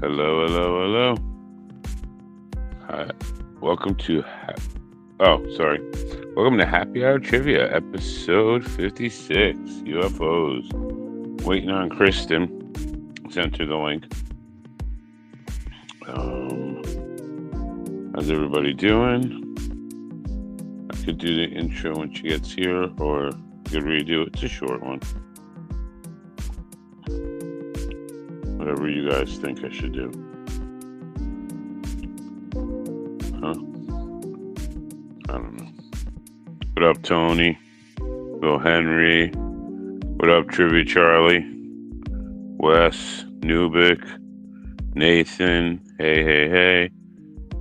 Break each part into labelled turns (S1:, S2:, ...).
S1: Hello, hello, hello. Hi. Welcome to sorry. Welcome to Happy Hour Trivia, episode 56, UFOs. Waiting on Kristen. Sent her the link. How's everybody doing? I could do the intro when she gets here, or I could redo it. It's a short one. Whatever you guys think I should do. Huh? I don't know. What up, Tony? Bill Henry? What up, Trivia Charlie? Wes? Nubik? Nathan? Hey, hey, hey.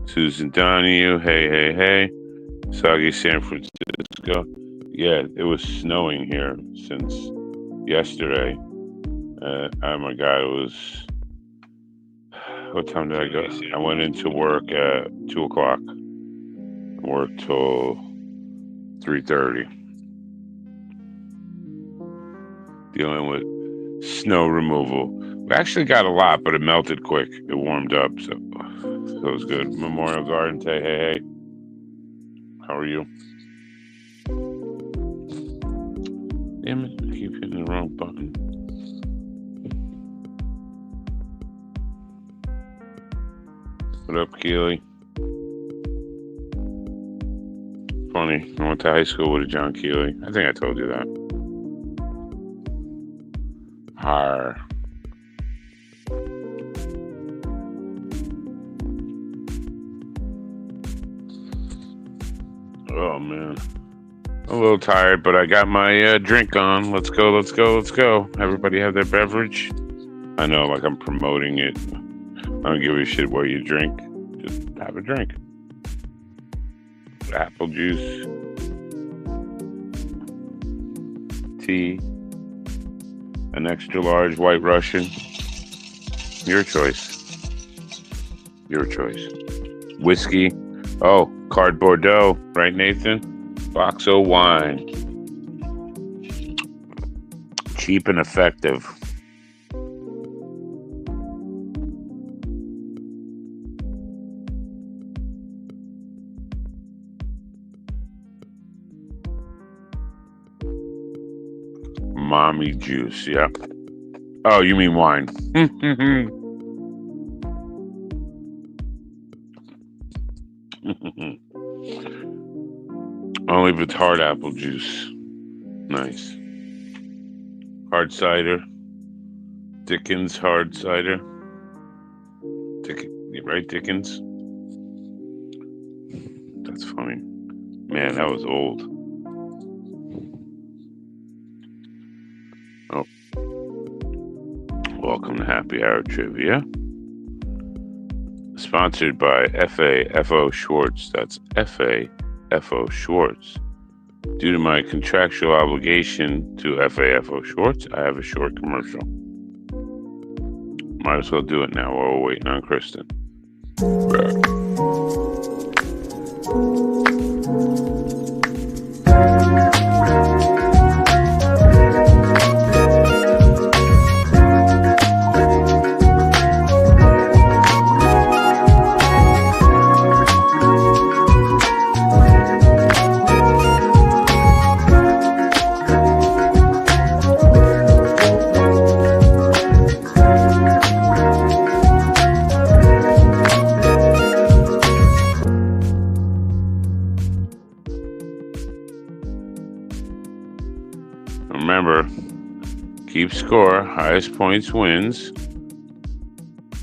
S1: Susan Donahue? Hey, hey, hey. Soggy San Francisco? Yeah, it was snowing here since yesterday. Oh my God, it was... What time did I go? I went into work at 2 o'clock. Worked till 3:30. Dealing with snow removal. We actually got a lot, but it melted quick. It warmed up, so it was good. Memorial Garden Day. Hey, hey. How are you? Damn it, I keep hitting the wrong button. What up, Keely? Funny, I went to high school with a John Keely. I think I told you that. Har. Oh, man. I'm a little tired, but I got my drink on. Let's go, let's go, let's go. Everybody have their beverage? I know, like I'm promoting it. I don't give a shit what you drink. Just have a drink. Apple juice. Tea. An extra large white Russian. Your choice. Your choice. Whiskey. Oh, Card Bordeaux. Right, Nathan? Box of wine. Cheap and effective. Mommy juice, yeah. Oh, you mean wine. Only if it's hard apple juice. Nice. Hard cider. Dickens hard cider. Right, Dickens? That's funny. Man, that was old. Oh. Welcome to Happy Hour Trivia. Sponsored by FAFO Schwartz. That's FAFO Schwartz. Due to my contractual obligation to FAFO Schwartz, I have a short commercial. Might as well do it now while we're waiting on Kristen. Remember, keep score. Highest points wins.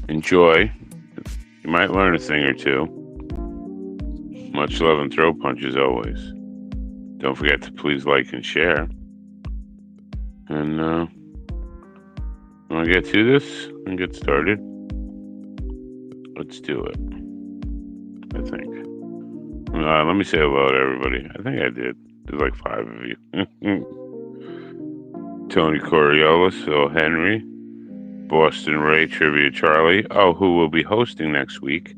S1: Enjoy. You might learn a thing or two. Much love and throw punches always. Don't forget to please like and share. And want to get to this and get started? Let's do it. I think. Let me say hello to everybody. I think I did. There's like 5 of you. Tony Coriolis, Phil Henry, Boston Ray, Trivia Charlie. Oh, who will be hosting next week?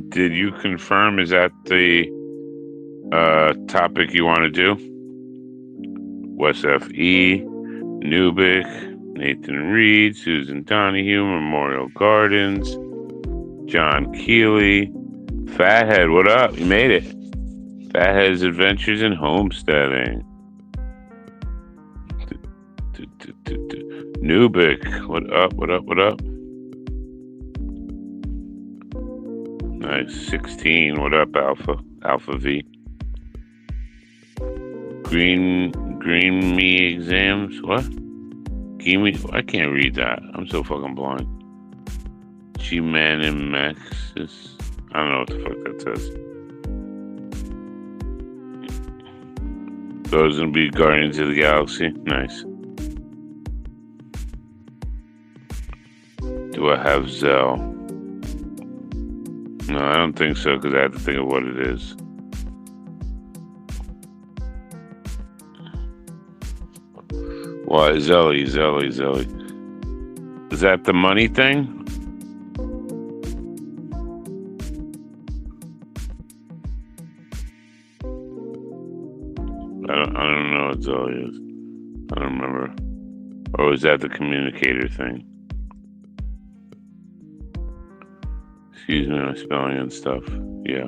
S1: Did you confirm? Is that the topic you want to do? Wes F.E., Nubik, Nathan Reed, Susan Donahue, Memorial Gardens, John Keeley, Fathead, what up? You made it. Fathead's Adventures in Homesteading. Nubik, what up, what up, what up? Nice, 16, what up, Alpha V? Green me exams, what? Gimme, I can't read that. I'm so fucking blind. G-Man and Maxis. I don't know what the fuck that says. Those gonna be Guardians of the Galaxy. Nice. Do I have Zell? No, I don't think so, because I have to think of what it is. Why, Zelly. Is that the money thing? I don't know what Zelly is. I don't remember. Or is that the communicator thing? Excuse me, my spelling and stuff. Yeah.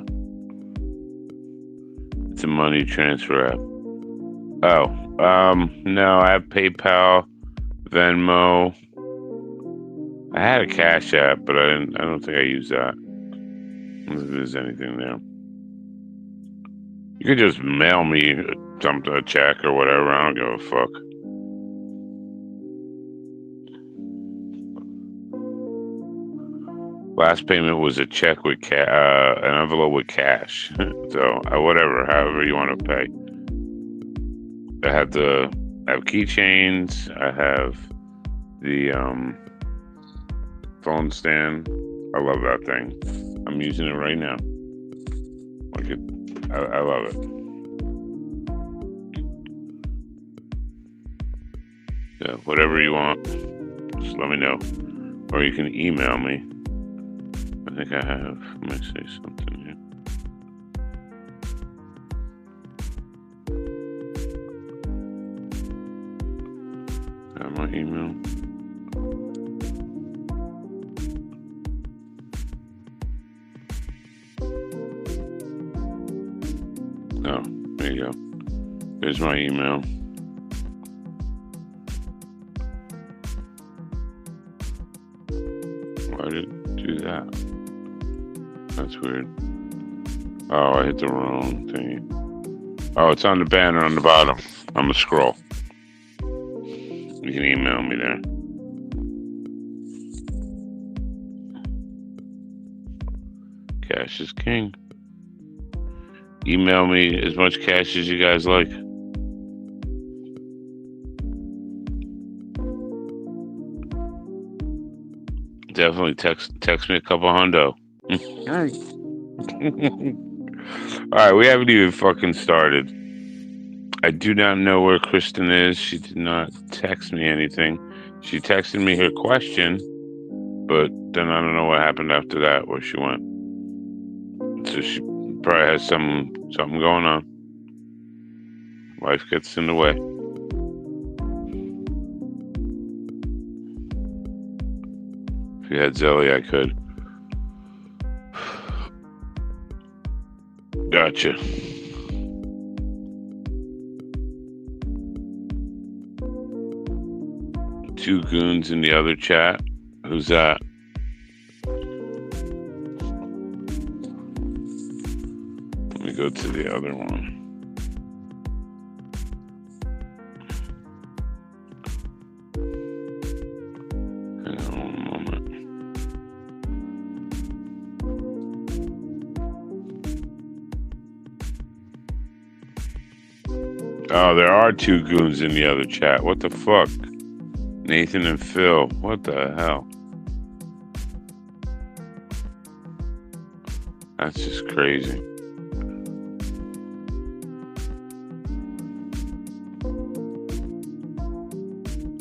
S1: It's a money transfer app. Oh, no, I have PayPal, Venmo. I had a Cash App, but I don't think I used that. I don't think there's anything there. You could just mail me a check or whatever. I don't give a fuck. Last payment was a check with an envelope with cash. So whatever, however you want to pay. I have keychains. I have the phone stand. I love that thing. I'm using it right now. I love it. Yeah, whatever you want, just let me know. Or you can email me. I think I have. Let me say something here. Got my email. Oh, there you go. There's my email. Why did it do that? That's weird. Oh, I hit the wrong thing. Oh, it's on the banner on the bottom. I'm gonna scroll. You can email me there. Cash is king. Email me as much cash as you guys like. Definitely text me a couple hundo. Alright, we haven't even fucking started. I do not know where Kristen is. She did not text me anything. She texted me her question, but then I don't know what happened after that, where she went. So she probably has something going on. Life gets in the way. If you had Zelly, I could. Gotcha. Two goons in the other chat. Who's that? Let me go to the other one. Hang on one moment. Oh, there are two goons in the other chat. What the fuck? Nathan and Phil. What the hell? That's just crazy.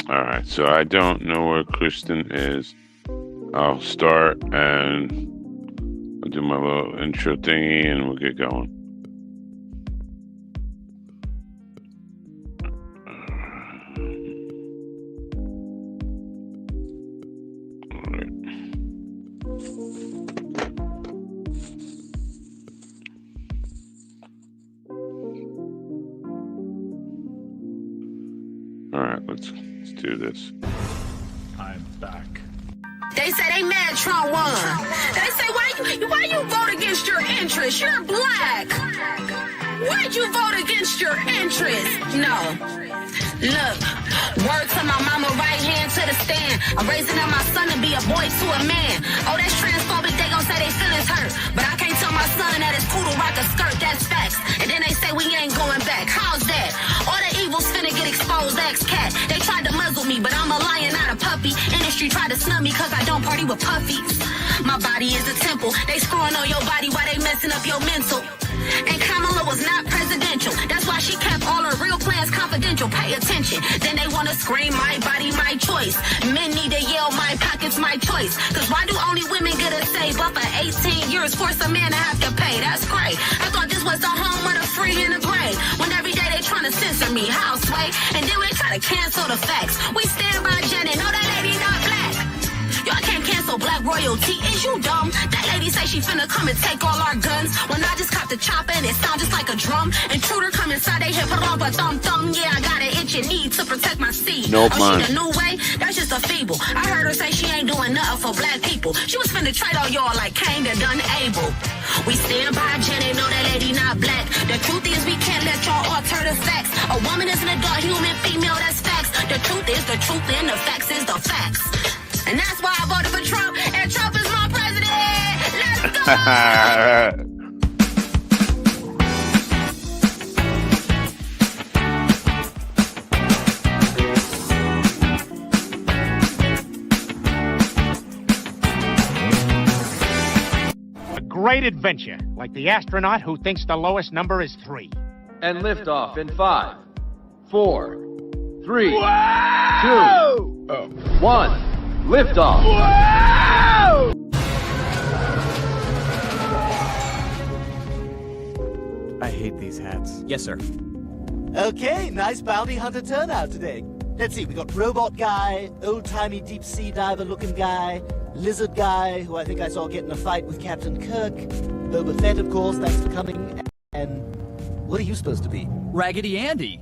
S1: Alright, so I don't know where Kristen is. I'll start and I'll do my little intro thingy and we'll get going. do this.
S2: I'm back.
S3: They say they mad Trump won. They say, why you vote against your interests? You're black. Why'd you vote against your interests? No. Look, word to my mama, right hand to the stand. I'm raising up my son to be a boy to a man. Oh, that's transphobic, they gon' say they feelings hurt. But I can't tell my son that it's cool to rock a skirt, that's facts. And then they say we ain't going back. How's that? All the evils finna get exposed, ex-cat. They tried to muzzle me, but I'm a lion, not a puppy. Industry tried to snub me cause I don't party with puppies. My body is a temple. They screwing on your body while they messing up your mental. And Kamala was not presidential. That's why she kept all her real plans confidential. Pay attention. Then they wanna scream, my body, my choice. Men need to yell, my pockets, my choice. Cause why do only women get a say? But for 18 years, force a man to have to pay. That's great. I thought this was the home of the free and the brave. When every day they trying to censor me, how sway? And then we try to cancel the facts. We stand by Janet, no, that lady not black. Y'all can't cancel black royalty. Is you dumb? That lady say she finna come and take all our guns. When I just caught the chopper and it sound just like a drum. Intruder come inside, they hit her a thumb thumb. Yeah, I got an itchy need to protect my seed.
S1: Nope,
S3: oh, she the new way? That's just a feeble. I heard her say she ain't doing nothing for black people. She was finna trade all y'all like Cain and done Abel. We stand by Janet, know that lady not black. The truth is we can't let y'all alter the facts. A woman is an adult human female, that's facts. The truth is the truth and the facts is the facts. And that's why I voted for Trump, and Trump is my president. Let's go!
S4: A great adventure, like the astronaut who thinks the lowest number is 3.
S5: And liftoff in 5, 4, 3, 2, 1. Liftoff.
S4: Whoa!
S6: I hate these hats.
S7: Yes, sir.
S8: Okay, nice bounty hunter turnout today. Let's see, we got robot guy, old-timey deep sea diver looking guy, lizard guy, who I think I saw get in a fight with Captain Kirk, Boba Fett, of course, thanks for coming, and what are you supposed to be?
S7: Raggedy Andy.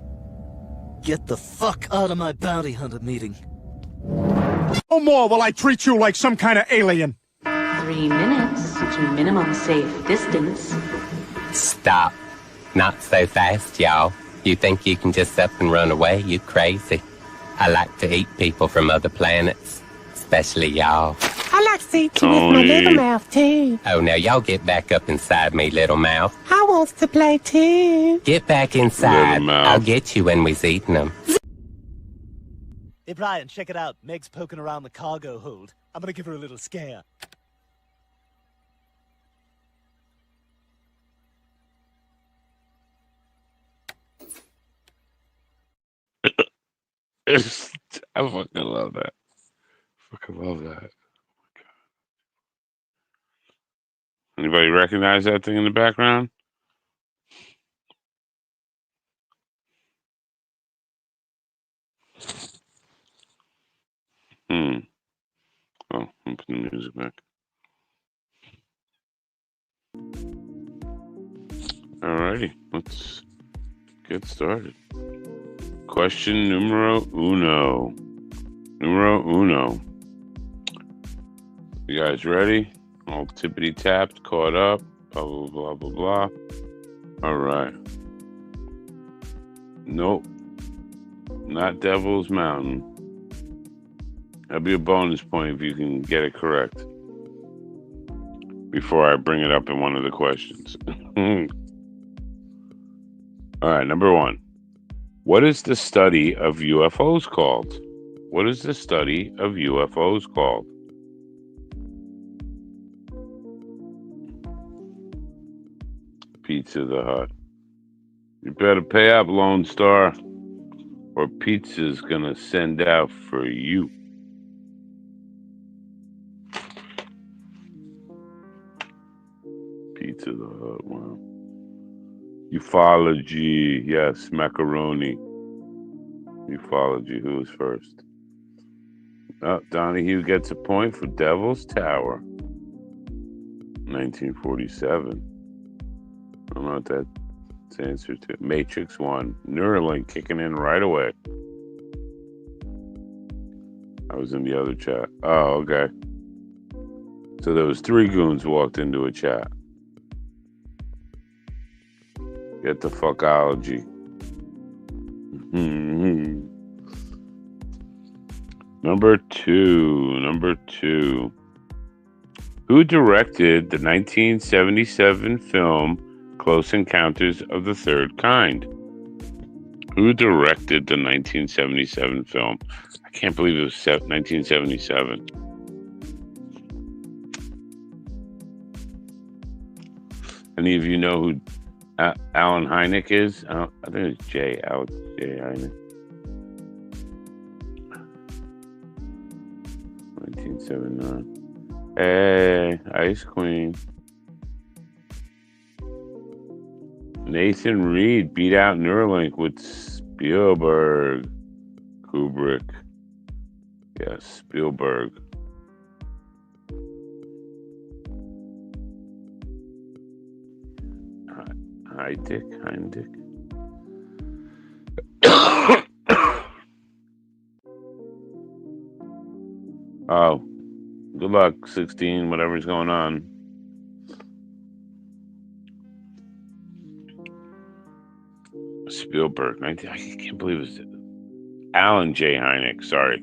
S8: Get the fuck out of my bounty hunter meeting.
S4: No more will I treat you like some kind of alien.
S9: 3 minutes to minimum safe distance.
S10: Stop. Not so fast, y'all. You think you can just up and run away? You crazy. I like to eat people from other planets. Especially y'all.
S11: I like to eat you with my little mouth, too.
S10: Oh, now y'all get back up inside me, little mouth.
S11: I wants to play, too.
S10: Get back inside. I'll get you when we's eating them.
S8: Hey, Brian, check it out. Meg's poking around the cargo hold. I'm gonna give her a little scare.
S1: I fucking love that. Fucking love that. Oh my God. Anybody recognize that thing in the background? Oh, I'm putting the music back. Alrighty, let's get started. Question numero uno. You guys ready? All tippity tapped, caught up, blah, blah, blah, blah, blah. Alright. Nope. Not Devil's Mountain. That'll be a bonus point if you can get it correct before I bring it up in one of the questions. All right, number 1. What is the study of UFOs called? What is the study of UFOs called? Pizza the Hut. You better pay up, Lone Star, or pizza's gonna send out for you. Pizza the Hut, wow. Ufology, yes, macaroni. Ufology, who was first? Oh, Donahue gets a point for Devil's Tower. 1947. I don't know what that's answer to. Matrix 1. Neuralink kicking in right away. I was in the other chat. Oh, okay. So there was 3 goons walked into a chat. Get the fuckology. Number two. Who directed the 1977 film Close Encounters of the Third Kind? Who directed the 1977 film? I can't believe it was 1977. Any of you know who Alan Hynek is? I think it's Alex J. Hynek. 1979. Hey, Ice Queen. Nathan Reed beat out Neuralink with Spielberg. Kubrick. Yes, Spielberg. Heindick. Oh, good luck, 16, whatever's going on. Spielberg, 19, I can't believe it was Alan J. Hynek, sorry.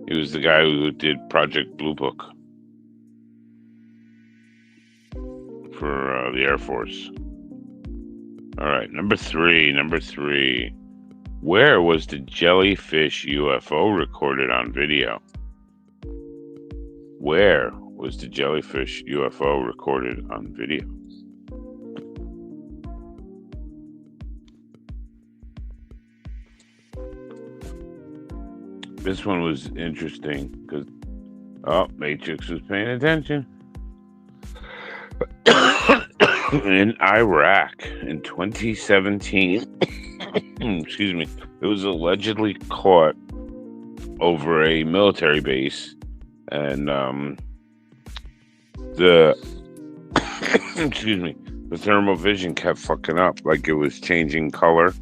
S1: He was the guy who did Project Blue Book for the Air Force. All right, number three. Where was the jellyfish UFO recorded on video? Where was the jellyfish UFO recorded on video? This one was interesting because, Matrix was paying attention. In Iraq in 2017, excuse me, it was allegedly caught over a military base, and the excuse me, the thermal vision kept fucking up, like it was changing color.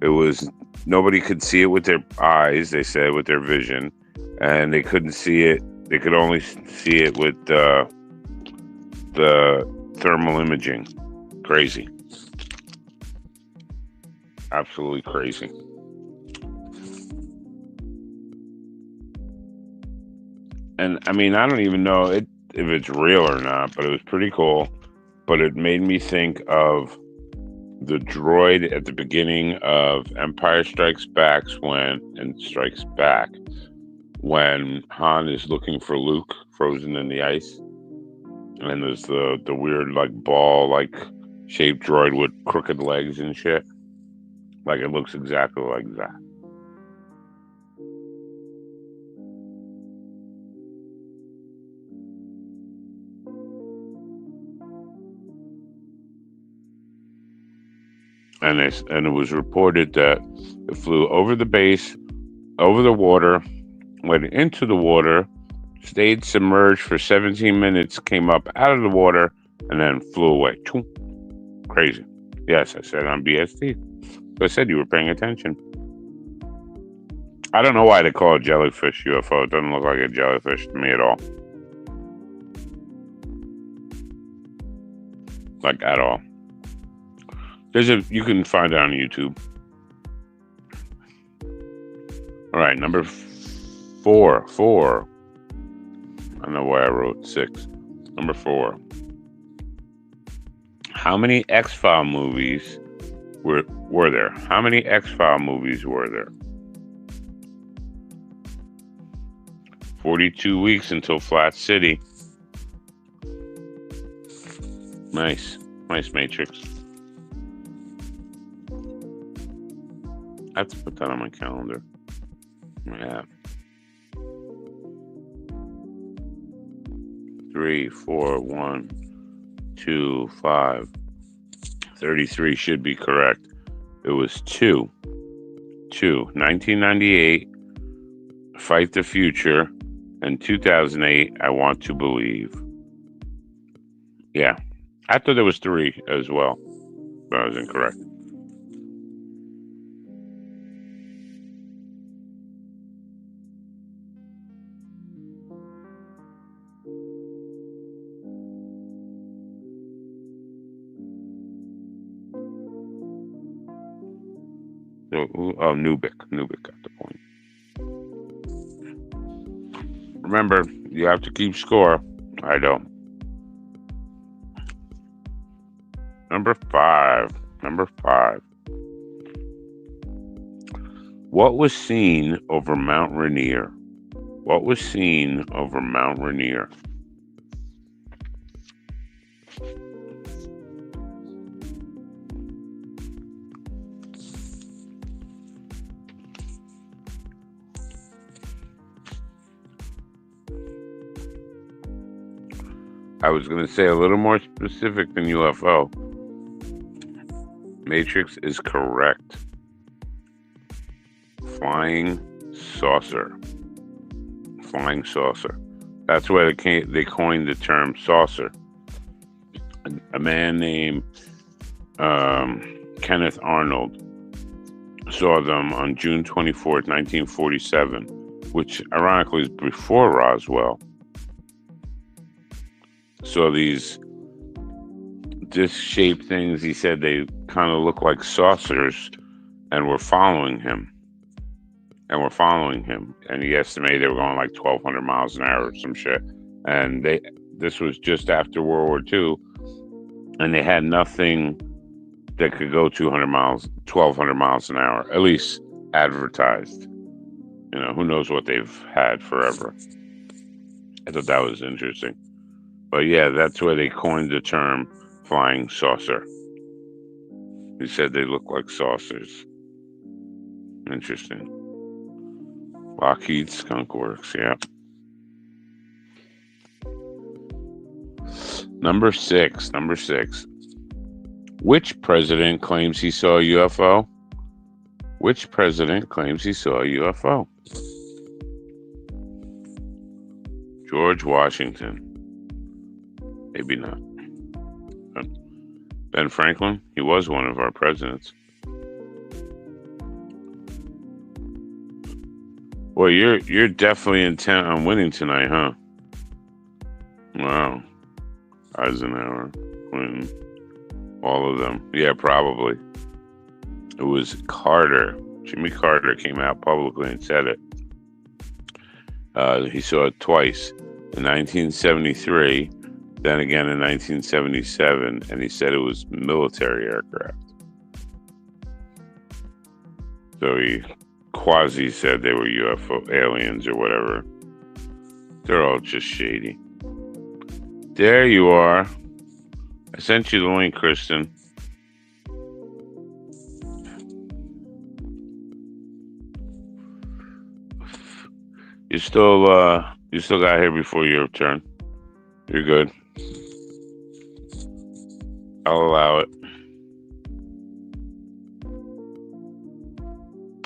S1: It was nobody could see it with their eyes, they said, with their vision, and they couldn't see it. They could only see it with the thermal imaging. Crazy. Absolutely crazy. And I mean, I don't even know if it's real or not, but it was pretty cool. But it made me think of the droid at the beginning of Empire Strikes Back when Han is looking for Luke frozen in the ice. And there's the weird like ball like shaped droid with crooked legs and shit. Like it looks exactly like that. And it was reported that it flew over the base, over the water, went into the water, stayed submerged for 17 minutes, came up out of the water, and then flew away. Crazy. Yes, I said on BST. So I said you were paying attention. I don't know why they call it jellyfish UFO. It doesn't look like a jellyfish to me at all. Like at all. You can find it on YouTube. All right, number 4. I don't know why I wrote 6. Number 4. How many X-File movies were there? How many X-File movies were there? 42 weeks until Flat City. Nice Matrix. I have to put that on my calendar. Yeah. 3, 4, 1, 2, 5. 33 should be correct. It was 2. 1998, Fight the Future, and 2008, I Want to Believe. Yeah. I thought there was 3 as well, but I was incorrect. Nubik. Nubik got the point. Remember, you have to keep score. I don't. Number five. What was seen over Mount Rainier? I was going to say a little more specific than UFO. Matrix is correct. Flying saucer. That's why they coined the term saucer. A man named Kenneth Arnold saw them on June 24th, 1947, which ironically is before Roswell. Saw these disc-shaped things. He said they kind of look like saucers and were following him. And he estimated they were going like 1,200 miles an hour or some shit. And this was just after World War II, and they had nothing that could go 1,200 miles an hour, at least advertised. You know, who knows what they've had forever. I thought that was interesting. But yeah, that's where they coined the term flying saucer. He said they look like saucers. Interesting. Lockheed Skunk Works, yeah. Number six. Which president claims he saw a UFO? George Washington. Maybe not. Ben Franklin, he was one of our presidents. Well, you're definitely intent on winning tonight, huh? Wow. Eisenhower, Clinton, all of them. Yeah, probably. It was Carter. Jimmy Carter came out publicly and said it. He saw it twice, in 1973, then again in 1977, and he said it was military aircraft. So he quasi said they were UFO aliens or whatever. They're all just shady. There you are. I sent you the link, Kristen. You still got here before your turn. You're good. I'll allow it.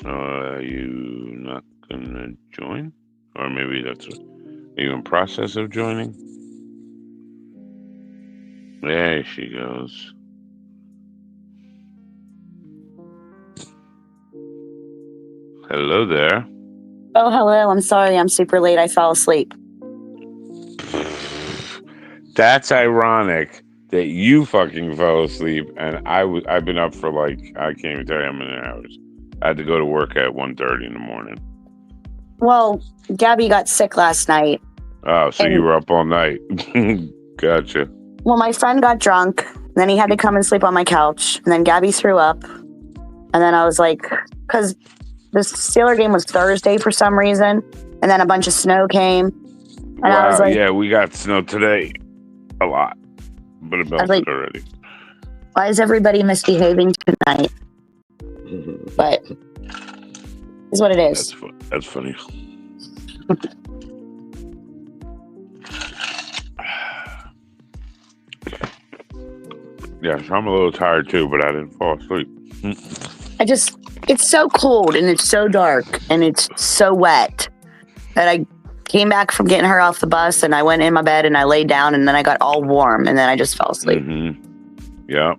S1: Are you not gonna join? Or maybe are you in process of joining? There she goes. Hello there.
S7: Oh, hello. I'm sorry. I'm super late. I fell asleep.
S1: That's ironic that you fucking fell asleep, and I've been up for like, I can't even tell you how many hours. I had to go to work at 1:30 in the morning.
S7: Well, Gabby got sick last night.
S1: Oh, so you were up all night. Gotcha.
S7: Well, my friend got drunk, and then he had to come and sleep on my couch, and then Gabby threw up. And then I was like, because the Steeler game was Thursday for some reason, and then a bunch of snow came. And
S1: wow,
S7: I was like,
S1: yeah, we got snow today. A lot. But it melted already.
S7: Why is everybody misbehaving tonight? But it's what it is.
S1: That's funny. Yeah, so I'm a little tired too, but I didn't fall asleep.
S7: It's so cold and it's so dark and it's so wet that I came back from getting her off the bus and I went in my bed and I laid down and then I got all warm and then I just fell asleep.
S1: Mm-hmm. Yeah.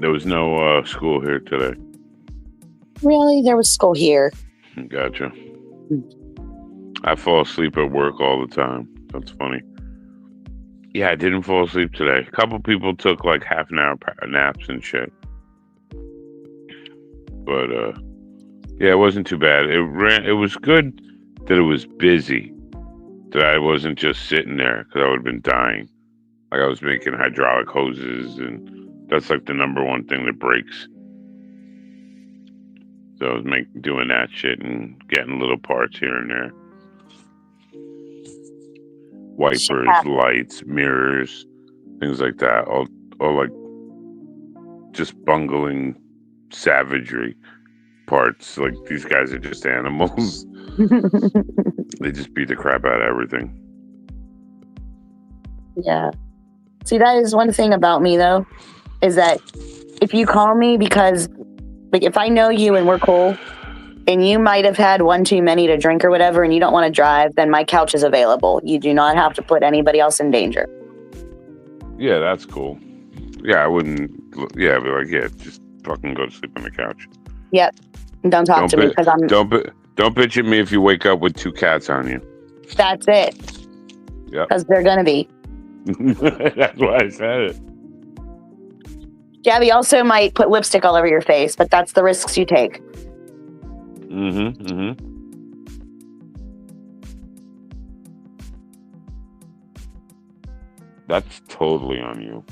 S1: There was no school here today.
S7: Really? There was school here.
S1: Gotcha. I fall asleep at work all the time. That's funny. Yeah, I didn't fall asleep today. A couple people took like half an hour naps and shit. But Yeah, it wasn't too bad. It was good that it was busy. That I wasn't just sitting there because I would have been dying. Like I was making hydraulic hoses, and that's like the number one thing that breaks. So I was doing that shit and getting little parts here and there. Wipers, lights, mirrors, things like that. All like just bungling savagery parts. Like these guys are just animals. They just beat the crap out of everything.
S7: Yeah. See, that is one thing about me, though, is that if you call me because, like, if I know you and we're cool, and you might have had one too many to drink or whatever, and you don't want to drive, then my couch is available. You do not have to put anybody else in danger.
S1: Yeah, that's cool. Yeah, I wouldn't. Yeah, I'd be like, yeah, just fucking go to sleep on the couch.
S7: Yep. Don't talk to me because I'm.
S1: Don't bitch at me if you wake up with 2 cats on you.
S7: That's it.
S1: Yeah.
S7: Because they're gonna be.
S1: That's why I said it.
S7: Gabby also might put lipstick all over your face, but that's the risks you take.
S1: That's totally on you.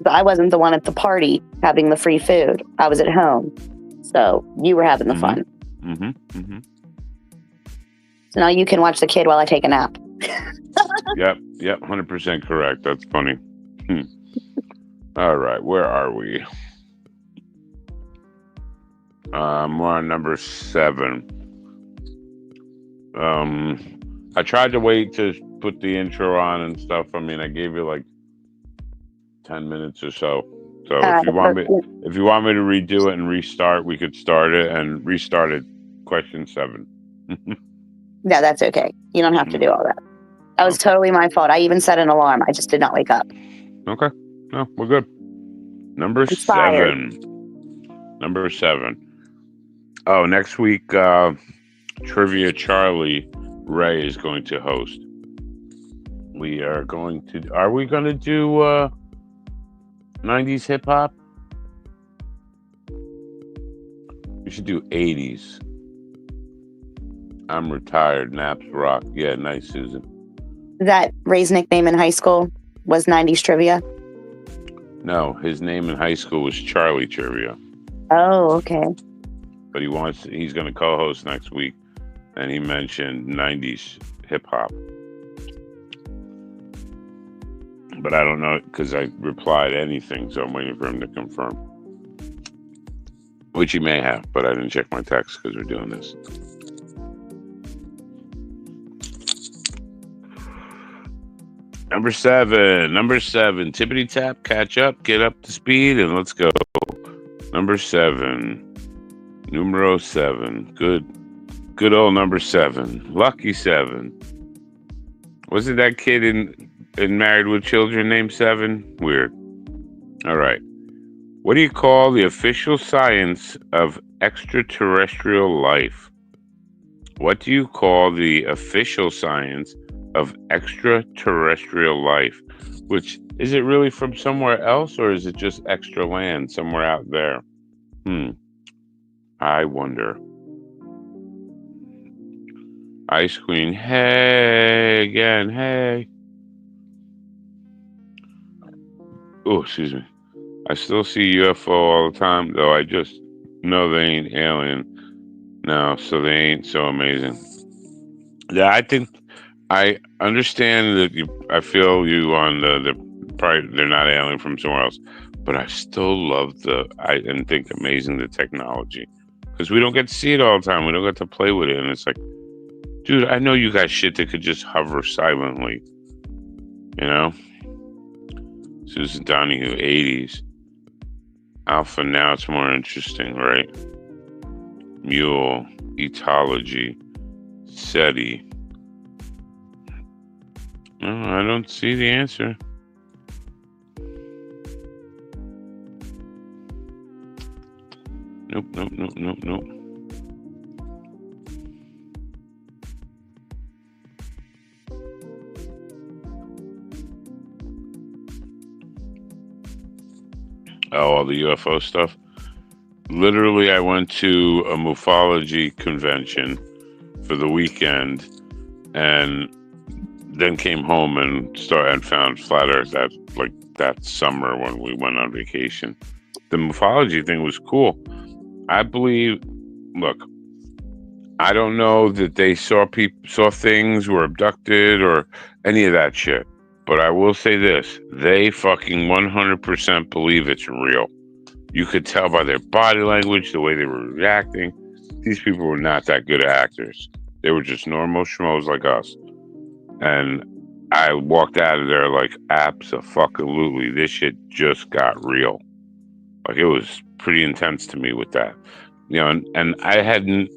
S7: I wasn't the one at the party having the free food. I was at home. So you were having the fun. So now you can watch the kid while I take a nap.
S1: Yep, 100% correct. That's funny. All right, where are we? We're on number 7. I tried to wait to put the intro on and stuff. I mean, I gave you like 10 minutes or so. So if you want me to redo it and restart, we could start it and restart at question 7.
S7: No, that's okay. You don't have to do all that. That was totally my fault. I even set an alarm. I just did not wake up.
S1: Okay. No, we're good. Number 7. Number 7. Oh, next week, Trivia Charlie Ray is going to host. Are we going to do 90s hip hop? We should do 80s. I'm retired. Naps rock. Yeah, nice, Susan.
S7: That Ray's nickname in high school was 90s trivia?
S1: No, his name in high school was Charlie Trivia.
S7: Oh, okay.
S1: But he's going to co-host next week, and he mentioned 90s hip hop. But I don't know because I replied anything, so I'm waiting for him to confirm. Which he may have, but I didn't check my text because we're doing this. Number 7. Tippity tap, catch up, get up to speed, and let's go. Number 7. Numero 7. Good old number 7. Lucky 7. Was it that kid in Married with Children named 7? Weird. All right. What do you call the official science of extraterrestrial life? What do you call the official science of extraterrestrial life? Which, is it really from somewhere else, or is it just extra land somewhere out there? I wonder. Ice Queen, hey again, hey. Oh, excuse me. I still see UFO all the time, though I just know they ain't alien. No, so they ain't so amazing. Yeah, I think I understand that I feel you on they're not alien from somewhere else, but I still love and think amazing the technology, because we don't get to see it all the time. We don't get to play with it, and it's like, dude, I know you got shit that could just hover silently, you know? Susan Donahue, 80s. Alpha, now it's more interesting, right? Mule, Etology, SETI. No, I don't see the answer. Nope. Oh, all the UFO stuff. literally, I went to a mufology convention for the weekend, and then came home and found flat Earth that summer when we went on vacation. The mufology thing was cool. I believe. Look, I don't know that they saw things, were abducted, or any of that shit. But I will say this: they fucking 100% believe it's real. You could tell by their body language, the way they were reacting. These people were not that good actors. They were just normal schmoes like us. And I walked out of there like, abso-fucking-lutely, this shit just got real. Like, it was pretty intense to me with that. You know, and I hadn't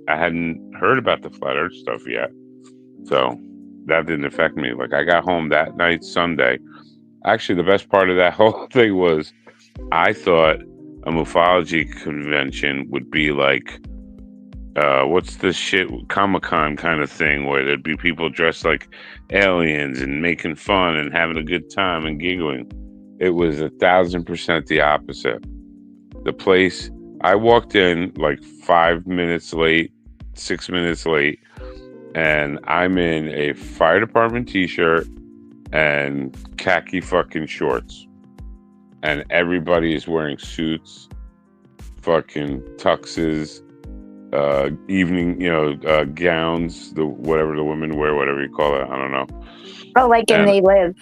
S1: heard about the flat Earth stuff yet. So that didn't affect me. Like, I got home that night, Sunday. Actually, the best part of that whole thing was I thought a mufology convention would be like, what's the shit, Comic-Con kind of thing, where there'd be people dressed like aliens and making fun and having a good time and giggling. It was 1,000% the opposite. The place, I walked in like 5 minutes late, 6 minutes late, and I'm in a fire department t-shirt and khaki fucking shorts. And everybody is wearing suits, fucking tuxes, evening, gowns, whatever the women wear, whatever you call it, I don't know.
S7: Oh, like in They Live.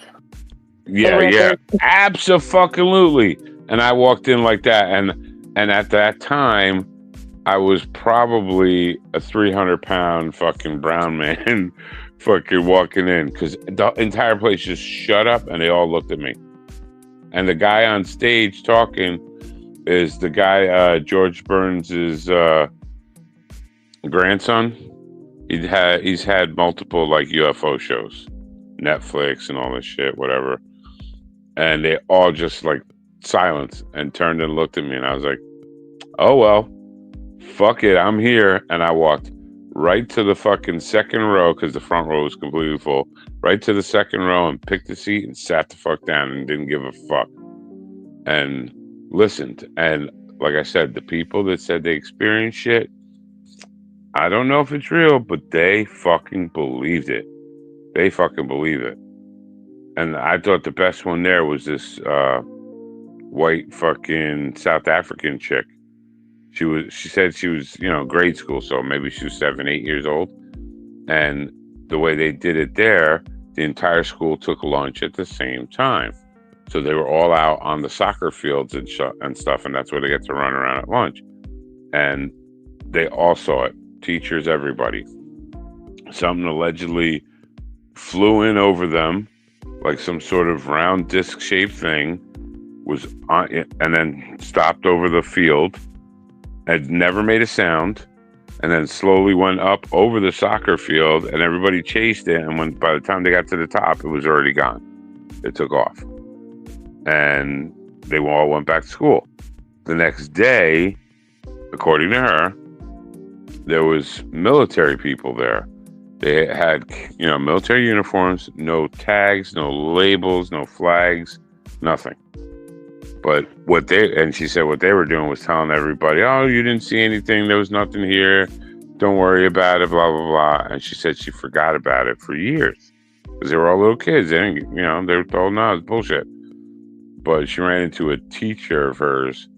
S1: Yeah, abso-fucking-lutely. And I walked in like that, and at that time, I was probably a 300-pound fucking brown man fucking walking in, because the entire place just shut up, and they all looked at me. And the guy on stage talking is the guy, George Burns's grandson. He's had multiple like UFO shows, Netflix and all this shit, whatever. And they all just like silence and turned and looked at me, and I was like, oh well, fuck it, I'm here. And I walked right to the fucking second row, because the front row was completely full, right to the second row and picked a seat and sat the fuck down and didn't give a fuck and listened. And like I said, the people that said they experienced shit, I don't know if it's real, but they fucking believed it. They fucking believe it. And I thought the best one there was this white fucking South African chick. She said she was, grade school, so maybe she was 7, 8 years old. And the way they did it there, the entire school took lunch at the same time. So they were all out on the soccer fields and stuff, and that's where they get to run around at lunch. And they all saw it. Teachers, everybody. Something allegedly flew in over them, like some sort of round disc-shaped thing, was on it, and then stopped over the field. Had never made a sound, and then slowly went up over the soccer field, and everybody chased it. And by the time they got to the top, it was already gone. It took off, and they all went back to school. The next day, according to her, there was military people there. They had, military uniforms, no tags, no labels, no flags, nothing. But she said what they were doing was telling everybody, oh, you didn't see anything, there was nothing here, don't worry about it, blah, blah, blah. And she said she forgot about it for years, because they were all little kids. They didn't, they were told, no, it's bullshit. But she ran into a teacher of hers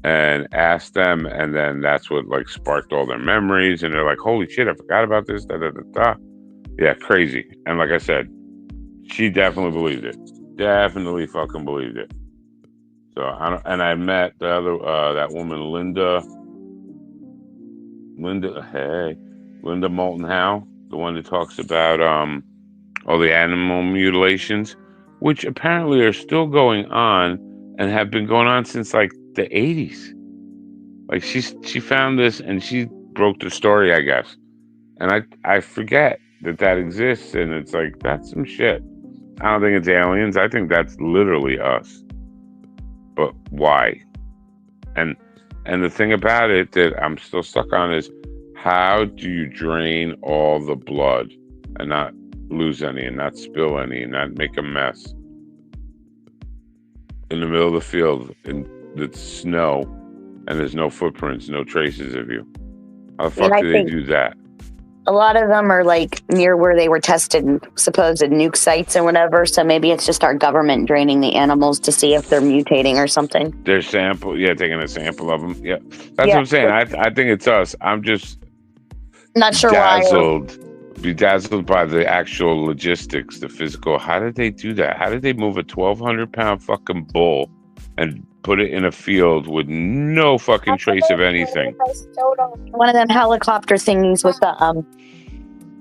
S1: and asked them, and then that's what like sparked all their memories, and they're like, holy shit, I forgot about this, da da da da. Yeah, crazy. And like I said, she definitely believed it. Definitely fucking believed it. So I met the other that woman, Linda Moulton Howe, the one that talks about all the animal mutilations, which apparently are still going on and have been going on since like the 80s. Like she found this and she broke the story, I guess. And I forget that exists, and it's like, that's some shit. I don't think it's aliens. I think that's literally us. But why? And the thing about it that I'm still stuck on is, how do you drain all the blood and not lose any and not spill any and not make a mess in the middle of the field in the snow and there's no footprints, no traces of you. How the fuck
S7: And I
S1: do they
S7: think
S1: do that?
S7: a lot of them are like near where they were tested supposed nuke sites and whatever. So maybe it's just our government draining the animals to see if they're mutating or something.
S1: Their sample, taking a sample of them. Yeah, that's what I'm saying. I think it's us. I'm just
S7: not sure
S1: bedazzled by the actual logistics, the physical. How did they do that? How did they move a 1,200-pound fucking bull and put it in a field with no fucking trace of anything?
S7: One of them helicopter thingies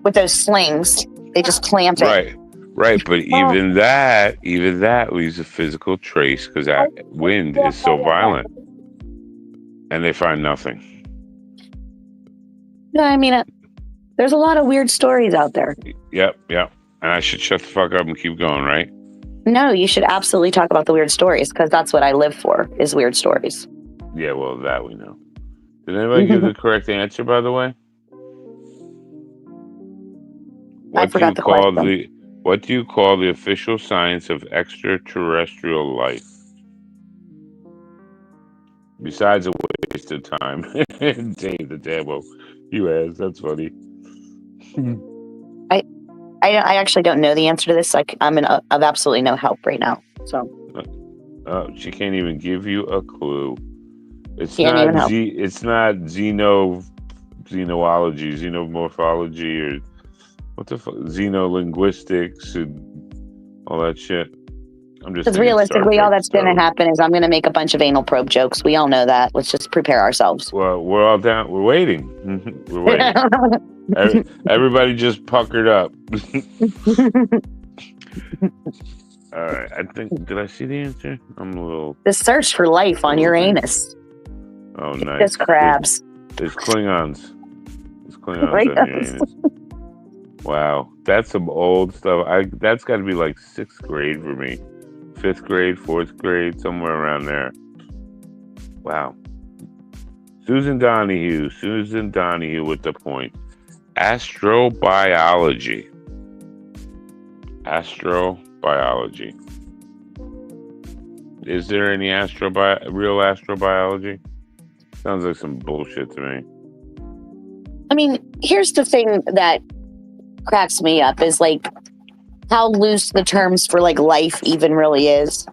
S7: with those slings. They just clamp it.
S1: Right. But even that leaves a physical trace because that wind is so violent, and they find nothing.
S7: No, I mean, there's a lot of weird stories out there.
S1: Yep. And I should shut the fuck up and keep going, right?
S7: No, you should absolutely talk about the weird stories because that's what I live for, is weird stories.
S1: Yeah, well, that we know. Did anybody give the correct answer, by the way?
S7: I forgot the question.
S1: What do you call the official science of extraterrestrial life? Besides a waste of time. Dave the Dabo. You asked. That's funny.
S7: I actually don't know the answer to this. Like, I'm of absolutely no help right now. So.
S1: She can't even give you a clue. It's
S7: not
S1: xenology, xenomorphology, or what the fuck, xenolinguistics and all that shit. I'm just.
S7: Because realistically, all that's going to happen is I'm going to make a bunch of anal probe jokes. We all know that. Let's just prepare ourselves.
S1: Well, we're all down. We're waiting. We're waiting. Everybody just puckered up. All right. I think. Did I see the answer? I'm a little.
S7: The search for life on Uranus.
S1: Oh, nice.
S7: Just crabs.
S1: There's Klingons. On Uranus. Wow, that's some old stuff. That's got to be like 6th grade for me. 5th grade, 4th grade, somewhere around there. Wow. Susan Donahue with the point. Astrobiology. Is there any real astrobiology? Sounds like some bullshit to me.
S7: I mean, here's the thing that cracks me up is like how loose the terms for like life even really is.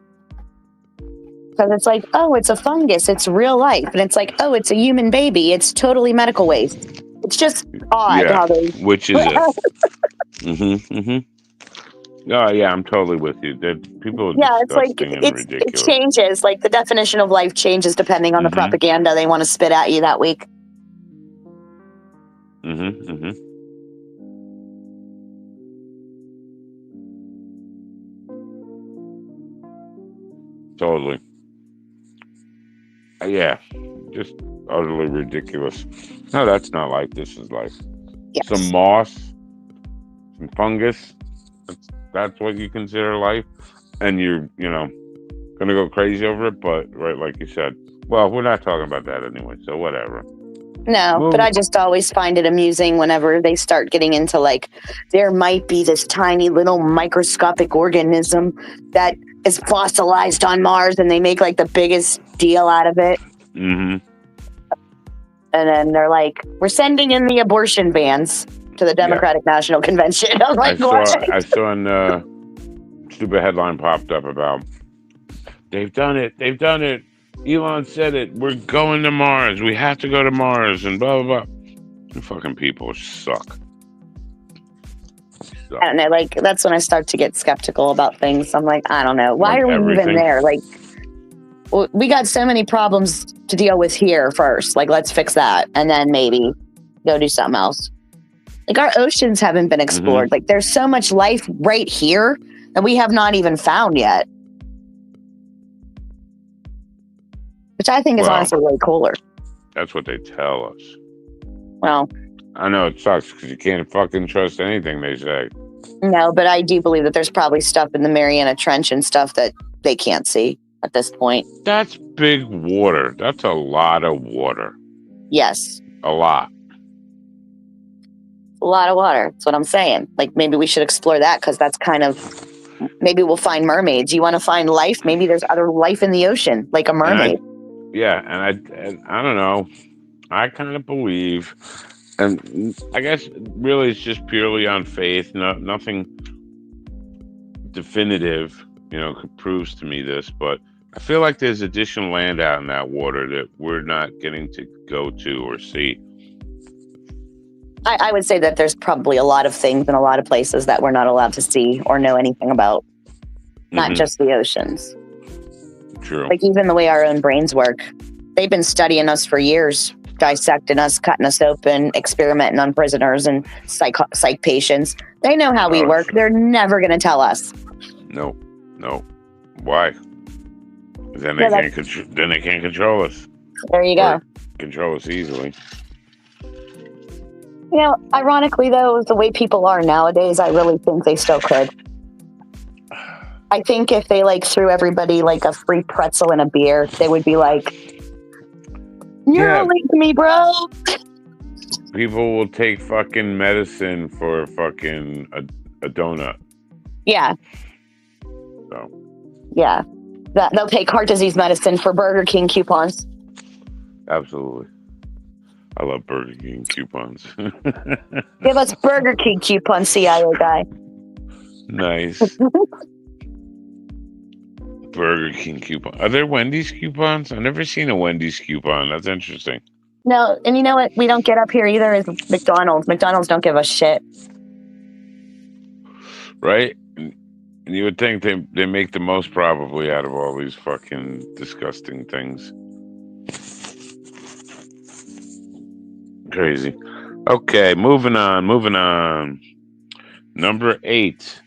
S7: Because it's like, oh, it's a fungus, it's real life. And it's like, oh, it's a human baby, it's totally medical waste. It's just odd how they...
S1: Which is it? Oh, yeah, I'm totally with you. People are
S7: it's like,
S1: ridiculous.
S7: It changes. Like the definition of life changes depending on the propaganda they want to spit at you that week.
S1: Totally. Yeah, just utterly ridiculous. No, that's not life. This is life.
S7: Yes.
S1: Some moss, some fungus. That's what you consider life, and you're gonna go crazy over it. But right, like you said, well, we're not talking about that anyway, so whatever.
S7: No, but I just always find it amusing whenever they start getting into like there might be this tiny little microscopic organism that is fossilized on Mars, and they make like the biggest deal out of it. And then they're like, "We're sending in the abortion bans to the Democratic National Convention." I'm like, what?
S1: I saw a stupid headline popped up about they've done it. Elon said it. We're going to Mars. We have to go to Mars and blah blah blah. You fucking people suck.
S7: I don't know. Like that's when I start to get skeptical about things. I'm like, I don't know. Why are we even there? Like, we got so many problems to deal with here first. Like, let's fix that, and then maybe go do something else. Like our oceans haven't been explored. Like there's so much life right here that we have not even found yet. Which I think is honestly way cooler.
S1: That's what they tell us.
S7: Well,
S1: I know it sucks because you can't fucking trust anything they say.
S7: No, but I do believe that there's probably stuff in the Mariana Trench and stuff that they can't see at this point.
S1: That's big water. That's a lot of water.
S7: Yes.
S1: A lot.
S7: A lot of water. That's what I'm saying. Like maybe we should explore that because that's kind of... Maybe we'll find mermaids. You want to find life? Maybe there's other life in the ocean, like a mermaid.
S1: yeah, and I don't know. I kind of believe, and I guess really it's just purely on faith. Nothing definitive, proves to me this, but I feel like there's additional land out in that water that we're not getting to go to or see.
S7: I would say that there's probably a lot of things in a lot of places that we're not allowed to see or know anything about. Not just the oceans.
S1: True.
S7: Like even the way our own brains work. They've been studying us for years, dissecting us, cutting us open, experimenting on prisoners and psych patients. They know how we work. They're never going to tell us.
S1: No. Why? Then they can't control us.
S7: There you go.
S1: Control us easily.
S7: Ironically though, the way people are nowadays, I really think they still could. I think if they threw everybody a free pretzel and a beer, they would be like, "You're leaving me, bro."
S1: People will take fucking medicine for fucking a donut.
S7: Yeah.
S1: So.
S7: Yeah. They'll take heart disease medicine for Burger King coupons.
S1: Absolutely. I love Burger King coupons.
S7: Give us Burger King coupons, CIA guy.
S1: Nice. Burger King coupon. Are there Wendy's coupons? I've never seen a Wendy's coupon. That's interesting.
S7: No, and you know what we don't get up here either is McDonald's. McDonald's don't give a shit.
S1: Right? And you would think they make the most probably out of all these fucking disgusting things. Crazy. Okay, moving on. Number 8.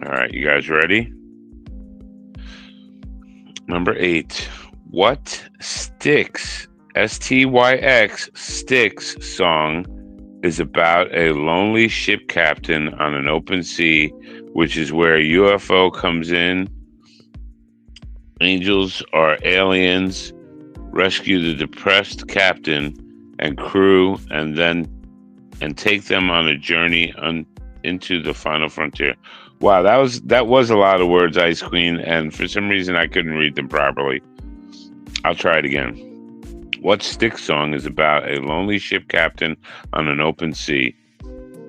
S1: All right, you guys ready? Number 8. What Styx, S-T-Y-X, Styx song is about a lonely ship captain on an open sea, which is where a UFO comes in. Angels are aliens, rescue the depressed captain and crew, and take them on a journey into the final frontier. Wow, that was a lot of words, Ice Queen, and for some reason I couldn't read them properly. I'll try it again. What Styx song is about a lonely ship captain on an open sea,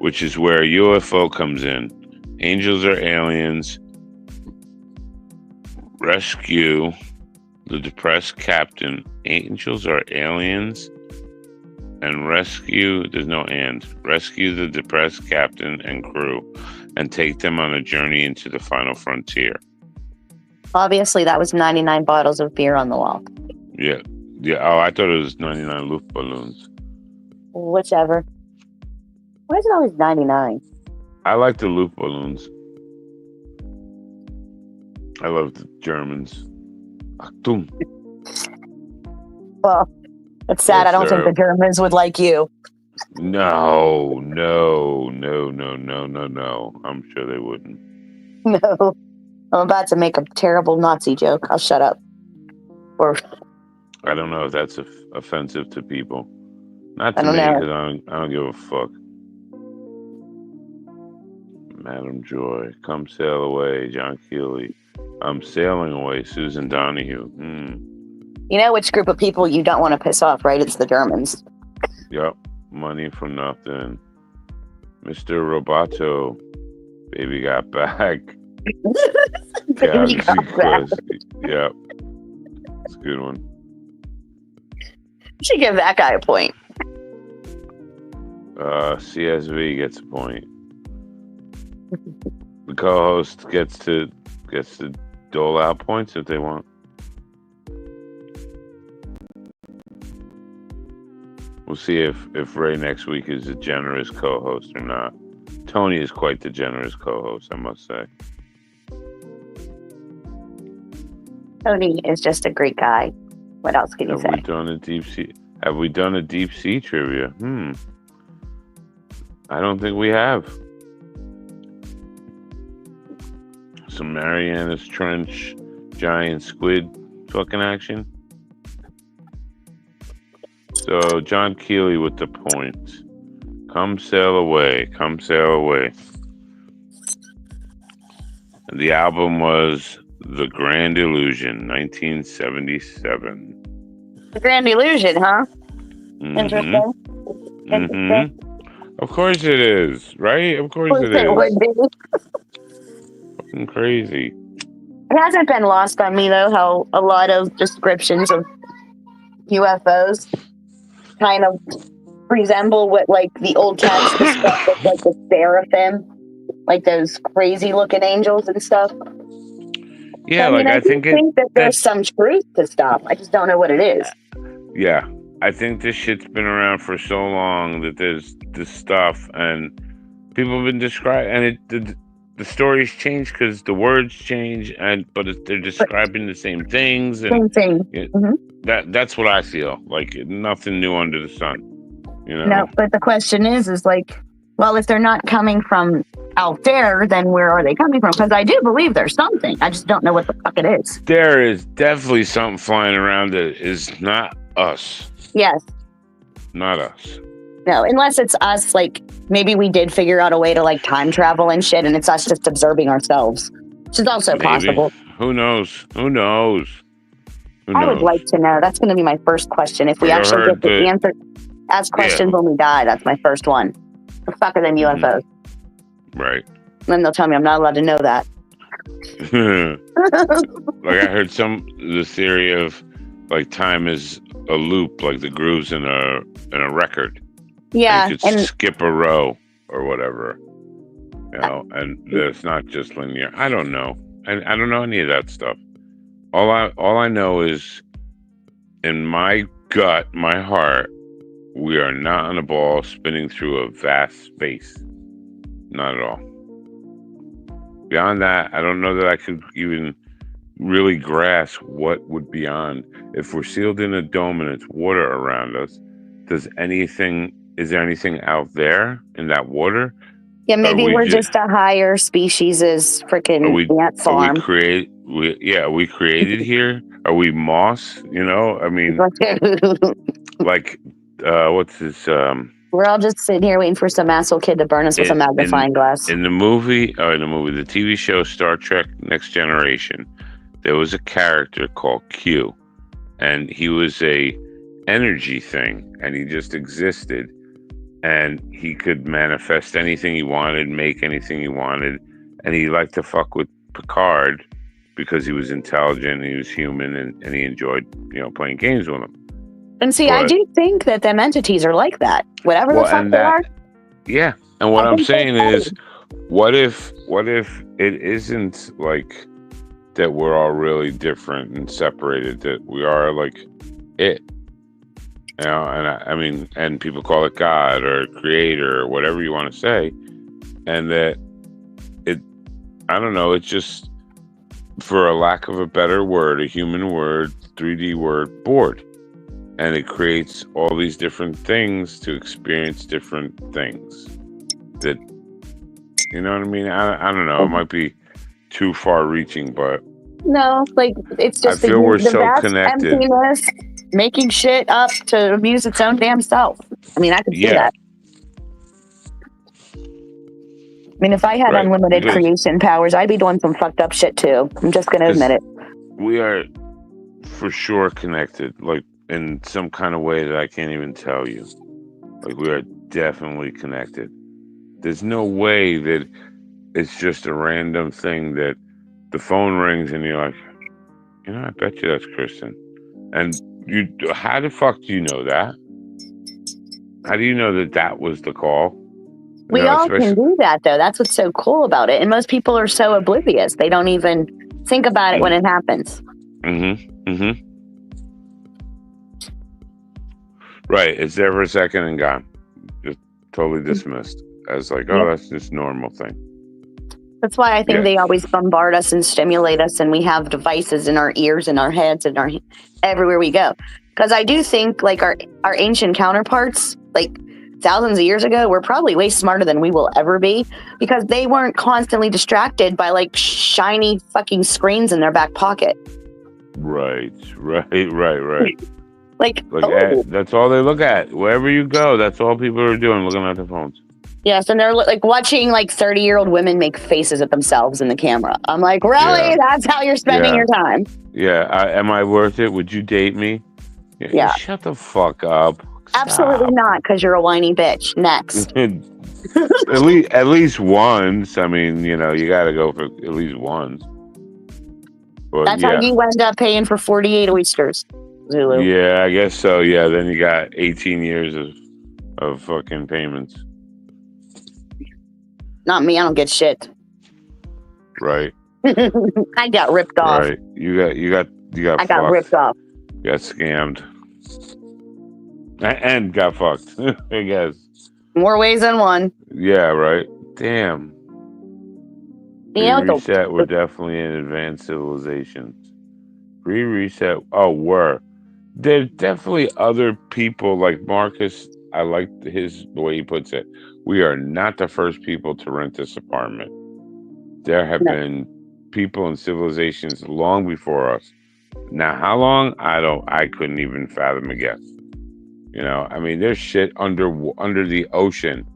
S1: which is where a UFO comes in. Angels are aliens, rescue the depressed captain. Angels are aliens, and rescue the depressed captain and crew, and take them on a journey into the final frontier.
S7: Obviously, that was 99 bottles of beer on the wall.
S1: Yeah. Oh, I thought it was 99 Luft balloons.
S7: Whichever. Why is it always 99?
S1: I like the Luft balloons. I love the Germans. Achtung.
S7: Well, it's sad.
S1: Yes,
S7: I don't think the Germans would like you.
S1: No. I'm sure they wouldn't.
S7: No. I'm about to make a terrible Nazi joke. I'll shut up. Or
S1: I don't know if that's offensive to people. Not to me, because I don't give a fuck. Madam Joy, come sail away, John Keeley. I'm sailing away, Susan Donahue.
S7: You know which group of people you don't want to piss off, right? It's the Germans.
S1: Yep. Money from nothing. Mr. Roboto. Baby got back.
S7: Baby got back.
S1: Yep. It's a good one.
S7: You should give that guy a point.
S1: CSV gets a point. The co-host gets to dole out points if they want. We'll see if Ray next week is a generous co-host or not. Tony is quite the generous co-host, I must say.
S7: Tony is just a great guy. What else can you say?
S1: Have we done a deep sea trivia? I don't think we have. Some Marianas Trench giant squid fucking action. So John Keeley with the point. Come sail away. Come sail away. And the album was The Grand Illusion, 1977.
S7: The Grand Illusion, huh?
S1: Mm-hmm.
S7: Interesting.
S1: Mm-hmm. Of course it is, right? Of course it is.
S7: Would be.
S1: Fucking crazy.
S7: It hasn't been lost on me though how a lot of descriptions of UFOs kind of resemble what like the old text described as like the seraphim, like those crazy looking angels and stuff.
S1: Yeah,
S7: so, I
S1: think
S7: that there's some truth to stuff. I just don't know what it is.
S1: Yeah, I think this shit's been around for so long that there's this stuff, and people have been describing, and the stories change because the words change, but they're describing the same things. And
S7: same thing.
S1: That's what I feel like. Nothing new under the sun. You know.
S7: No, but the question is like, well, if they're not coming from out there, then where are they coming from? Because I do believe there's something. I just don't know what the fuck it is.
S1: There is definitely something flying around that is not us.
S7: Yes.
S1: Not us.
S7: No, unless it's us, like, maybe we did figure out a way to, like, time travel and shit, and it's us just observing ourselves, which is also possible.
S1: Who knows? Who knows?
S7: I would like to know. That's going to be my first question. If we actually get the answer, ask questions when we die, that's my first one. The fuck are them UFOs?
S1: Right.
S7: And then they'll tell me I'm not allowed to know that.
S1: Like, I heard the theory of, like, time is a loop, like the grooves in a record.
S7: Yeah,
S1: you could skip a row or whatever, you know, and it's not just linear. I don't know. I don't know any of that stuff. All I know is, in my gut, my heart, we are not on a ball spinning through a vast space. Not at all. Beyond that, I don't know that I could even really grasp what would be on. If we're sealed in a dome and it's water around us, is there anything out there in that water?
S7: Yeah, maybe we're just a higher species as freaking ant farm.
S1: Are we created here? Are we moss? You know, I mean, like, what's this?
S7: We're all just sitting here waiting for some asshole kid to burn us with a magnifying glass.
S1: In the movie, the TV show Star Trek Next Generation, there was a character called Q, and he was a energy thing, and he just existed, and he could manifest anything he wanted, make anything he wanted, and he liked to fuck with Picard because he was intelligent, he was human, and he enjoyed, playing games with him.
S7: And see, I do think that them entities are like that. Whatever the fuck they are.
S1: Yeah, and what I'm saying is, what if it isn't like that we're all really different and separated, that we are like it, and I mean, and people call it God or creator or whatever you want to say, and that I don't know, it's just, for a lack of a better word, a human word, 3D word, bored. And it creates all these different things to experience different things. That, you know what I mean? I don't know. It might be too far reaching, but
S7: no, like, it's just
S1: I feel we're so
S7: vast
S1: connected.
S7: Emptiness, making shit up to amuse its own damn self. I mean, I could see that. I mean, if I had unlimited creation powers, I'd be doing some fucked up shit too. I'm just gonna admit it.
S1: We are for sure connected, like, in some kind of way that I can't even tell you. Like, we are definitely connected. There's no way that it's just a random thing that the phone rings and you're like, I bet you that's Kristen. And how the fuck do you know that? How do you know that was the call?
S7: We all can do that, though. That's what's so cool about it. And most people are so oblivious. They don't even think about it when it happens.
S1: Right. It's there for a second and gone. Just totally dismissed as like, that's just a normal thing.
S7: That's why I think they always bombard us and stimulate us, and we have devices in our ears and our heads and everywhere we go. Because I do think, like, our ancient counterparts, like, thousands of years ago, were probably way smarter than we will ever be, because they weren't constantly distracted by, like, shiny fucking screens in their back pocket.
S1: Right.
S7: Like
S1: that's all they look at. Wherever you go, that's all people are doing, looking at their phones.
S7: Yes, and they're like watching like 30-year-old women make faces at themselves in the camera. I'm like, really?
S1: Yeah.
S7: That's how you're spending your time?
S1: Yeah. Am I worth it? Would you date me?
S7: Yeah.
S1: Shut the fuck up.
S7: Absolutely
S1: Stop.
S7: not, because you're a whiny bitch. Next.
S1: at least once. I mean, you got to go for at least once. But,
S7: That's how you end up paying for 48 oysters, Zulu.
S1: Yeah, I guess so. Yeah, then you got 18 years of fucking payments.
S7: Not me. I don't get shit.
S1: Right.
S7: I got ripped off.
S1: Right. You got.
S7: I got ripped off.
S1: You got scammed. And got fucked. I guess.
S7: More ways than one.
S1: Yeah. Right. Damn. Reset. We're definitely in advanced civilizations. Reset. Oh, we're. There's definitely other people like Marcus. I like the way he puts it. We are not the first people to rent this apartment. There have been people in civilizations long before us. Now, how long? I couldn't even fathom a guess. I mean, there's shit under the ocean.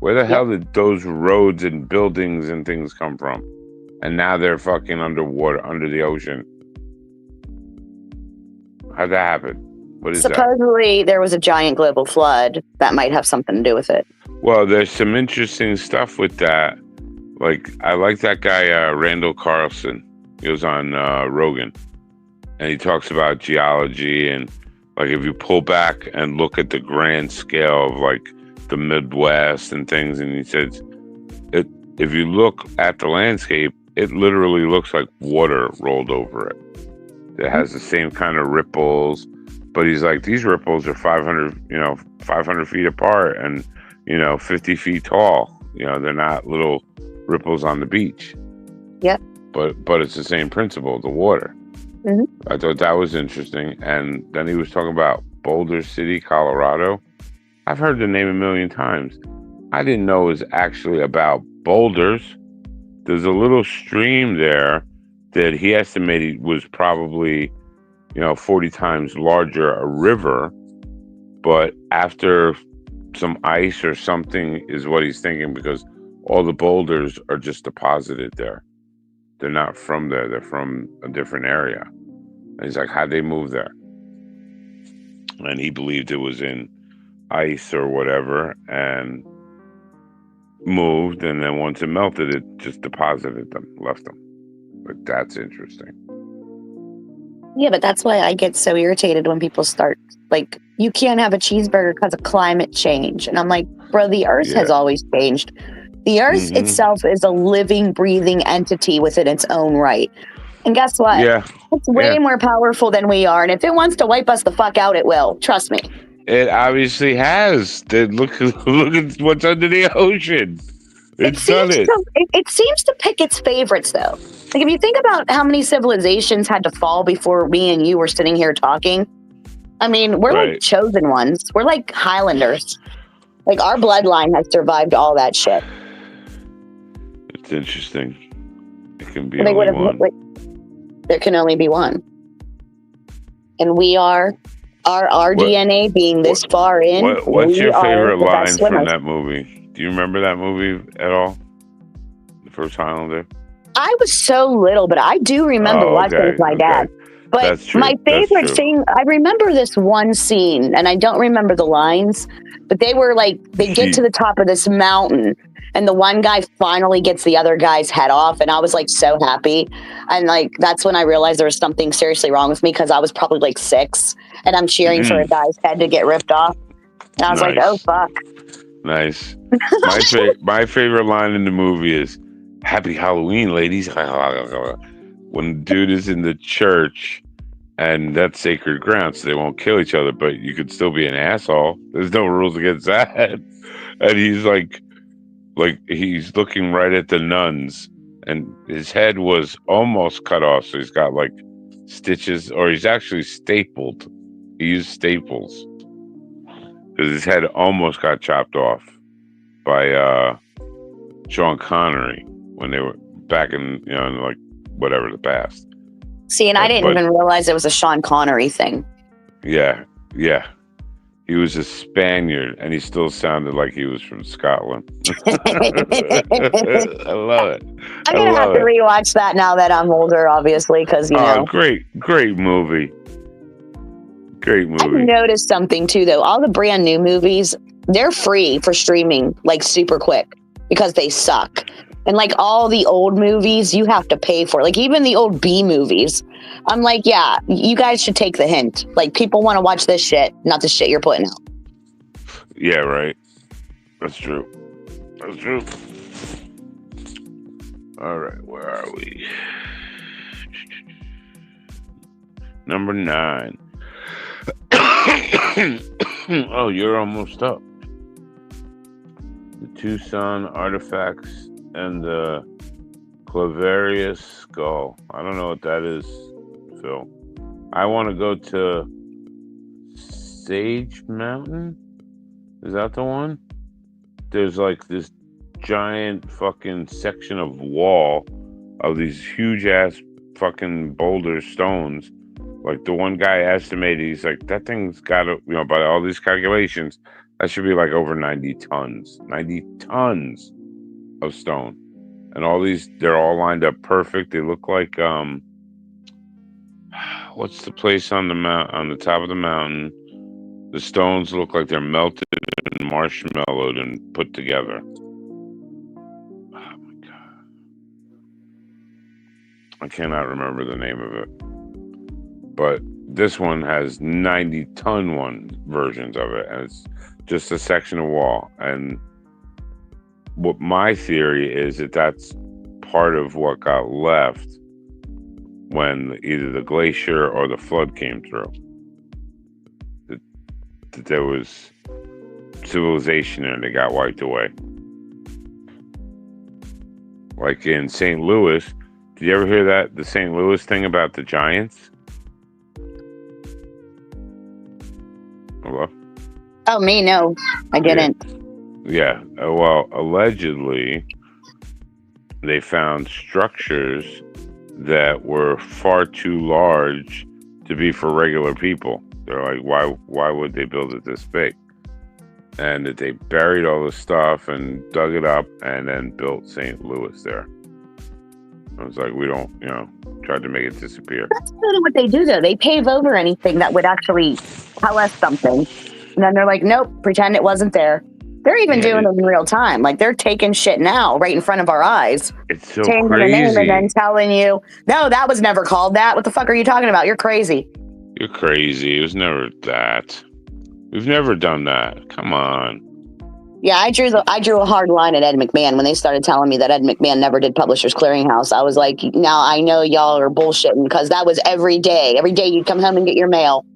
S1: Where the hell did those roads and buildings and things come from? And now they're fucking underwater, under the ocean. How'd that happen? What is
S7: Supposedly, there was a giant global flood that might have something to do with it.
S1: Well, there's some interesting stuff with that. Like, I like that guy, Randall Carlson. He was on Rogan. And he talks about geology and, like, if you pull back and look at the grand scale of, like, the Midwest and things, and he says, if you look at the landscape, it literally looks like water rolled over it. It has the same kind of ripples, but he's like, these ripples are 500 feet apart and, 50 feet tall. They're not little ripples on the beach.
S7: Yep.
S1: But it's the same principle, the water.
S7: Mm-hmm.
S1: I thought that was interesting. And then he was talking about Boulder City, Colorado. I've heard the name a million times. I didn't know it was actually about boulders. There's a little stream there that he estimated was probably, 40 times larger, a river. But after some ice or something is what he's thinking, because all the boulders are just deposited there. They're not from there. They're from a different area. And he's like, how'd they move there? And he believed it was in ice or whatever and moved. And then once it melted, it just deposited them, left them. But that's interesting.
S7: Yeah, but that's why I get so irritated when people start, like, you can't have a cheeseburger because of climate change. And I'm like, bro, the earth has always changed. The earth itself is a living, breathing entity within its own right. And guess what?
S1: Yeah.
S7: It's way more powerful than we are. And if it wants to wipe us the fuck out, it will. Trust me.
S1: It obviously has. Look at what's under the ocean. It's done it.
S7: It seems to pick its favorites, though. Like, if you think about how many civilizations had to fall before me and you were sitting here talking, I mean, we're like chosen ones. We're like Highlanders. Like, our bloodline has survived all that shit.
S1: It's interesting. It can be only one.
S7: There can only be one. And we are, our DNA being this far in.
S1: What's your favorite line from that movie? Do you remember that movie at all? The first Highlander?
S7: I was so little, but I do remember watching with my dad. But my favorite thing, I remember this one scene, and I don't remember the lines, but they were like, they get to the top of this mountain, and the one guy finally gets the other guy's head off, and I was like so happy. And like, that's when I realized there was something seriously wrong with me, because I was probably like 6, and I'm cheering for a guy's head to get ripped off. And I was like, oh, fuck.
S1: Nice. My favorite line in the movie is, "Happy Halloween, ladies." When the dude is in the church, and that's sacred ground, so they won't kill each other, but you could still be an asshole. There's no rules against that. And he's like he's looking right at the nuns, and his head was almost cut off, so he's got like stitches, or he's actually stapled. He used staples because his head almost got chopped off by Sean Connery when they were back in, in like whatever, the past.
S7: See, and I didn't even realize it was a Sean Connery thing.
S1: Yeah. He was a Spaniard, and he still sounded like he was from Scotland. I love it.
S7: I'm going to have to rewatch that now that I'm older, obviously, because, you know.
S1: Great movie. Great movie.
S7: I've noticed something, too, though. All the brand new movies, they're free for streaming, like, super quick, because they suck. And, like, all the old movies, you have to pay for. Like, even the old B movies. I'm like, yeah, you guys should take the hint. Like, people want to watch this shit, not the shit you're putting out.
S1: Yeah, right. That's true. That's true. All right, where are we? Number 9. Oh, you're almost up. The Tucson artifacts and the Claverius skull. I don't know what that is, Phil. I want to go to Sage Mountain. Is that the one? There's like this giant fucking section of wall of these huge ass fucking boulder stones. Like the one guy estimated, he's like, that thing's got to, you know, by all these calculations, that should be like over 90 tons. 90 tons of stone. And all these, they're all lined up perfect. They look like, what's the place on the top of the mountain? The stones look like they're melted and marshmallowed and put together. Oh my God. I cannot remember the name of it. But this one has 90-ton versions of it. And it's just a section of wall. And what my theory is that that's part of what got left when either the glacier or the flood came through. That there was civilization and it got wiped away. Like in St. Louis, did you ever hear that? The St. Louis thing about the Giants? Hello?
S7: Oh, me? No, I didn't.
S1: Yeah. Well, allegedly, they found structures that were far too large to be for regular people. They're like, why would they build it this big? And that they buried all the stuff and dug it up and then built St. Louis there. I was like, we don't, tried to make it disappear.
S7: That's really what they do, though. They pave over anything that would actually tell us something. And then they're like, nope, pretend it wasn't there. They're even doing it in real time. Like, they're taking shit now right in front of our eyes.
S1: It's so
S7: changing
S1: crazy.
S7: The name and then telling you, no, that was never called that. What the fuck are you talking about? You're crazy.
S1: You're crazy. It was never that. We've never done that. Come on.
S7: Yeah, I drew a hard line at Ed McMahon when they started telling me that Ed McMahon never did Publishers Clearinghouse. I was like, now I know y'all are bullshitting because that was every day. Every day you'd come home and get your mail,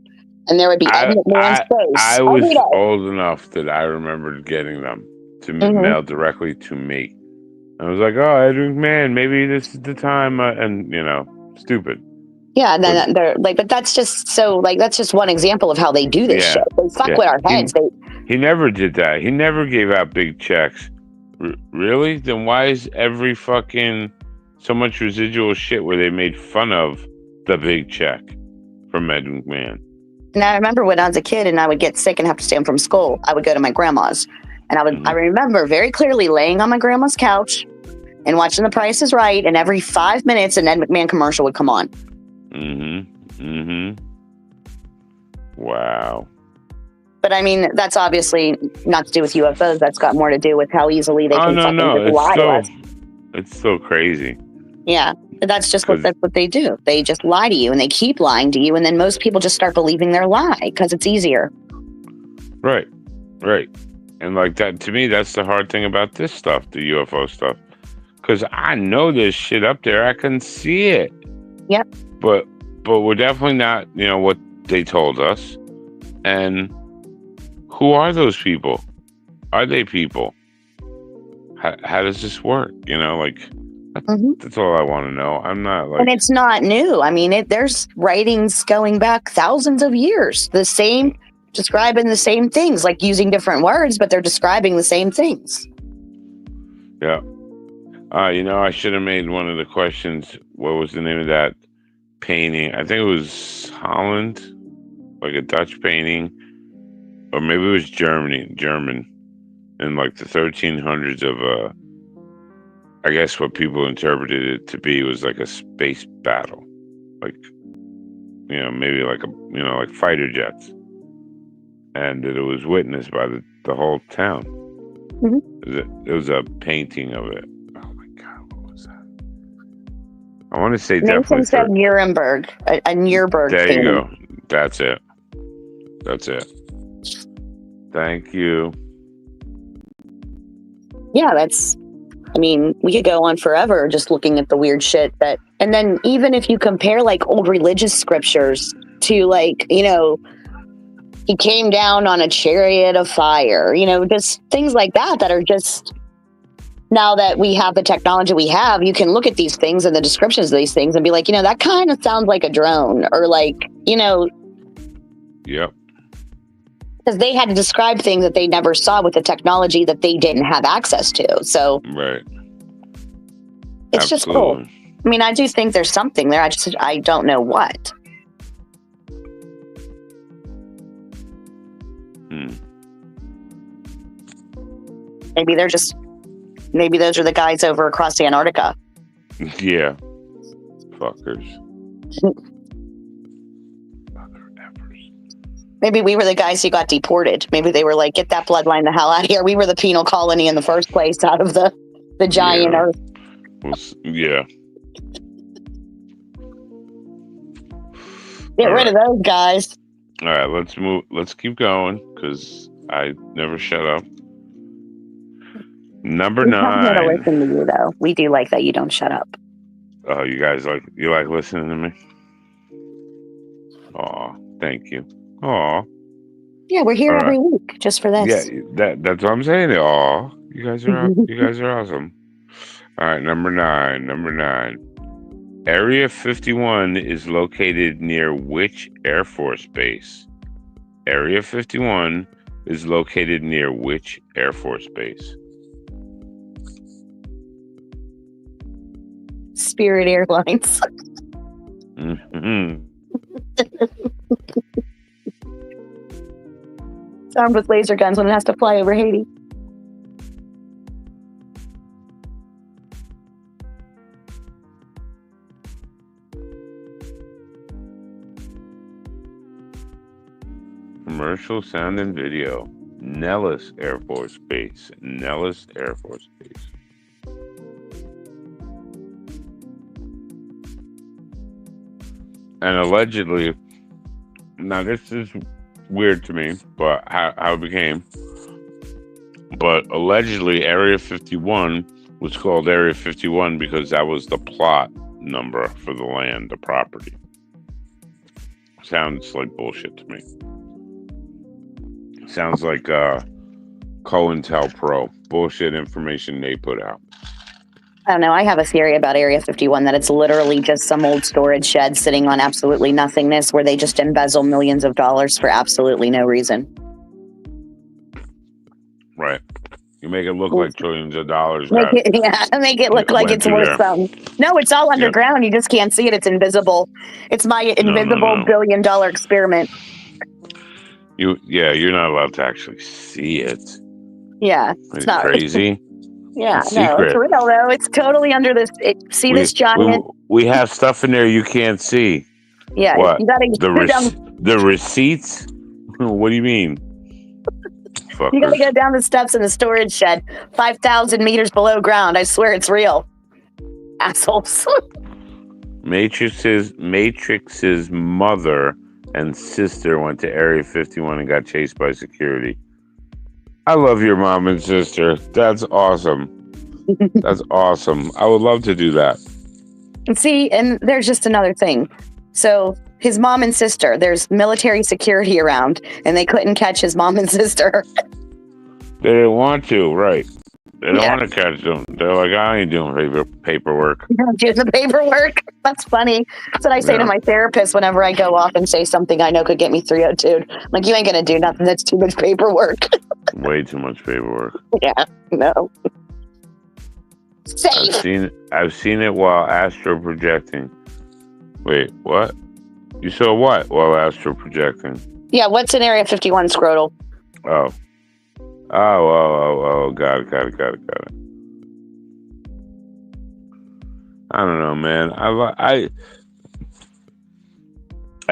S7: and there would be Ed McMahon's face.
S1: I was old enough that I remembered getting them to mail directly to me. I was like, oh, Ed McMahon, maybe this is the time. And stupid.
S7: Yeah, and then they're like, but that's just that's just one example of how they do this shit. They fuck with our heads.
S1: He never did that. He never gave out big checks. Really? Then why is every fucking so much residual shit where they made fun of the big check from Ed McMahon?
S7: And I remember when I was a kid and I would get sick and have to stay home from school, I would go to my grandma's. And I remember very clearly laying on my grandma's couch and watching The Price is Right, and every 5 minutes an Ed McMahon commercial would come on.
S1: Wow.
S7: But I mean, that's obviously not to do with UFOs. That's got more to do with how easily they can fucking just lie to us.
S1: It's so crazy.
S7: Yeah, but that's what they do. They just lie to you, and they keep lying to you, and then most people just start believing their lie because it's easier.
S1: Right. And like that, to me, that's the hard thing about this stuff, the UFO stuff. Because I know there's shit up there. I can see it.
S7: Yep.
S1: But we're definitely not, what they told us. And who are those people? Are they people? How does this work? That's all I want to know. I'm not like...
S7: And it's not new. I mean, there's writings going back thousands of years. Describing the same things, like using different words, but they're describing the same things.
S1: Yeah. I should have made one of the questions. What was the name of that painting? I think it was Holland, like a Dutch painting or maybe it was German, in like the 1300s of I guess what people interpreted it to be was like a space battle, like maybe like like fighter jets, and that it was witnessed by the whole town.
S7: Mm-hmm.
S1: It was a painting of it. Oh my god, what was that? I want to say
S7: Nathan
S1: definitely
S7: said Nuremberg, a Nuremberg.
S1: There
S7: painting.
S1: you go. That's it. Thank you.
S7: Yeah, I mean, we could go on forever just looking at the weird shit and then even if you compare like old religious scriptures to like, he came down on a chariot of fire, just things like that are just, now that we have the technology we have, you can look at these things and the descriptions of these things and be like, that kind of sounds like a drone, or like,
S1: Yep.
S7: Because they had to describe things that they never saw with the technology that they didn't have access to. So
S1: right.
S7: It's just cool. I mean, I do think there's something there. I don't know what. Maybe those are the guys over across Antarctica.
S1: Yeah. Fuckers.
S7: Maybe we were the guys who got deported. Maybe they were like, get that bloodline the hell out of here. We were the penal colony in the first place out of the giant Earth.
S1: Yeah.
S7: Get rid of those guys.
S1: All right, let's move. Let's keep going because I never shut up. Number 9.
S7: We to listen to you, though. We do like that you don't shut up.
S1: Oh, you guys like listening to me? Aw, thank you. Aw.
S7: Yeah, we're here every week just for this.
S1: Yeah, that's what I'm saying. Aw, you guys are awesome. All right, number 9. Area 51 is located near which Air Force base? Area 51 is located near which Air Force base?
S7: Spirit Airlines.
S1: Mm-hmm.
S7: It's armed with laser guns when it has to fly over Haiti.
S1: Commercial sound and video. Nellis Air Force Base. Nellis Air Force Base. And allegedly, now this is weird to me, but how it became. But allegedly, Area 51 was called Area 51 because that was the plot number for the land, the property. Sounds like bullshit to me. Sounds like COINTELPRO. Bullshit information they put out.
S7: I don't know. I have a theory about Area 51 that it's literally just some old storage shed sitting on absolutely nothingness where they just embezzle millions of dollars for absolutely no reason.
S1: Right. You make it look like trillions of dollars.
S7: Make it look like it's worth something. No, it's all underground. You just can't see it. It's invisible. It's my invisible $1 billion experiment.
S1: You're not allowed to actually see it.
S7: Yeah, it's not
S1: crazy.
S7: Yeah, no, it's real though. It's totally under this. This giant.
S1: We have stuff in there you can't see.
S7: Yeah,
S1: what?
S7: You gotta
S1: the receipts. What do you mean? Fuckers.
S7: You gotta go down the steps in the storage shed, 5,000 meters below ground. I swear it's real. Assholes.
S1: Matrix's mother and sister went to Area 51 and got chased by security. I love your mom and sister. That's awesome. That's awesome. I would love to do that.
S7: And see, and there's just another thing. So his mom and sister, there's military security around, and they couldn't catch his mom and sister.
S1: They didn't want to, right? They don't want to catch them. They're like, I ain't doing paperwork.
S7: You're not doing the paperwork. That's funny. That's what I say to my therapist whenever I go off and say something I know could get me 302. I'm like, you ain't gonna do nothing. That's too much paperwork.
S1: Way too much paperwork.
S7: Yeah, no. Safe.
S1: I've seen it while astro projecting. Wait, what? You saw what while astro projecting?
S7: Yeah, what's in Area 51, Scrotal?
S1: Oh. Oh. Got it. I don't know, man. I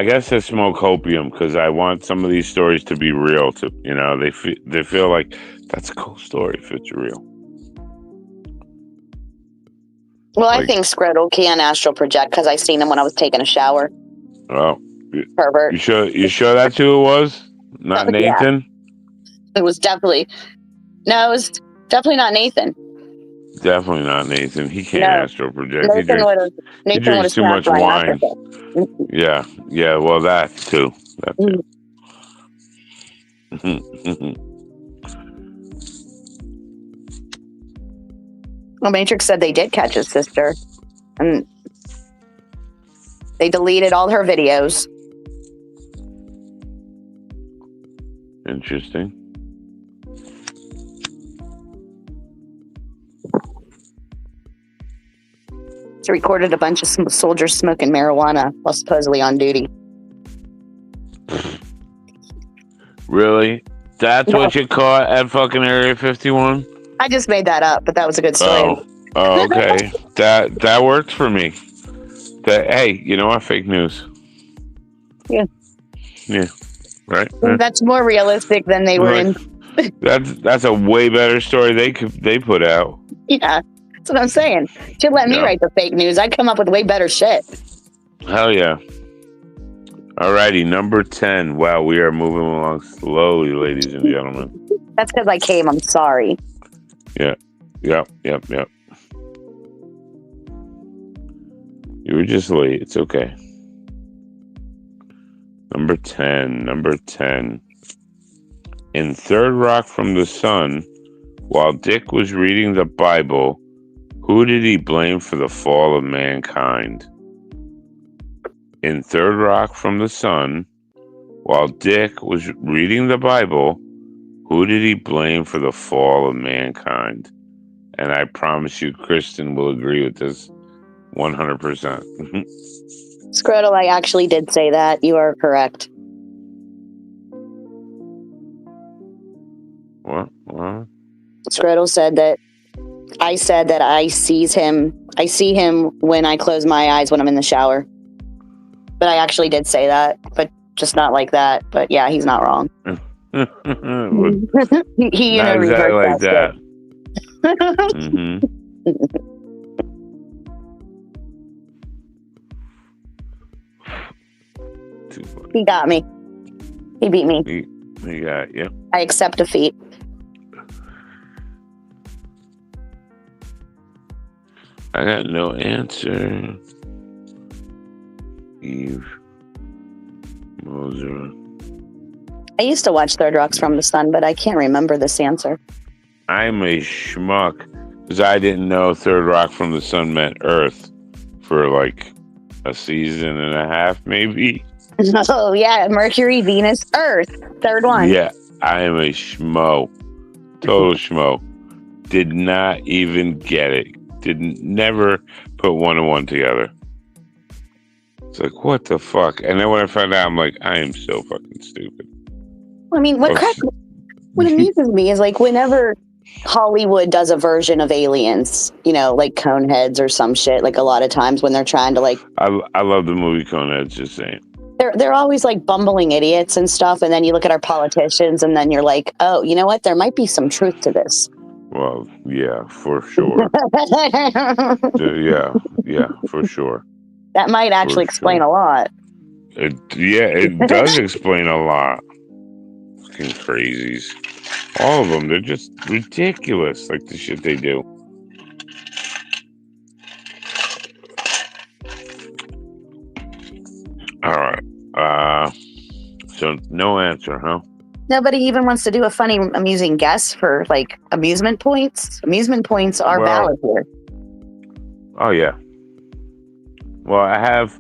S1: guess I smoke opium because I want some of these stories to be real. They feel like that's a cool story if it's real.
S7: Well, I think Scrotal can astral project because I seen him when I was taking a shower.
S1: Oh,
S7: pervert.
S1: You sure that's who it was? Not Nathan?
S7: Yeah. It was definitely not Nathan.
S1: Definitely not Nathan. He can't astral project.
S7: Nathan
S1: He drinks too much wine. Yeah. Well, that too.
S7: Well, Matrix said they did catch his sister, and they deleted all her videos.
S1: Interesting.
S7: She recorded a bunch of soldiers smoking marijuana while supposedly on duty.
S1: Really? That's what you caught at fucking Area 51?
S7: I just made that up, but that was a good story.
S1: Oh, okay. that worked for me. Hey, you know what? Fake news.
S7: Yeah.
S1: Yeah. Right.
S7: That's more realistic than they were in.
S1: That's a way better story they put out.
S7: Yeah, that's what I'm saying. Should let me write the fake news. I'd come up with way better shit.
S1: Hell yeah. Alrighty, number 10. Wow, we are moving along slowly, ladies and gentlemen.
S7: That's because I came. I'm sorry.
S1: Yeah. Yep. You were just late. It's okay. Number 10. In Third Rock from the Sun, while Dick was reading the Bible, who did he blame for the fall of mankind? In Third Rock from the Sun, while Dick was reading the Bible, who did he blame for the fall of mankind? And I promise you, Kristen will agree with this 100%.
S7: Scrotal, I actually did say that. You are correct.
S1: What?
S7: Scrotal said that I said that I see him when I close my eyes when I'm in the shower. But I actually did say that, but just not like that. But yeah, he's not wrong. he
S1: not exactly like that. Mm-hmm.
S7: He got me. He beat me.
S1: He got you.
S7: I accept defeat.
S1: I got no answer. Eve Moser.
S7: I used to watch Third Rocks from the Sun, but I can't remember this answer. I'm
S1: a schmuck because I didn't know Third Rock from the Sun meant Earth for like a season and a half, maybe.
S7: Oh yeah, Mercury, Venus, Earth. Third one.
S1: Yeah, I am a schmo. Total schmo. Did not even get it. Never put one and one together. It's like, what the fuck? And then when I found out, I'm like, I am so fucking stupid.
S7: I mean, what amuses me is like whenever Hollywood does a version of Aliens, like Coneheads or some shit, like a lot of times when they're trying to like...
S1: I love the movie Coneheads, just saying.
S7: They're always like bumbling idiots and stuff, and then you look at our politicians and then you're like, oh, you know what? There might be some truth to this.
S1: Well, yeah, for sure. yeah, for sure.
S7: That might actually explain a lot.
S1: It does explain a lot. Fucking crazies. All of them, they're just ridiculous, like the shit they do. All right. So no answer, huh?
S7: Nobody even wants to do a funny, amusing guess for like amusement points. Amusement points are valid here.
S1: Oh yeah. Well, I have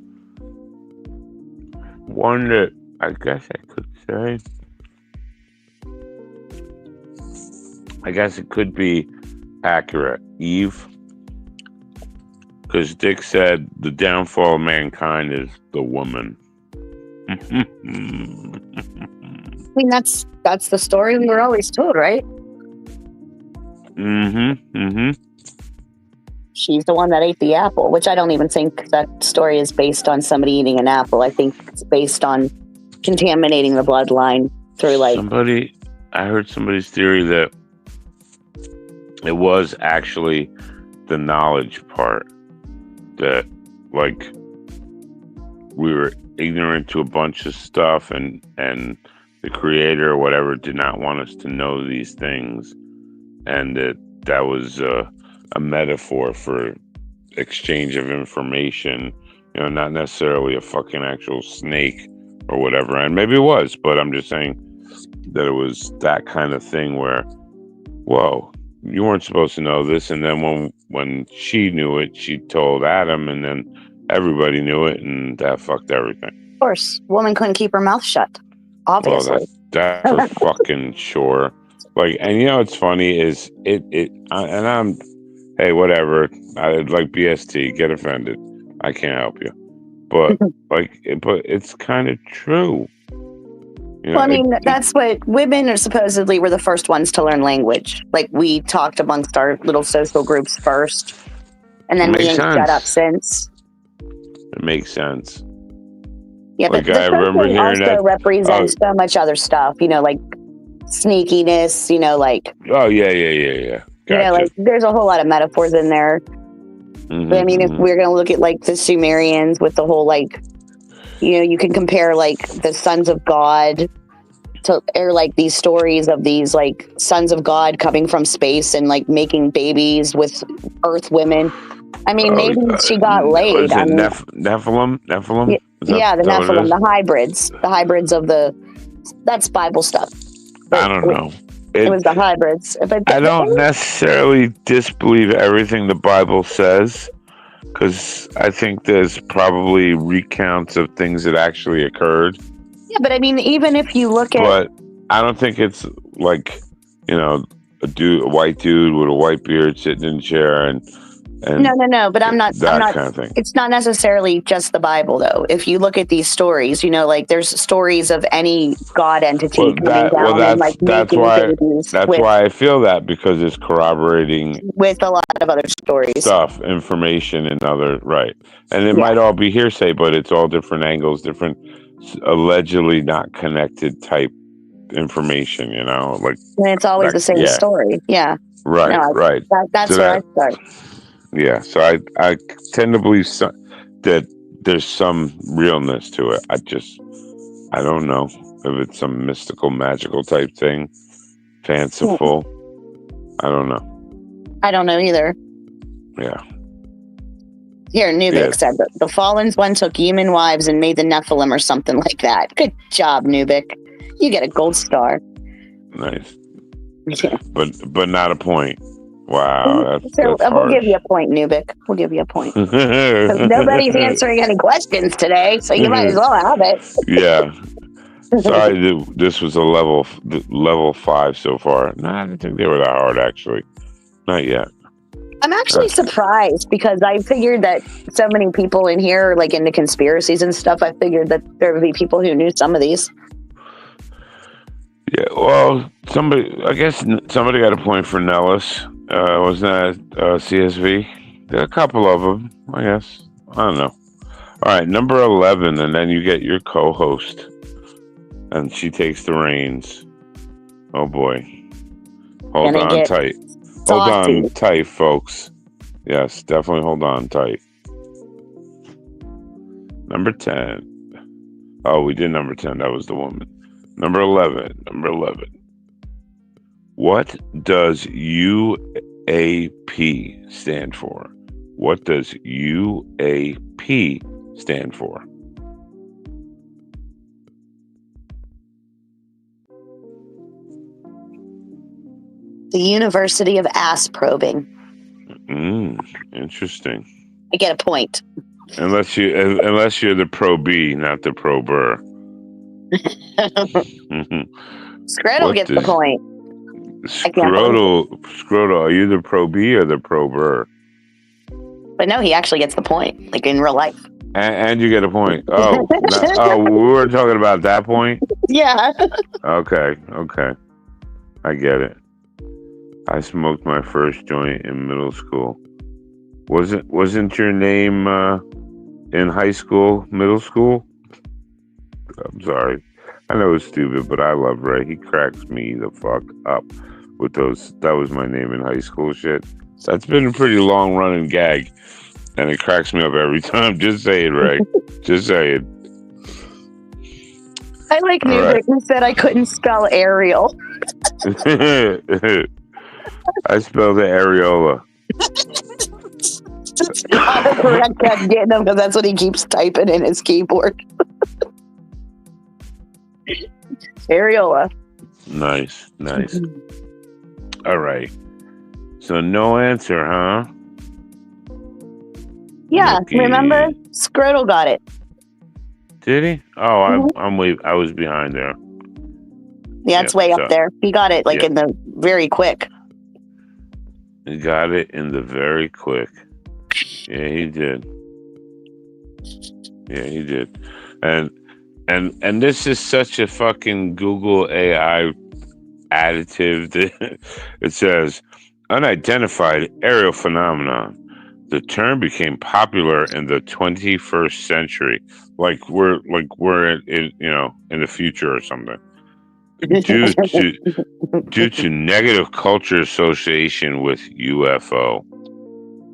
S1: one that I guess I could say. I guess it could be accurate. Eve. Because Dick said the downfall of mankind is the woman.
S7: mean, that's the story we were always told, right? She's the one that ate the apple, which I don't even think that story is based on somebody eating an apple. I think it's based on contaminating the bloodline through like
S1: I heard somebody's theory that it was actually the knowledge part that like we were ignorant to a bunch of stuff and the creator or whatever did not want us to know these things, and that was a metaphor for exchange of information, not necessarily a fucking actual snake or whatever. And maybe it was, but I'm just saying that it was that kind of thing where, whoa, you weren't supposed to know this. And then when she knew it, she told Adam, and then everybody knew it, and that fucked everything.
S7: Of course, woman couldn't keep her mouth shut. Obviously.
S1: Well, that's for fucking sure. Like, and it's funny is hey, whatever. I like BST. Get offended. I can't help you. But but it's kind of true.
S7: Well, I mean, that's what women are supposedly were the first ones to learn language. Like, we talked amongst our little social groups first, and then we ain't shut up since.
S1: It makes sense.
S7: Yeah, but the remember hearing also represents so much other stuff, like sneakiness, like...
S1: Oh, yeah. Gotcha.
S7: Like, there's a whole lot of metaphors in there. But, I mean, if we're going to look at, like, the Sumerians with the whole, like, you can compare, like, the sons of God or, like, these stories of these, like, sons of God coming from space and, like, making babies with Earth women. I mean, maybe she got laid.
S1: I mean, Nephilim?
S7: Yeah, the Nephilim, the hybrids of that's Bible stuff.
S1: But I don't know.
S7: It was the hybrids.
S1: I don't necessarily disbelieve everything the Bible says, because I think there's probably recounts of things that actually occurred.
S7: Yeah, but I mean, even if you look at...
S1: But I don't think it's like, a white dude with a white beard sitting in a chair and
S7: No, but I'm not
S1: kind of thing.
S7: It's not necessarily just the Bible, though. If you look at these stories, like there's stories of any God entity coming down and like making babies.
S1: That's why I feel that, because it's corroborating
S7: with a lot of other stories,
S1: information, and other and it might all be hearsay, but it's all different angles, different allegedly not connected type information. Like,
S7: and it's always the same story. Yeah.
S1: Right.
S7: That's where I start.
S1: Yeah, so I tend to believe that there's some realness to it. I don't know if it's some mystical, magical type thing, fanciful. I don't know.
S7: I don't know either.
S1: Yeah.
S7: Here, Nubik said that the Fallen One took human wives and made the Nephilim or something like that. Good job, Nubik. You get a gold star.
S1: Nice.
S7: Yeah.
S1: But not a point. Wow, that's
S7: we'll give you a point, Nubik. We'll give you a point. Nobody's answering any questions today, so you might as well have it.
S1: Yeah. Sorry, this was a level 5 so far. No, I didn't think they were that hard, actually. Not yet.
S7: I'm actually surprised, because I figured that so many people in here are like into conspiracies and stuff. I figured that there would be people who knew some of these.
S1: Yeah, well, I guess somebody got a point for Nellis. Wasn't that CSV? There are a couple of them, I guess. I don't know. All right, number 11, and then you get your co-host, and she takes the reins. Oh boy, hold on tight. Hold on tight, folks. Yes, definitely hold on tight. Number 10. Oh, we did number 10. That was the woman. Number 11. What does UAP stand for? What does UAP stand for?
S7: The University of Ass Probing.
S1: Interesting.
S7: I get a point.
S1: Unless you're the pro B, not the pro burr.
S7: Scrotal gets the point.
S1: Scrotal, are you the pro B or the pro burr?
S7: But no, he actually gets the point, like in real life.
S1: And you get a point. Oh, we were talking about that point.
S7: Yeah.
S1: Okay. I get it. I smoked my first joint in middle school. Wasn't your name in high school, middle school? I'm sorry. I know it's stupid, but I love Ray. He cracks me the fuck up with those. That was my name in high school shit. That's been a pretty long running gag, and it cracks me up every time. Just say it, Ray. Just say it.
S7: I like knew that you said I couldn't spell Ariel.
S1: I spelled it areola.
S7: Autocorrect kept getting him because that's what he keeps typing in his keyboard. Areola.
S1: Nice. All right. So no answer, huh?
S7: Yeah,
S1: Mickey.
S7: remember? Scrotal got it.
S1: Did he? Oh, I was behind there.
S7: Yeah, it's way up there. He got it in the very quick.
S1: He got it in the very quick. Yeah, he did. And this is such a fucking Google AI additive. It says unidentified aerial phenomenon. The term became popular in the 21st century, like we're in in the future or something. Due to negative culture association with UFO.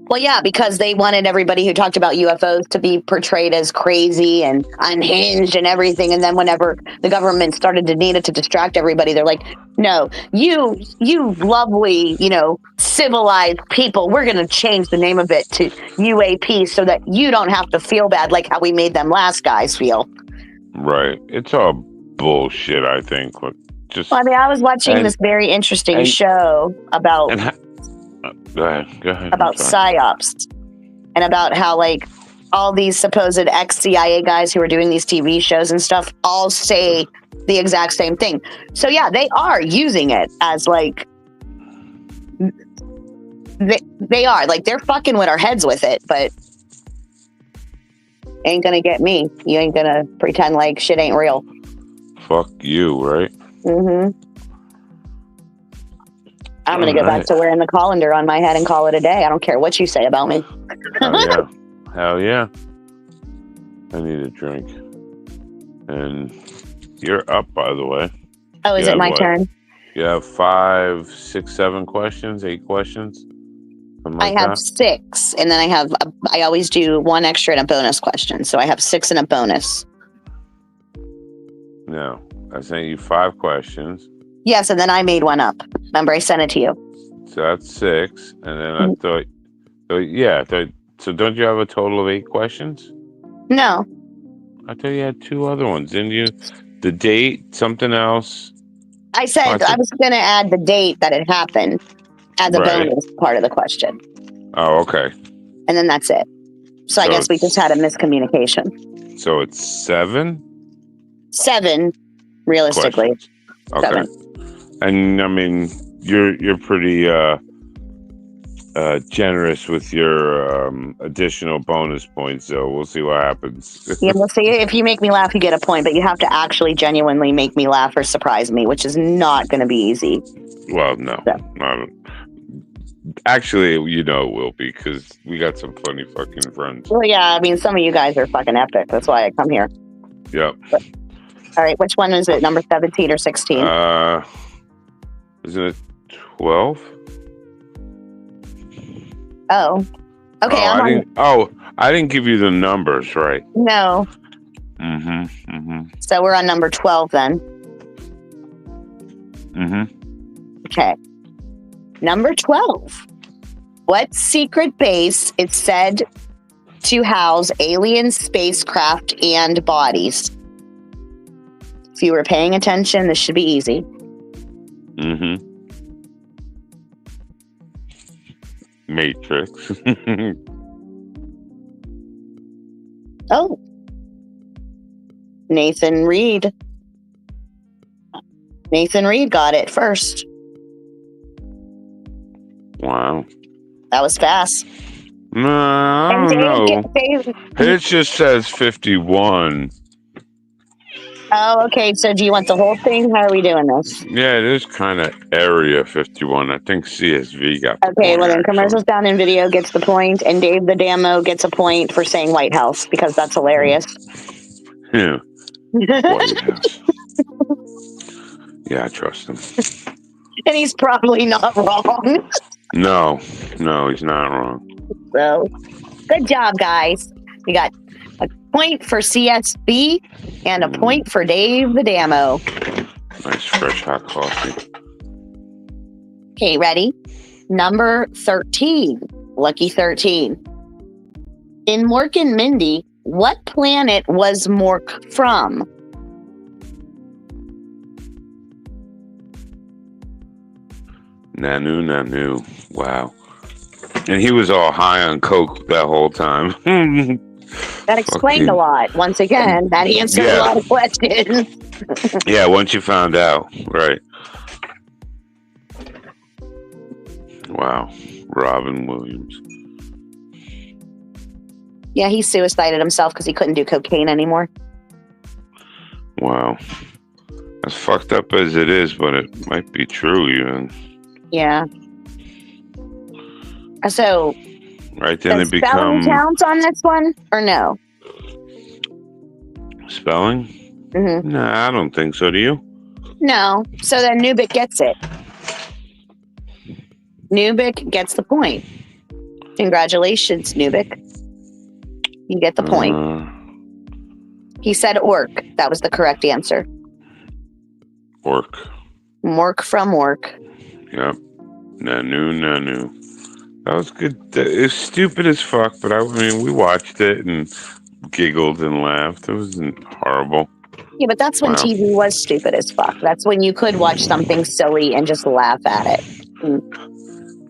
S7: Well, yeah, because they wanted everybody who talked about UFOs to be portrayed as crazy and unhinged and everything. And then whenever the government started to need it to distract everybody, they're like, no, you lovely, civilized people, we're going to change the name of it to UAP so that you don't have to feel bad like how we made them last guys feel.
S1: Right. It's all bullshit, I think.
S7: I was watching this very interesting show about...
S1: Go ahead.
S7: About PSYOPs and about how all these supposed ex-CIA guys who are doing these TV shows and stuff all say the exact same thing. So yeah, they are using it as they are they're fucking with our heads with it, but ain't gonna get me. You ain't gonna pretend like shit ain't real.
S1: Fuck you, right?
S7: Mm-hmm. I'm going to go back to wearing the colander on my head and call it a day. I don't care what you say about me.
S1: Hell yeah. I need a drink. And you're up, by the way.
S7: Oh, is it my turn?
S1: You have 5, 6, 7 questions, 8 questions?
S7: I have 6. And then I always do 1 extra and a bonus question. So I have 6 and a bonus.
S1: No, I sent you 5 questions.
S7: Yes, and then I made 1 up. Remember, I sent it to you.
S1: So that's 6. And then I thought, so don't you have a total of 8 questions?
S7: No.
S1: I thought you had 2 other ones, didn't you? The date, something else.
S7: I said I was going to add the date that it happened as a bonus part of the question.
S1: Oh, okay.
S7: And then that's it. So I guess we just had a miscommunication.
S1: So it's 7?
S7: 7, realistically.
S1: Questions. Okay.
S7: 7.
S1: And I mean, you're pretty generous with your additional bonus points, so we'll see what happens.
S7: Yeah, we'll see. If you make me laugh, you get a point, but you have to actually genuinely make me laugh or surprise me, which is not going to be easy.
S1: Well, no. So. Actually, it will be, because we got some funny fucking friends.
S7: Well, yeah, I mean, some of you guys are fucking epic. That's why I come here.
S1: Yep.
S7: All right, which one is it? Number 17 or 16?
S1: Isn't it 12?
S7: Oh. Okay.
S1: I didn't give you the numbers, right?
S7: No. So we're on number 12 then. Okay. Number 12. What secret base is said to house alien spacecraft and bodies? If you were paying attention, this should be easy.
S1: Matrix.
S7: Oh. Nathan Reed got it first.
S1: Wow.
S7: That was fast.
S1: No, I don't know. It just says 51.
S7: Oh, okay. So do you want the whole thing? How are we doing this?
S1: Yeah, it is kind of Area 51. I think CSV got the
S7: Okay,
S1: point,
S7: well then
S1: actually.
S7: Commercials Down in Video gets the point, and Dave the Damo gets a point for saying White House, because that's hilarious.
S1: Yeah. White House. Yeah, I trust him.
S7: And he's probably not wrong.
S1: No, he's not wrong.
S7: So, good job, guys. We got a point for CSB and a point for Dave the Damo.
S1: Nice fresh hot coffee.
S7: Okay, ready? Number 13. Lucky 13. In Mork and Mindy, what planet was Mork from?
S1: Nanu. Wow. And he was all high on coke that whole time.
S7: That explained a lot. Once again, that answered a lot of questions.
S1: Yeah, once you found out. Right. Wow. Robin Williams.
S7: Yeah, he suicided himself because he couldn't do cocaine anymore.
S1: Wow. As fucked up as it is, but it might be true even.
S7: Yeah. So,
S1: right then
S7: does
S1: it become
S7: spelling count on this one or no?
S1: Spelling?
S7: Mm-hmm.
S1: Nah, I don't think so. Do you?
S7: No. So then Nubik gets it. Nubik gets the point. Congratulations, Nubik. You get the point. He said orc. That was the correct answer.
S1: Orc.
S7: Mork from orc.
S1: Yep. Nanu. That was good. It's stupid as fuck, but I mean, we watched it and giggled and laughed. It wasn't horrible.
S7: Yeah, but that's when TV was stupid as fuck. That's when you could watch something silly and just laugh at it.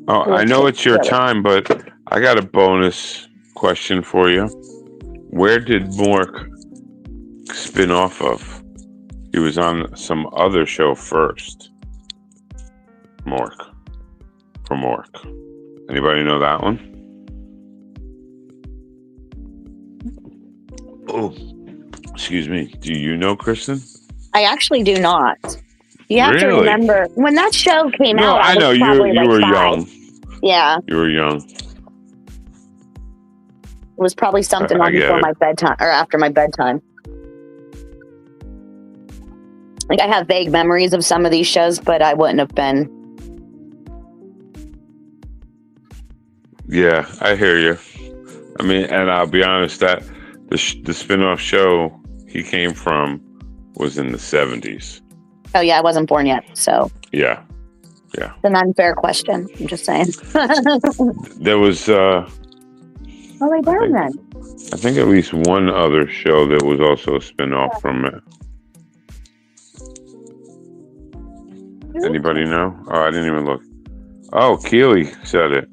S1: Oh, I know it's your time, but I got a bonus question for you. Where did Mork spin off of? He was on some other show first. Mork. From Mork. Anybody know that one? Oh, excuse me. Do you know, Kristen?
S7: I actually do not. You have to remember when that show came out.
S1: I know you were young.
S7: Yeah,
S1: you were young.
S7: It was probably something on before my bedtime or after my bedtime. Like I have vague memories of some of these shows, but I wouldn't have been.
S1: Yeah, I hear you. I mean, and I'll be honest, that the spin-off show he came from was in the 70s.
S7: Oh yeah, I wasn't born yet, so.
S1: Yeah.
S7: It's an unfair question. I'm just saying.
S1: There was.
S7: Well, they burn then.
S1: I think at least one other show that was also a spin-off from it. Anybody know? Oh, I didn't even look. Oh, Keely said it.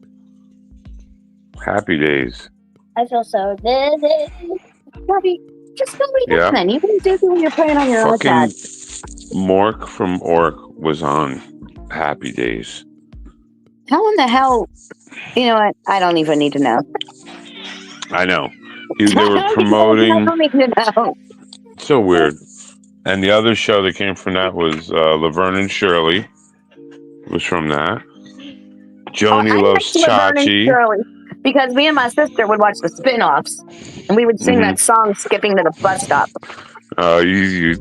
S1: Happy Days.
S7: I feel so. Bobby, just go read
S1: Yeah.
S7: then. You can do it when you're playing on your iPad.
S1: Mork from Ork was on Happy Days.
S7: How in the hell? You know what? I don't even need to know.
S1: I know. They were promoting.
S7: I don't need to know.
S1: So weird. And the other show that came from that was Laverne and Shirley. Was from that. Joni Loves Chachi.
S7: Because me and my sister would watch the spin-offs, and we would sing that song "Skipping to the Bus Stop."
S1: Oh, you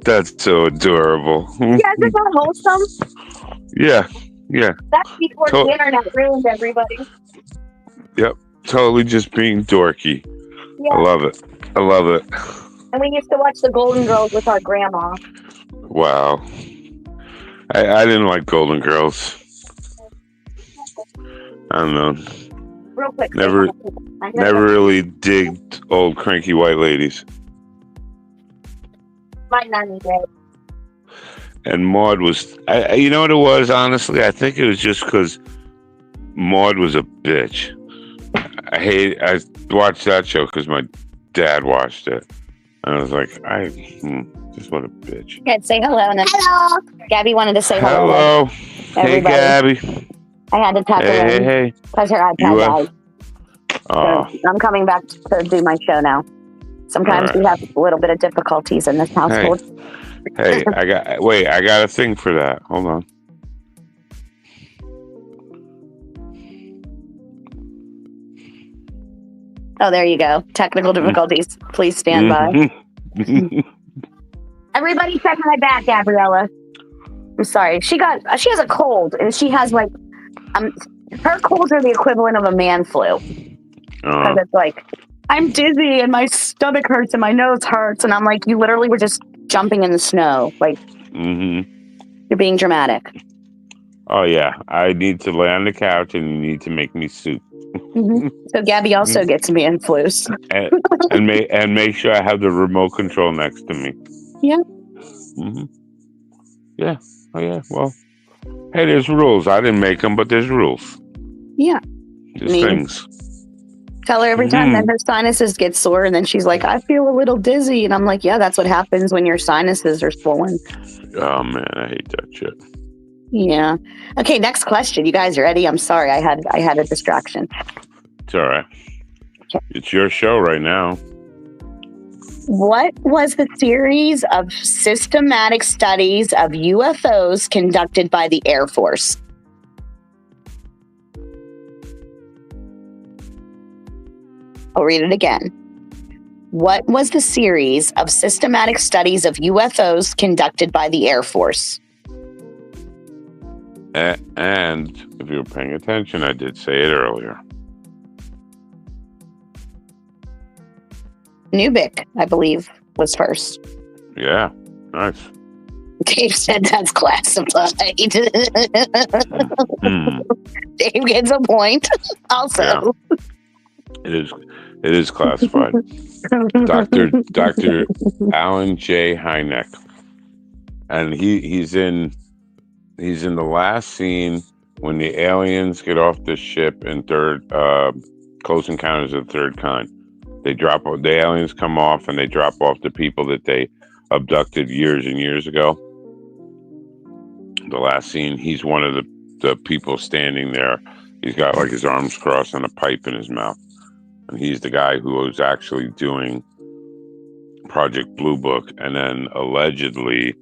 S1: that's so adorable.
S7: Yeah, is it not wholesome?
S1: Yeah.
S7: That's before the internet ruined everybody.
S1: Yep, totally just being dorky.
S7: Yeah.
S1: I love it.
S7: And we used to watch the Golden Girls with our grandma.
S1: Wow. I didn't like Golden Girls. I don't know.
S7: Real quick.
S1: Never really digged old cranky white ladies.
S7: My nanny did.
S1: And Maude was, you know what it was, honestly? I think it was just because Maude was a bitch. I watched that show because my dad watched it. And I was like, just what a bitch.
S7: Okay, say hello. And then hello. Gabby wanted to say hello.
S1: Hello. Hey, Gabby.
S7: I had to tap her in.
S1: Hey.
S7: Because her iPad died. I'm coming back to do my show now. Sometimes we have a little bit of difficulties in this household.
S1: Hey, I got a thing for that. Hold on.
S7: Oh, there you go. Technical difficulties. Please stand by. Everybody check my back, Gabriella. I'm sorry. She has a cold, and she has like, her colds are the equivalent of a man flu. Because it's like, I'm dizzy and my stomach hurts and my nose hurts, and I'm like, you literally were just jumping in the snow. Like, you're being dramatic.
S1: Oh yeah, I need to lay on the couch and you need to make me soup.
S7: So Gabby also gets man flus.
S1: and make sure I have the remote control next to me.
S7: Yeah.
S1: Yeah. Oh yeah. Well, hey, there's rules. I didn't make them, but there's rules.
S7: Yeah.
S1: There's things.
S7: Tell her every time that her sinuses get sore, and then she's like, I feel a little dizzy. And I'm like, yeah, that's what happens when your sinuses are swollen. Oh,
S1: man, I hate that shit.
S7: Yeah. Okay, next question. You guys ready? I'm sorry. I had a distraction.
S1: It's all right.
S7: Okay.
S1: It's your show right now.
S7: What was the series of systematic studies of UFOs conducted by the Air Force? I'll read it again. What was the series of systematic studies of UFOs conducted by the Air Force?
S1: And if you were paying attention, I did say it earlier.
S7: Nubik, I believe, was first.
S1: Yeah, nice.
S7: Dave said that's classified. Dave gets a point. Also,
S1: yeah. It is classified. Dr. Alan J. Hynek, and he's in the last scene when the aliens get off the ship in Close Encounters of the Third Kind. The aliens come off and they drop off the people that they abducted years and years ago. The last scene, he's one of the people standing there. He's got like his arms crossed and a pipe in his mouth. And he's the guy who was actually doing Project Blue Book. And then allegedly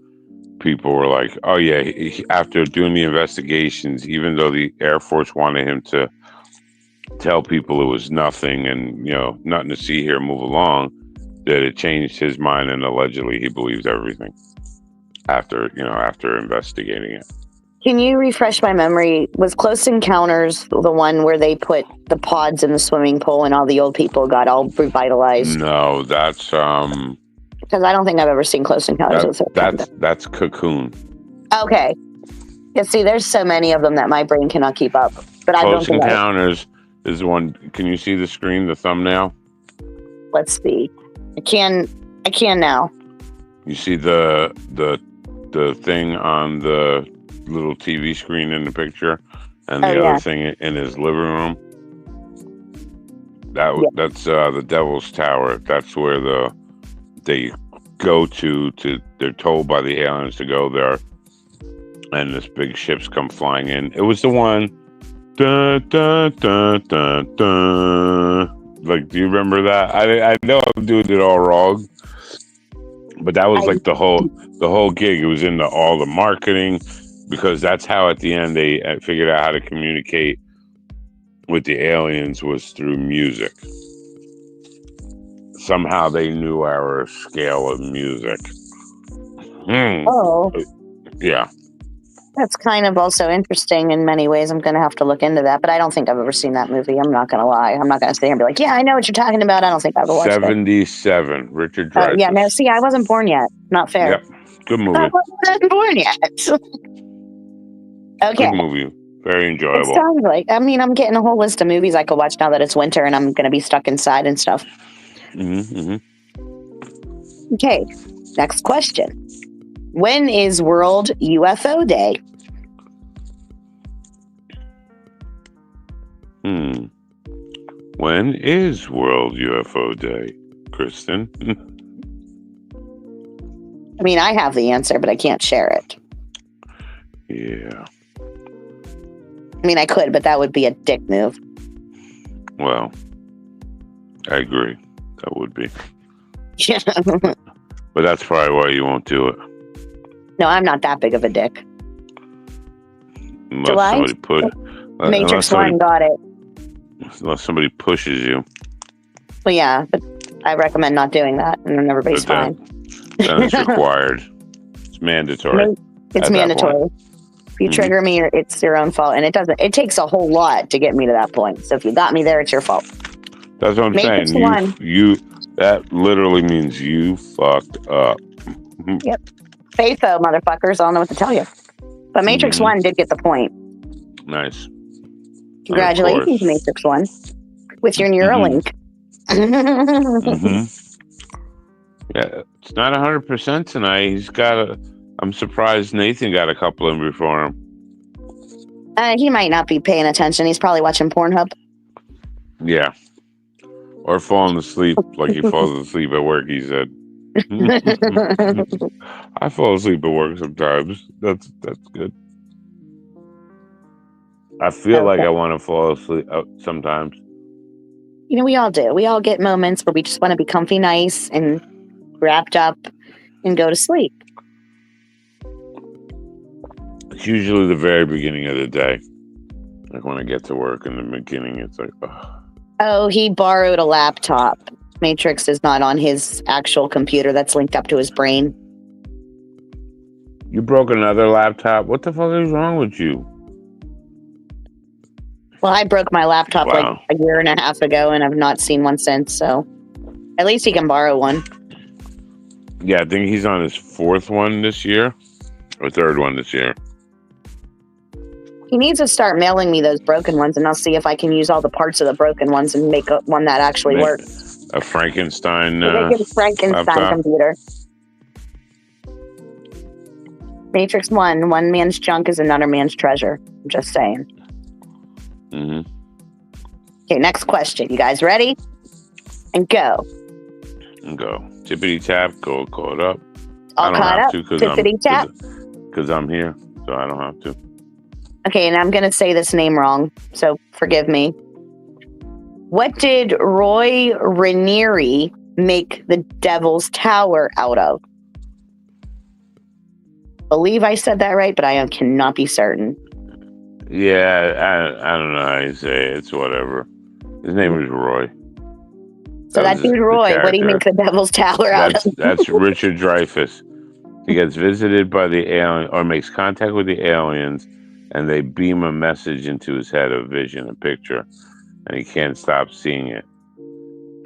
S1: people were like, oh yeah, after doing the investigations, even though the Air Force wanted him to tell people it was nothing and, nothing to see here, move along, that it changed his mind, and allegedly he believes everything after investigating it.
S7: Can you refresh my memory? Was Close Encounters the one where they put the pods in the swimming pool and all the old people got all revitalized?
S1: No, that's
S7: because I don't think I've ever seen Close Encounters.
S1: That's Cocoon.
S7: Okay. Yeah, see, there's so many of them that my brain cannot keep up. But
S1: Close Encounters is the one. Can you see the screen, the thumbnail?
S7: Let's see. I can now.
S1: You see the thing on the little TV screen in the picture, and the other thing in his living room. That's the Devil's Tower. That's where they go to. They're told by the aliens to go there, and this big ships come flying in. It was the one. Da, da, da, da, da. Like, do you remember that? I know I'm doing it all wrong, but that was like the whole gig. It was in all the marketing, because that's how at the end they figured out how to communicate with the aliens was through music. Somehow they knew our scale of music.
S7: Oh.
S1: Yeah.
S7: That's kind of also interesting in many ways. I'm going to have to look into that, but I don't think I've ever seen that movie. I'm not going to lie. I'm not going to sit here and be like, yeah, I know what you're talking about. I don't think I've ever watched
S1: 77, Richard Dreyfuss.
S7: Yeah, no, see, I wasn't born yet. Not fair.
S1: Yep. Good movie.
S7: I wasn't born yet. Okay.
S1: Good movie. Very enjoyable.
S7: It sounds like, I'm getting a whole list of movies I could watch now that it's winter and I'm going to be stuck inside and stuff. Okay. Next question. When is World UFO Day?
S1: When is World UFO Day, Kristen?
S7: I have the answer, but I can't share it.
S1: Yeah.
S7: I could, but that would be a dick move.
S1: Well, I agree. That would be.
S7: Yeah.
S1: But that's probably why you won't do it.
S7: No, I'm not that big of a dick.
S1: Unless
S7: July?
S1: somebody put.
S7: Matrix 1 got it.
S1: Unless somebody pushes you.
S7: Well, yeah, but I recommend not doing that, and then everybody's fine.
S1: Then it's required. It's mandatory.
S7: It's mandatory. If you trigger me, it's your own fault, and it doesn't. It takes a whole lot to get me to that point. So if you got me there, it's your fault.
S1: That's what I'm
S7: Matrix
S1: saying.
S7: 1.
S1: You that literally means you fucked up.
S7: Yep. Faitho, motherfuckers. I don't know what to tell you. But Matrix 1 did get the point.
S1: Nice.
S7: Congratulations, Matrix 1. With your Neuralink.
S1: Yeah, it's not 100% tonight. He's got I'm surprised Nathan got a couple in before him.
S7: He might not be paying attention. He's probably watching Pornhub.
S1: Yeah. Or falling asleep like he falls asleep at work, he said. I fall asleep at work sometimes. That's good. I feel like I want to fall asleep sometimes.
S7: You know, we all do. We all get moments where we just want to be comfy, nice, and wrapped up and go to sleep.
S1: It's usually the very beginning of the day. Like when I get to work in the beginning, it's like, ugh.
S7: Oh, he borrowed a laptop. Matrix is not on his actual computer that's linked up to his brain.
S1: You broke another laptop? What the fuck is wrong with you?
S7: Well, I broke my laptop like a year and a half ago, and I've not seen one since, so at least he can borrow one.
S1: Yeah, I think he's on his fourth one this year, or third one this year.
S7: He needs to start mailing me those broken ones, and I'll see if I can use all the parts of the broken ones and make one that actually works.
S1: A Frankenstein
S7: laptop. Computer. Matrix 1, one man's junk is another man's treasure. I'm just saying. Okay, next question. You guys ready? And go.
S1: Tippity tap, go caught up.
S7: All caught up? Tippity tap?
S1: Because I'm here, so I don't have to.
S7: Okay, and I'm going to say this name wrong, so forgive me. What did Roy Ranieri make the Devil's Tower out of? Believe I said that right, but I cannot be certain.
S1: Yeah, I don't know how you say it. It's whatever. His name was Roy.
S7: So that dude Roy, what do you make the Devil's Tower out of?
S1: That's Richard Dreyfuss. He gets visited by the alien, or makes contact with the aliens, and they beam a message into his head, a vision, a picture, and he can't stop seeing it.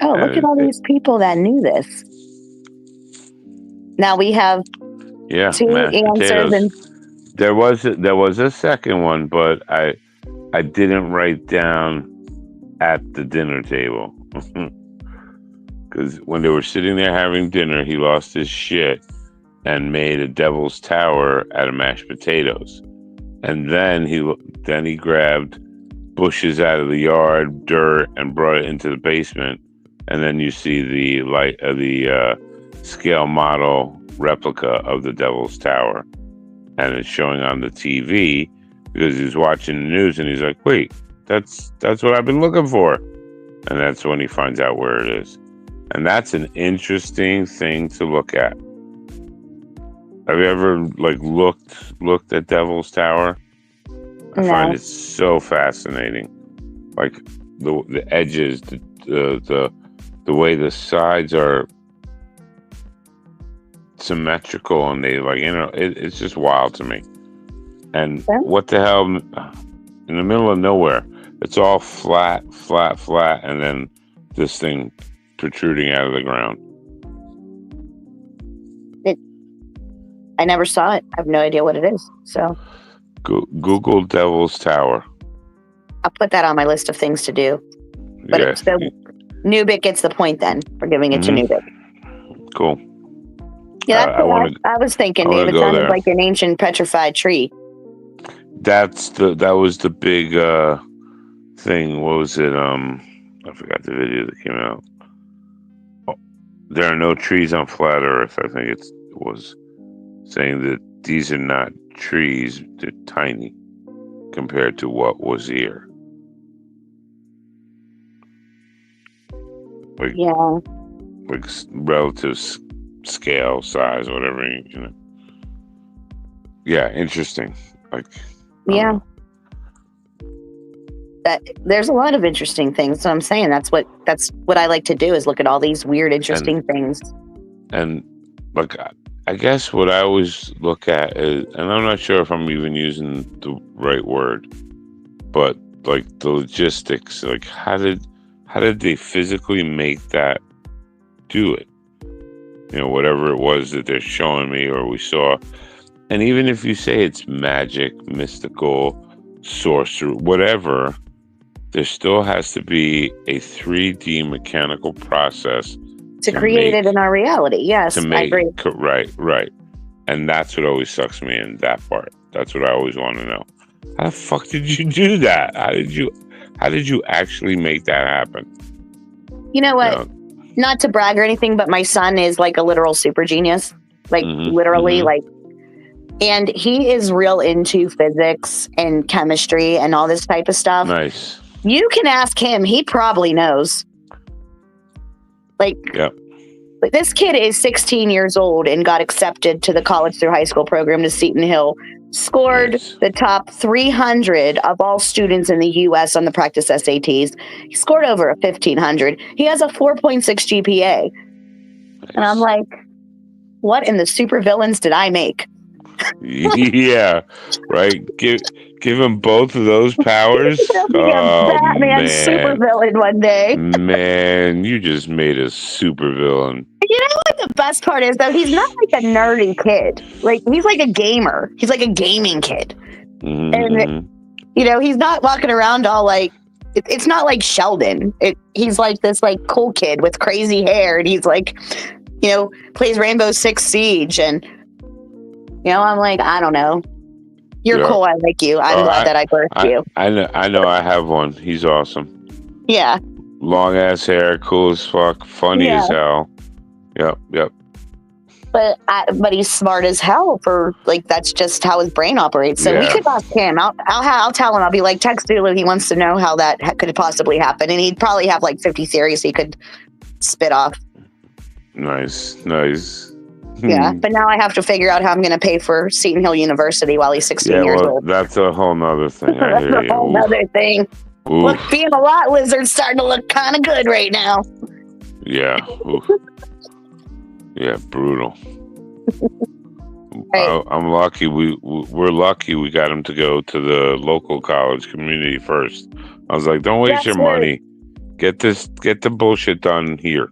S7: Oh, look at all these people that knew this. Now we have two answers. And
S1: there was a second one, but I didn't write down at the dinner table. Because when they were sitting there having dinner, he lost his shit and made a Devil's Tower out of mashed potatoes. And then he grabbed bushes out of the yard, dirt, and brought it into the basement. And then you see the scale model replica of the Devil's Tower, and it's showing on the TV because he's watching the news, and he's like, "Wait, that's what I've been looking for." And that's when he finds out where it is. And that's an interesting thing to look at. Have you ever looked at Devil's Tower? I find it so fascinating. Like the edges, the way the sides are symmetrical, and they it's just wild to me. And what the hell, in the middle of nowhere, it's all flat, and then this thing protruding out of the ground.
S7: I never saw it. I have no idea what it is. So
S1: Google Devil's Tower.
S7: I'll put that on my list of things to do. But Nubik gets the point then for giving it to Nubik.
S1: Cool.
S7: Yeah, that's what I was thinking, Dave. It sounded like an ancient petrified tree.
S1: That was the big thing. What was it? I forgot the video that came out. Oh, there are no trees on flat Earth. I think it was saying that these are not trees; they're tiny compared to what was here. like
S7: Yeah.
S1: like relative scale, size, whatever. Yeah, interesting. Like,
S7: Yeah. That there's a lot of interesting things. So I'm saying that's what I like to do is look at all these weird, interesting things.
S1: And like, I guess what I always look at is, and I'm not sure if I'm even using the right word, but like the logistics, like how did they physically make that do it? Whatever it was that they're showing me or we saw. And even if you say it's magic, mystical, sorcery, whatever, there still has to be a 3D mechanical process
S7: to create it in our reality. Yes, I agree.
S1: Right. And that's what always sucks me in, that part. That's what I always want to know. How the fuck did you do that? How did you actually make that happen?
S7: You know what? Not to brag or anything, but my son is like a literal super genius. Like literally, like, and he is real into physics and chemistry and all this type of stuff.
S1: Nice.
S7: You can ask him. He probably knows. Like, this kid is 16 years old and got accepted to the college through high school program to Seton Hill. Scored the top 300 of all students in the U.S. on the practice SATs. He scored over a 1,500. He has a 4.6 GPA. Nice. And I'm like, what in the supervillains did I make?
S1: Yeah, right. Give him both of those powers.
S7: Batman supervillain one day.
S1: Man, you just made a supervillain.
S7: You know what the best part is, though? He's not like a nerdy kid. Like, he's like a gamer. He's like a gaming kid. And, he's not walking around all like, it's not like Sheldon. He's like this like cool kid with crazy hair. And he's like, plays Rainbow Six Siege. And, I'm like, I don't know. You're cool. I like you. I'm glad that I birthed you.
S1: I know. I have one. He's awesome.
S7: Yeah.
S1: Long ass hair, cool as fuck, funny as hell. Yep.
S7: But he's smart as hell for like that's just how his brain operates. So we could ask him. I'll tell him. I'll be like, text Zulu. He wants to know how that could possibly happen, and he'd probably have like 50 theories he could spit off.
S1: Nice.
S7: Yeah, but now I have to figure out how I'm going to pay for Seton Hill University while he's 16 years old.
S1: That's a whole nother thing.
S7: That's a whole nother thing. Look, being a lot lizard's starting to look kind of good right now.
S1: Yeah. Yeah, brutal.
S7: Right.
S1: I'm lucky. We're lucky we got him to go to the local college community first. I was like, don't waste your money. Get the bullshit done here.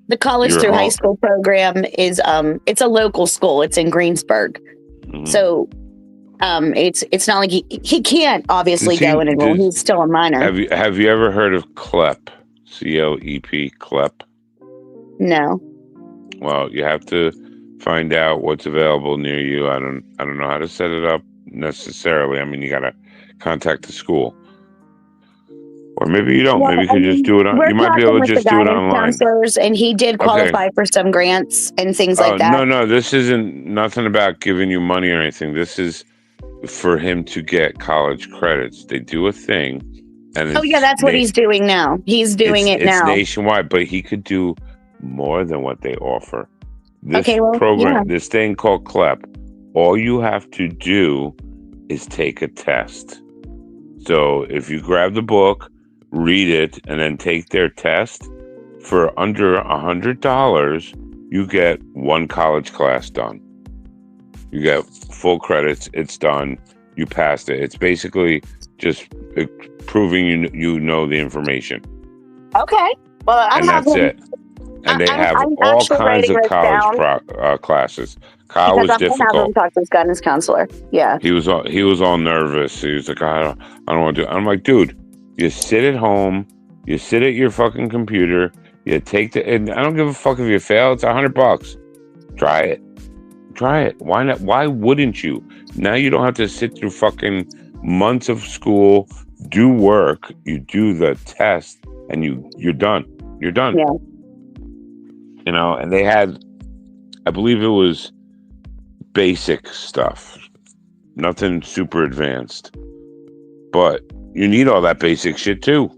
S7: The college through high school program is it's a local school. It's in Greensburg. So it's not like he can't obviously go and enroll. He's still a minor.
S1: Have you ever heard of CLEP? CLEP, CLEP?
S7: No.
S1: Well, you have to find out what's available near you. I don't know how to set it up necessarily. I mean, you got to contact the school. Or maybe you don't. Maybe you could just do it on. You might be able to just do it online.
S7: And he did qualify for some grants and things like that.
S1: No. This isn't nothing about giving you money or anything. This is for him to get college credits. They do a thing. And
S7: that's what he's doing now. He's doing it now.
S1: It's nationwide, but he could do more than what they offer. This program, this thing called CLEP, all you have to do is take a test. So if you grab the book, read it, and then take their test, for under $100, you get one college class done. You get full credits. It's done. You passed it. It's basically just proving you know the information.
S7: Okay. Well,
S1: that's it. And they have all kinds of college classes. Kyle was difficult.
S7: I'm having talk to his guidance counselor. Yeah.
S1: He was all nervous. He was like, I don't want to do it. I'm like, dude, you sit at home, you sit at your fucking computer, you take and I don't give a fuck if you fail. It's $100. Try it. Why not? Why wouldn't you? Now you don't have to sit through fucking months of school, do work, you do the test, and you're done. You're done.
S7: Yeah.
S1: And they had, I believe it was basic stuff, nothing super advanced, but you need all that basic shit too.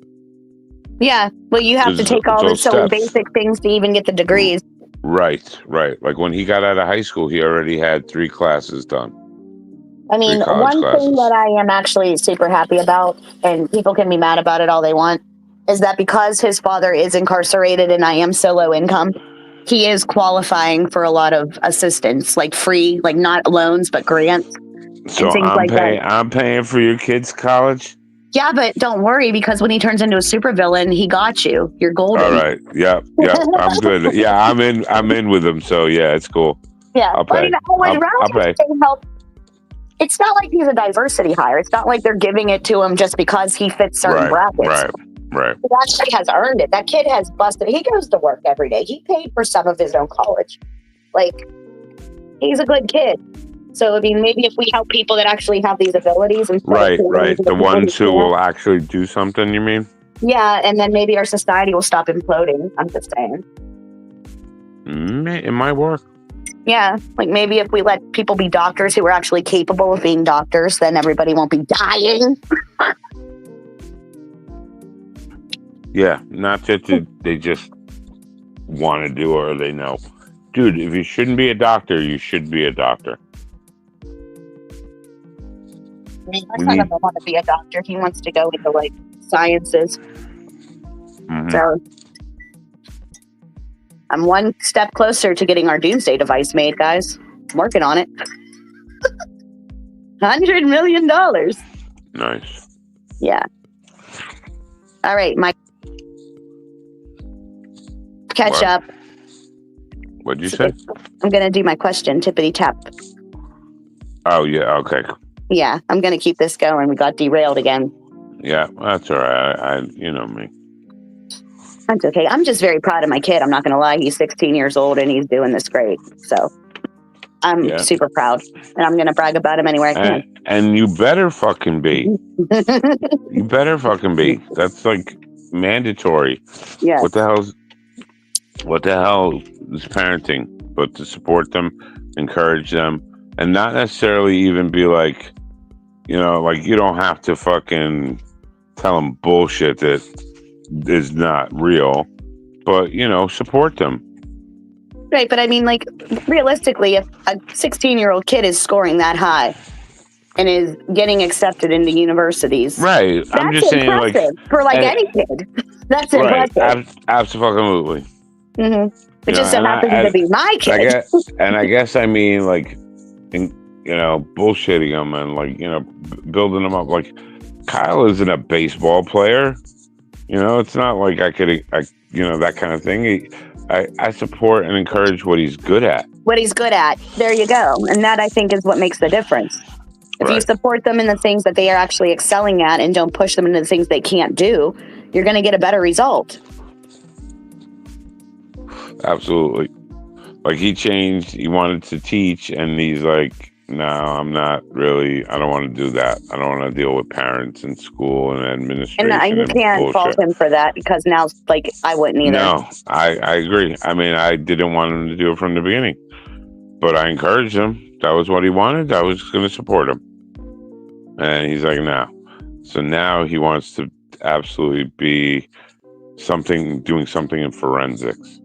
S7: Yeah, well, you have to take all the silly basic things to even get the degrees.
S1: Right. Like when he got out of high school, he already had 3 classes done.
S7: I mean, one thing that I am actually super happy about, and people can be mad about it all they want, is that because his father is incarcerated and I am so low income, he is qualifying for a lot of assistance, like free, like not loans, but grants.
S1: So I'm paying for your kids' college?
S7: Yeah, but don't worry, because when he turns into a supervillain, he got you. You're golden.
S1: All right. Yep. I'm good. Yeah, I'm in with him. So yeah, it's cool.
S7: Yeah.
S1: I'll pay. I'll pay.
S7: Help. It's not like he's a diversity hire. It's not like they're giving it to him just because he fits certain brackets.
S1: Right.
S7: He actually has earned it. That kid has busted. He goes to work every day. He paid for some of his own college. Like, he's a good kid. So, I mean, maybe if we help people that actually have these abilities.
S1: Right. The ones who will actually do something, you mean?
S7: Yeah, and then maybe our society will stop imploding. I'm just saying.
S1: It might work.
S7: Yeah, like maybe if we let people be doctors who are actually capable of being doctors, then everybody won't be dying.
S1: Yeah, not that they just want to do or they know. Dude, if you shouldn't be a doctor, you should be a doctor.
S7: I mean, my son doesn't want to be a doctor. He wants to go into, like, sciences.
S1: Mm-hmm.
S7: So I'm one step closer to getting our doomsday device made, guys. I'm working on it. $100 million.
S1: Nice.
S7: Yeah. All right, Mike. Catch up.
S1: What'd you say?
S7: I'm going to do my question, tippity tap.
S1: Oh, yeah. Okay.
S7: Yeah, I'm going to keep this going. We got derailed again.
S1: Yeah, that's all right. You know me.
S7: That's okay. I'm just very proud of my kid. I'm not going to lie. He's 16 years old and he's doing this great. So I'm super proud. And I'm going to brag about him anywhere I can.
S1: And you better fucking be. You better fucking be. That's like mandatory.
S7: Yeah.
S1: What the hell is parenting? But to support them, encourage them, and not necessarily even be like, you know, like you don't have to fucking tell them bullshit that is not real, but, you know, support them.
S7: Right, but I mean, like, realistically, if a 16-year-old kid is scoring that high and is getting accepted into universities,
S1: right? I'm just saying, like,
S7: for any kid, that's impressive.
S1: Absolutely.
S7: Mm-hmm. It just so happens to be my kid.
S1: I guess I mean, like, you know, bullshitting them and, like, you know, building them up. Like, Kyle isn't a baseball player. You know, it's not like you know, that kind of thing. I support and encourage what he's good at.
S7: What he's good at. There you go. And that, I think, is what makes the difference. If you support them in the things that they are actually excelling at and don't push them into the things they can't do, you're going to get a better result.
S1: Absolutely. Like, he changed. He wanted to teach, and he's like, no, I'm not really. I don't want to do that. I don't want to deal with parents and school and administration.
S7: And you can't fault him for that, because now, like, I wouldn't either.
S1: No, I agree. I mean, I didn't want him to do it from the beginning, but I encouraged him. That was what he wanted. I was going to support him. And he's like, no. So now he wants to absolutely be doing something in forensics.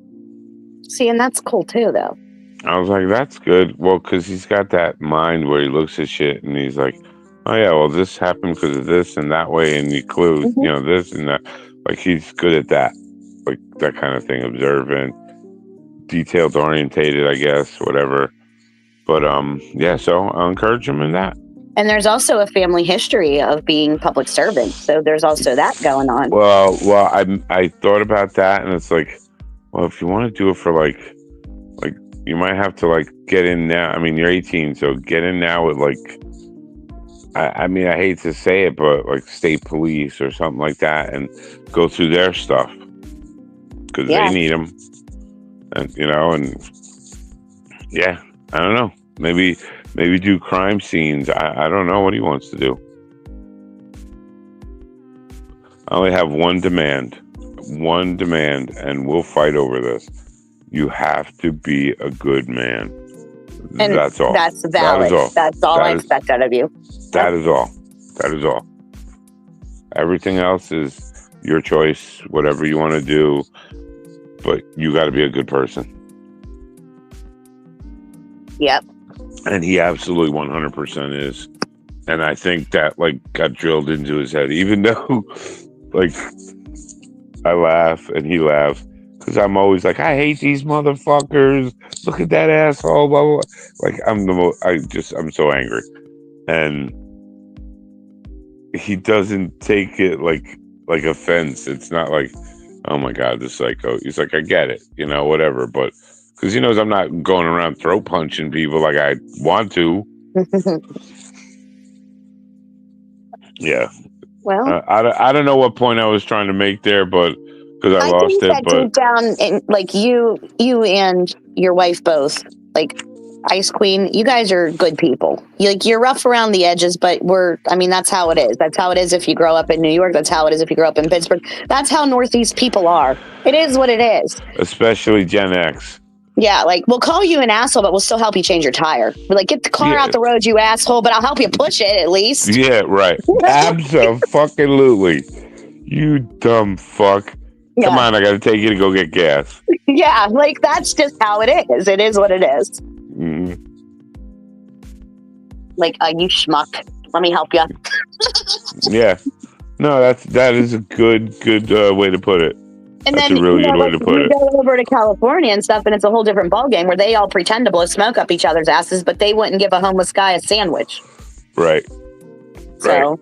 S7: See, and that's cool too, though.
S1: I was like, that's good. Well, because he's got that mind where he looks at shit and he's like, oh, yeah, well, this happened because of this and that way. And he clues, you know, this and that. Like, he's good at that. Like, that kind of thing. Observant, detailed orientated, I guess, whatever. But, yeah, so I'll encourage him in that.
S7: And there's also a family history of being public servants. So there's also that going on.
S1: Well, I thought about that, and it's like, well, if you want to do it for, like, you might have to, like, get in now. I mean, you're 18, so get in now with, like, I mean, I hate to say it, but, like, state police or something like that, and go through their stuff, because they need them. And, you know, and, yeah, I don't know. Maybe do crime scenes. I don't know what he wants to do. I only have one demand, and we'll fight over this. You have to be a good man. And that's all.
S7: That's valid. That's all I expect out of you.
S1: That is all. Everything else is your choice, whatever you want to do, but you got to be a good person.
S7: Yep.
S1: And he absolutely 100% is. And I think that like got drilled into his head, even though like I laugh and he laughs because I'm always like, I hate these motherfuckers. Look at that asshole. Blah, blah, blah. Like I'm so angry. And he doesn't take it like offense. It's not like, oh my God, this psycho. He's like, I get it, whatever. But because he knows I'm not going around throat punching people like I want to. Yeah.
S7: Well,
S1: I don't know what point I was trying to make there, but because I lost
S7: think
S1: it.
S7: that
S1: But
S7: deep down, in, like you and your wife both, like Ice Queen, you guys are good people. You're rough around the edges, but that's how it is. That's how it is if you grow up in New York. That's how it is if you grow up in Pittsburgh. That's how Northeast people are. It is what it is.
S1: Especially Gen X.
S7: Yeah, like we'll call you an asshole, but we'll still help you change your tire. We're like, get the car out the road, you asshole, but I'll help you push it at least.
S1: Yeah, right. Absolutely. You dumb fuck.
S7: Yeah.
S1: Come on, I gotta take you to go get gas.
S7: Yeah, like that's just how it is. It is what it is.
S1: Mm-hmm.
S7: Like, you schmuck. Let me help you.
S1: Yeah. No, that is a good way to put it.
S7: And
S1: that's
S7: then
S1: a really good way to put it.
S7: You go over to California and stuff, and it's a whole different ballgame where they all pretend to blow smoke up each other's asses, but they wouldn't give a homeless guy a sandwich.
S1: Right.
S7: So.
S1: Right.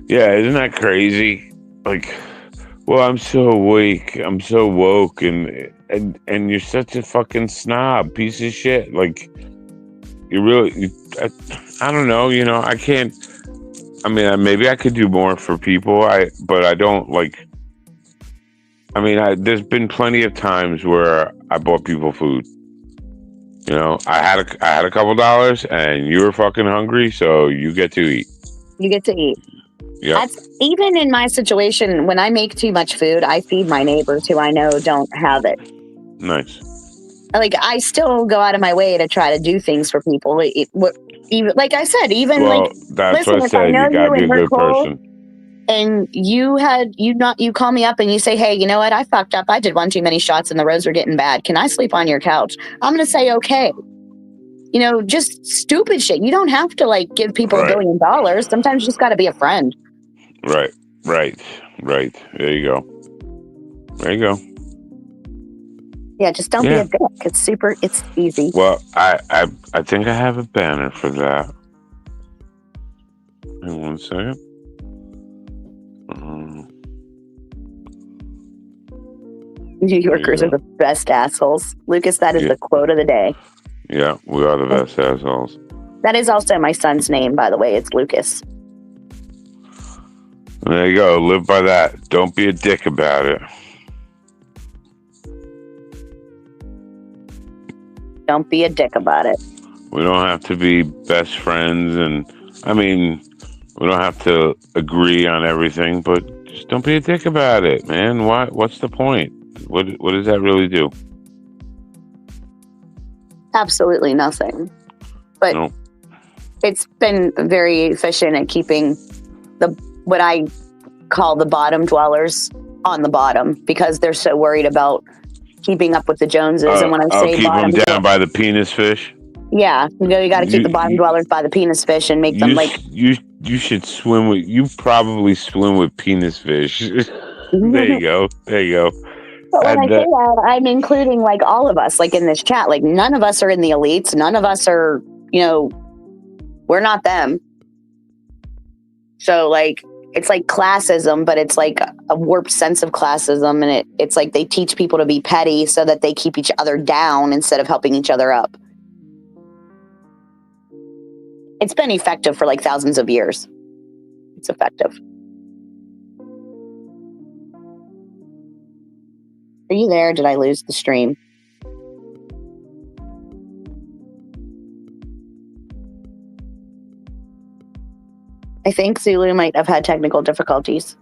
S1: Yeah, isn't that crazy? Like, well, I'm so awake. I'm so woke, and you're such a fucking snob, piece of shit. Like, you really, I don't know. I can't. I mean, maybe I could do more for people. But I don't like. I mean, there's been plenty of times where I bought people food. I had a couple dollars, and you were fucking hungry, so you get to eat.
S7: You get to eat.
S1: Yeah.
S7: That's even in my situation. When I make too much food, I feed my neighbors who I know don't have it.
S1: Nice.
S7: Like, I still go out of my way to try to do things for people. Even like I said, even
S1: well, that's
S7: listen,
S1: what I
S7: if
S1: said.
S7: I know
S1: You gotta be
S7: and
S1: a
S7: we're
S1: good
S7: cool,
S1: person.
S7: and you call me up and you say, hey, you know what? I fucked up. I did one too many shots and the roads are getting bad. Can I sleep on your couch? I'm going to say, okay. Just stupid shit. You don't have to give people $1 billion. Sometimes you just got to be a friend.
S1: Right. There you go.
S7: Yeah, just don't be a dick. It's easy.
S1: Well, I think I have a banner for that. Hang on 1 second.
S7: New Yorkers are the best assholes. Lucas, that is the quote of the day.
S1: Yeah, we are the best assholes.
S7: That is also my son's name, by the way. It's Lucas.
S1: There you go. Live by that. Don't be a dick about it.
S7: Don't be a dick about it.
S1: We don't have to be best friends, and we don't have to agree on everything, but just don't be a dick about it, man. What's the point? What does that really do?
S7: Absolutely nothing. But
S1: nope.
S7: It's been very efficient at keeping what I call the bottom dwellers on the bottom, because they're so worried about keeping up with the Joneses. And when I say
S1: keep
S7: bottom,
S1: them down by the penis fish.
S7: Yeah, you got to keep the bottom dwellers by the penis fish and make them
S1: You should swim with. You probably swim with penis fish. There you go.
S7: But when I say that, I'm including all of us, in this chat. None of us are in the elites. None of us are, we're not them. So it's classism, but it's a warped sense of classism, and it's they teach people to be petty so that they keep each other down instead of helping each other up. It's been effective for thousands of years. It's effective. Are you there? Did I lose the stream? I think Zulu might have had technical difficulties.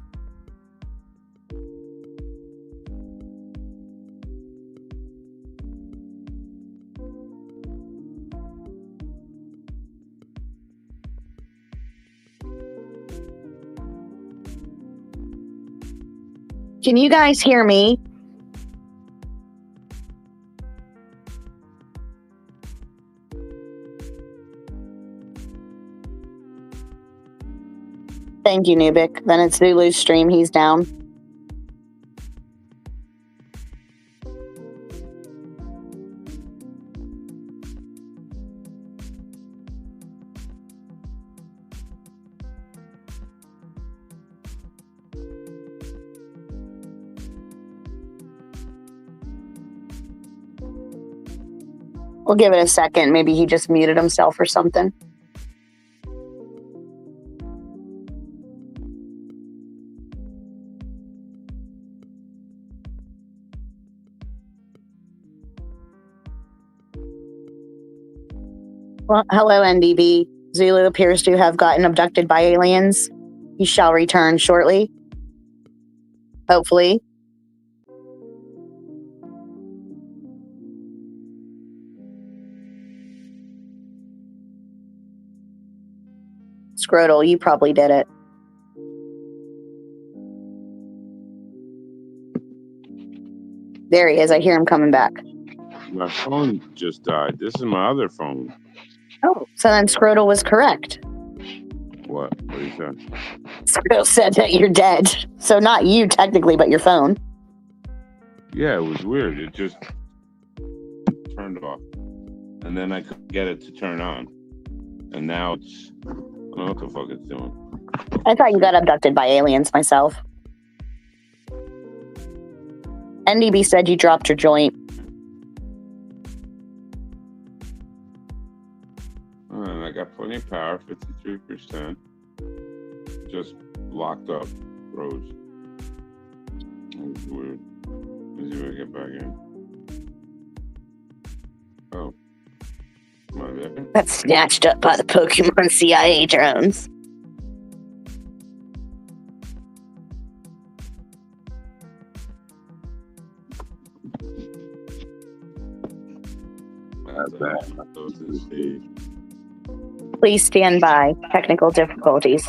S7: Can you guys hear me? Thank you, Nubik. Then it's Zulu's stream. He's down. We'll give it a second. Maybe he just muted himself or something. Well, hello, NDB. Zulu appears to have gotten abducted by aliens. He shall return shortly. Hopefully. Scrotal, you probably did it. There he is. I hear him coming back.
S1: My phone just died. This is my other phone.
S7: Oh, so then Scrotal was correct.
S1: What? What did you say?
S7: Scrotal said that you're dead. So not you technically, but your phone.
S1: Yeah, it was weird. It just turned off. And then I couldn't get it to turn on. And now it's... I don't know what the fuck it's doing.
S7: I thought you got abducted by aliens myself. NDB said you dropped your joint.
S1: And I got plenty of power, 53%. Just locked up, froze. That was weird. Let's see if I get back in. Oh. Am I there?
S7: Got snatched up by the Pokemon CIA drones. Please stand by. Technical difficulties.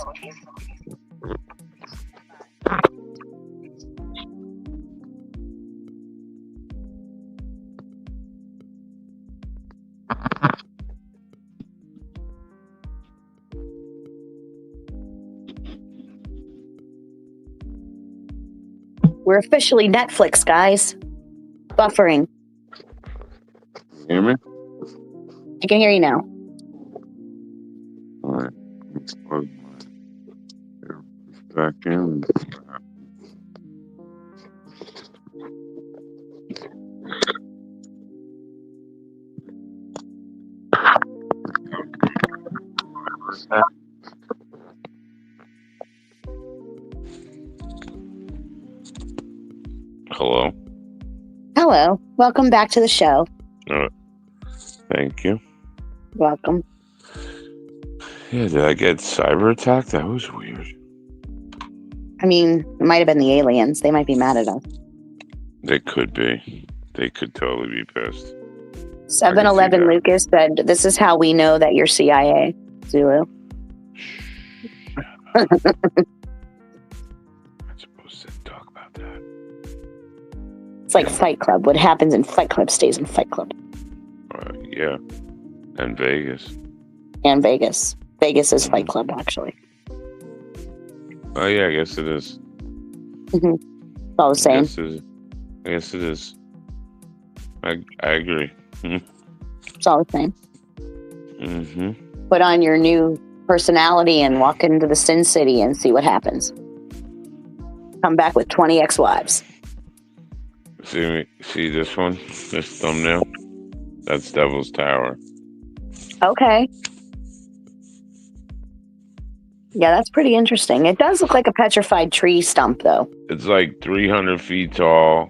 S7: We're officially Netflix, guys. Buffering.
S1: Hear me?
S7: I can hear you now.
S1: All right. Let's plug my AirPods back in. Hello.
S7: Hello. Welcome back to the show.
S1: Thank you.
S7: Welcome.
S1: Yeah, did I get cyber attacked? That was weird.
S7: I mean, it might have been the aliens. They might be mad at us.
S1: They could be. They could totally be pissed.
S7: 7-Eleven Lucas said, "This is how we know that you're CIA, Zulu."
S1: I'm supposed to talk about that.
S7: It's like Fight Club. What happens in Fight Club stays in Fight Club.
S1: Yeah. And Vegas.
S7: And Vegas. Vegas is Fight Club, actually.
S1: Oh, yeah, I guess it is.
S7: Mm-hmm. It's all the same.
S1: I guess it is. I agree.
S7: It's all the same.
S1: Mm-hmm.
S7: Put on your new personality and walk into the Sin City and see what happens. Come back with 20 ex-wives.
S1: See this one? This thumbnail? That's Devil's Tower.
S7: Okay. Yeah, that's pretty interesting. It does look like a petrified tree stump, though.
S1: It's like 300 feet tall.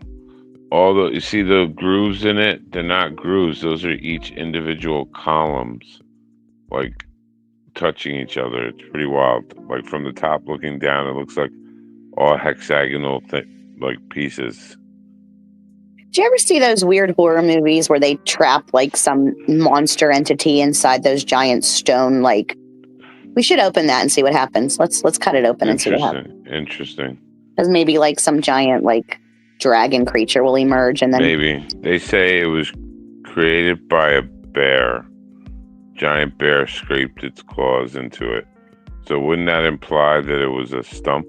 S1: You see the grooves in it? They're not grooves. Those are each individual columns, like touching each other. It's pretty wild. Like from the top looking down, it looks like all hexagonal like pieces.
S7: Did you ever see those weird horror movies where they trap like some monster entity inside those giant stone? Like, we should open that and see what happens. Let's cut it open and see what happens.
S1: Interesting.
S7: Because maybe like some giant like dragon creature will emerge and then
S1: maybe. They say it was created by a bear. Giant bear scraped its claws into it. So wouldn't that imply that it was a stump?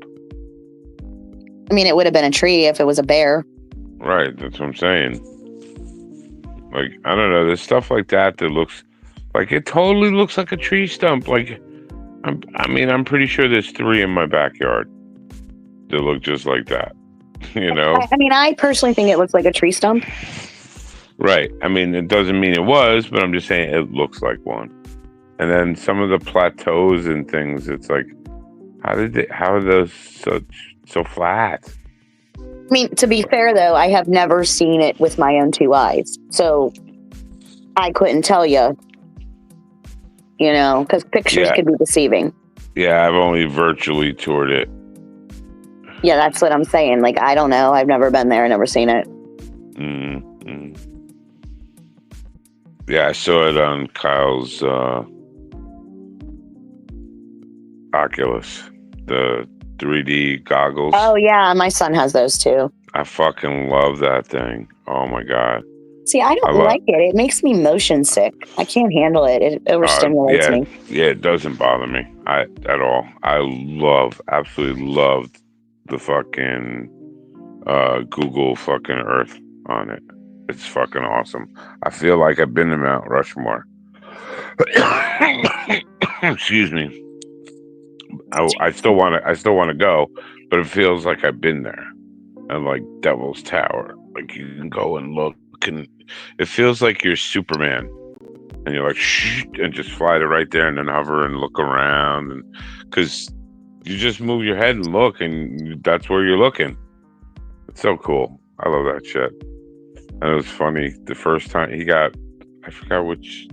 S7: I mean, it would have been a tree if it was a bear.
S1: Right, that's what I'm saying. Like, I don't know, there's stuff like that looks like it totally looks like a tree stump. Like, I'm pretty sure there's 3 in my backyard that look just like that. You know?
S7: I mean, I personally think it looks like a tree stump.
S1: Right. I mean, it doesn't mean it was, but I'm just saying it looks like one. And then some of the plateaus and things, it's like, how are those so flat?
S7: I mean, to be fair, though, I have never seen it with my own 2 eyes. So I couldn't tell you, because pictures could be deceiving.
S1: Yeah, I've only virtually toured it.
S7: Yeah, that's what I'm saying. Like, I don't know. I've never been there. Never seen it.
S1: Mm-hmm. Yeah, I saw it on Kyle's Oculus, the 3D goggles.
S7: Oh, yeah. My son has those, too.
S1: I fucking love that thing. Oh, my God.
S7: See, I don't like it. It makes me motion sick. I can't handle it. It overstimulates me.
S1: Yeah, it doesn't bother me at all. I absolutely loved the fucking Google fucking Earth on it. It's fucking awesome. I feel like I've been to Mount Rushmore. Excuse me. I still want to go, but it feels like I've been there. And like Devil's Tower, like you can go and look, and it feels like you're Superman, and you're like shh, and just fly to right there, and then hover and look around, and because you just move your head and look, and that's where you're looking. It's so cool. I love that shit. And it was funny the first time I forgot what's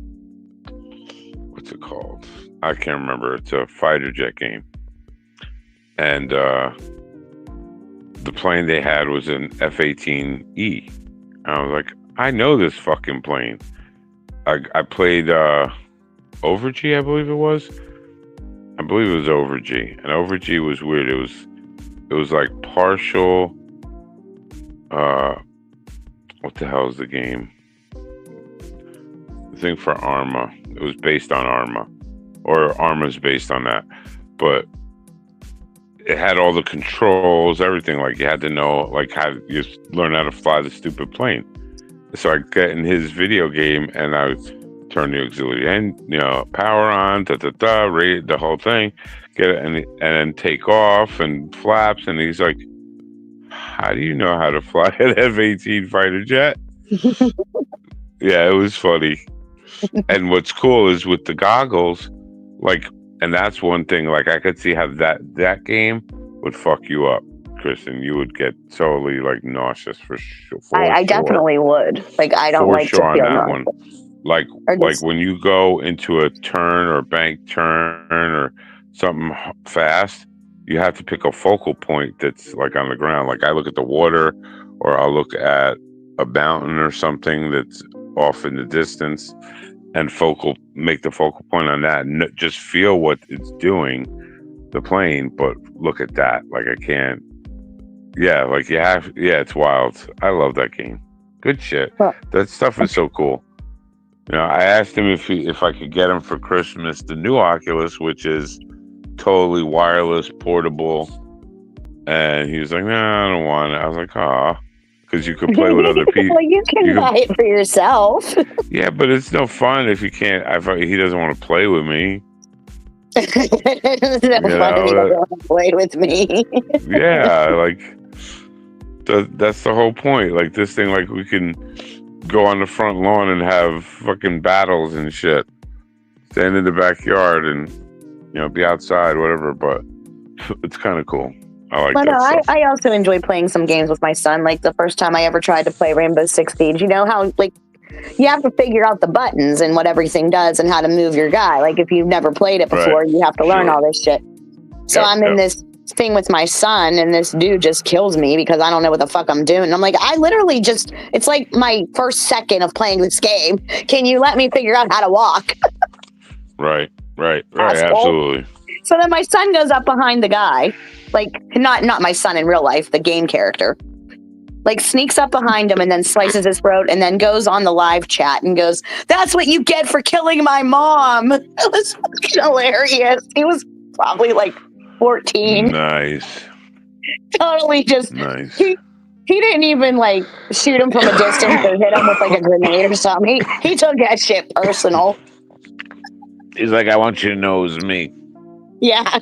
S1: it called? I can't remember. It's a fighter jet game. And the plane they had was an F-18E. And I was like, I know this fucking plane. I played Over-G, I believe it was. I believe it was Over-G. And Over-G was weird. It was like partial what the hell is the game? The thing for Arma. It was based on Arma. Or Arma's based on that. But it had all the controls, everything. Like you had to know, like how you learn how to fly the stupid plane. So I get in his video game and I turn the auxiliary and power on, rate the whole thing, get it, and then take off and flaps. And he's like, "How do you know how to fly an F-18 fighter jet?" Yeah, it was funny. And what's cool is with the goggles, like. And that's one thing, like, I could see how that game would fuck you up, Kristen. You would get totally, like, nauseous for sure.
S7: I definitely would. Like, I don't like to feel nauseous.
S1: Like when you go into a turn or bank turn or something fast, you have to pick a focal point that's, like, on the ground. Like, I look at the water or I'll look at a mountain or something that's off in the distance. And make the focal point on that, and just feel what it's doing, the plane. But look at that, like I can't. Yeah, like you have. Yeah, it's wild. I love that game. Good shit. That stuff is so cool. I asked him if I could get him for Christmas the new Oculus, which is totally wireless, portable, and he was like, "No, I don't want it." I was like, "Ah." Because you could play with other people.
S7: Well, you can buy it for yourself.
S1: Yeah, but it's no fun if you can't. He doesn't want to play with me.
S7: It's no fun if he doesn't want to play with me.
S1: Yeah, like that's the whole point. Like this thing, like we can go on the front lawn and have fucking battles and shit. Stand in the backyard and be outside, whatever. But it's kind of cool. I like that.
S7: I also enjoy playing some games with my son. Like the first time I ever tried to play Rainbow Six Siege, you know how like you have to figure out the buttons and what everything does and how to move your guy. Like if you've never played it before, you have to learn all this shit. So I'm in this thing with my son and this dude just kills me because I don't know what the fuck I'm doing. And I'm like, I literally it's like my first second of playing this game. Can you let me figure out how to walk?
S1: Right. Absolutely.
S7: So then my son goes up behind the guy, like not my son in real life, the game character, like sneaks up behind him and then slices his throat and then goes on the live chat and goes, "That's what you get for killing my mom." It was fucking hilarious. He was probably like 14.
S1: Nice.
S7: Totally just
S1: Nice.
S7: He didn't even like shoot him from a distance or hit him with like a grenade or something. He took that shit personal.
S1: He's like, I want you to know it was me.
S7: Yeah.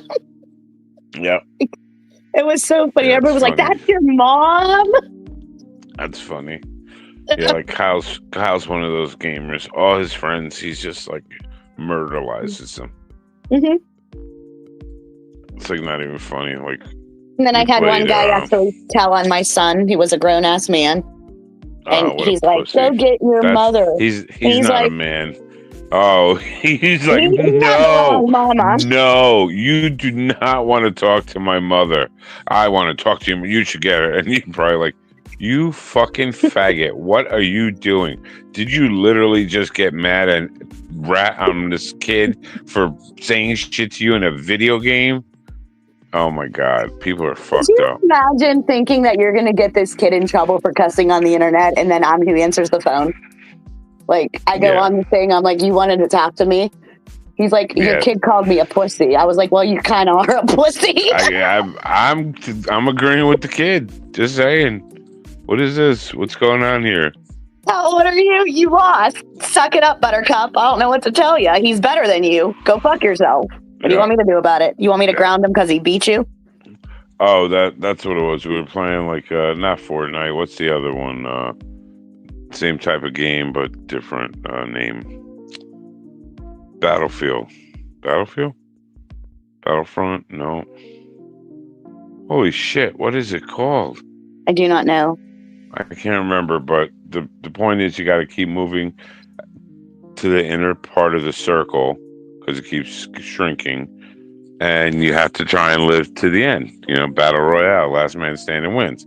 S1: Yep.
S7: It was so funny.
S1: Yeah,
S7: Everyone was like,
S1: funny.
S7: "That's your mom?"
S1: That's funny. Yeah, like Kyle's one of those gamers. All his friends, he's just like murderizes them.
S7: Mm-hmm.
S1: It's like not even funny. Like,
S7: And then I had one guy
S1: played,
S7: actually tell on my son. He was a grown ass man, and
S1: what a
S7: he's like,
S1: pussy.
S7: "Go get your mother."
S1: He's
S7: he's
S1: not
S7: like,
S1: a man. Oh, he's like,
S7: "He's not
S1: no,
S7: wrong, Mama."
S1: no, you do not want to talk to my mother. I want to talk to you. You should get her. And you're probably like, you fucking faggot. What are you doing? Did you literally just get mad and rat on this kid for saying shit to you in a video game? Oh my God, people are fucked
S7: Could you
S1: up.
S7: imagine thinking that you're going to get this kid in trouble for cussing on the internet and then I'm who answers the phone? Like, I go on the thing, I'm like, "You wanted to talk to me?" He's like, "Your kid called me a pussy." I was like, "Well, you kind of are a pussy."
S1: I'm agreeing with the kid. Just saying. What is this? What's going on here?
S7: How old are you? You lost. Suck it up, Buttercup. I don't know what to tell you. He's better than you. Go fuck yourself. What do you want me to do about it? You want me to ground him because he beat you?
S1: Oh, that's what it was. We were playing like not Fortnite. What's the other one? Same type of game but different name. Battlefield. Battlefront? No. Holy shit! What is it called?
S7: I do not know.
S1: I can't remember. But the point is, you got to keep moving to the inner part of the circle because it keeps shrinking. And you have to try and live to the end. You know, battle royale, last man standing wins.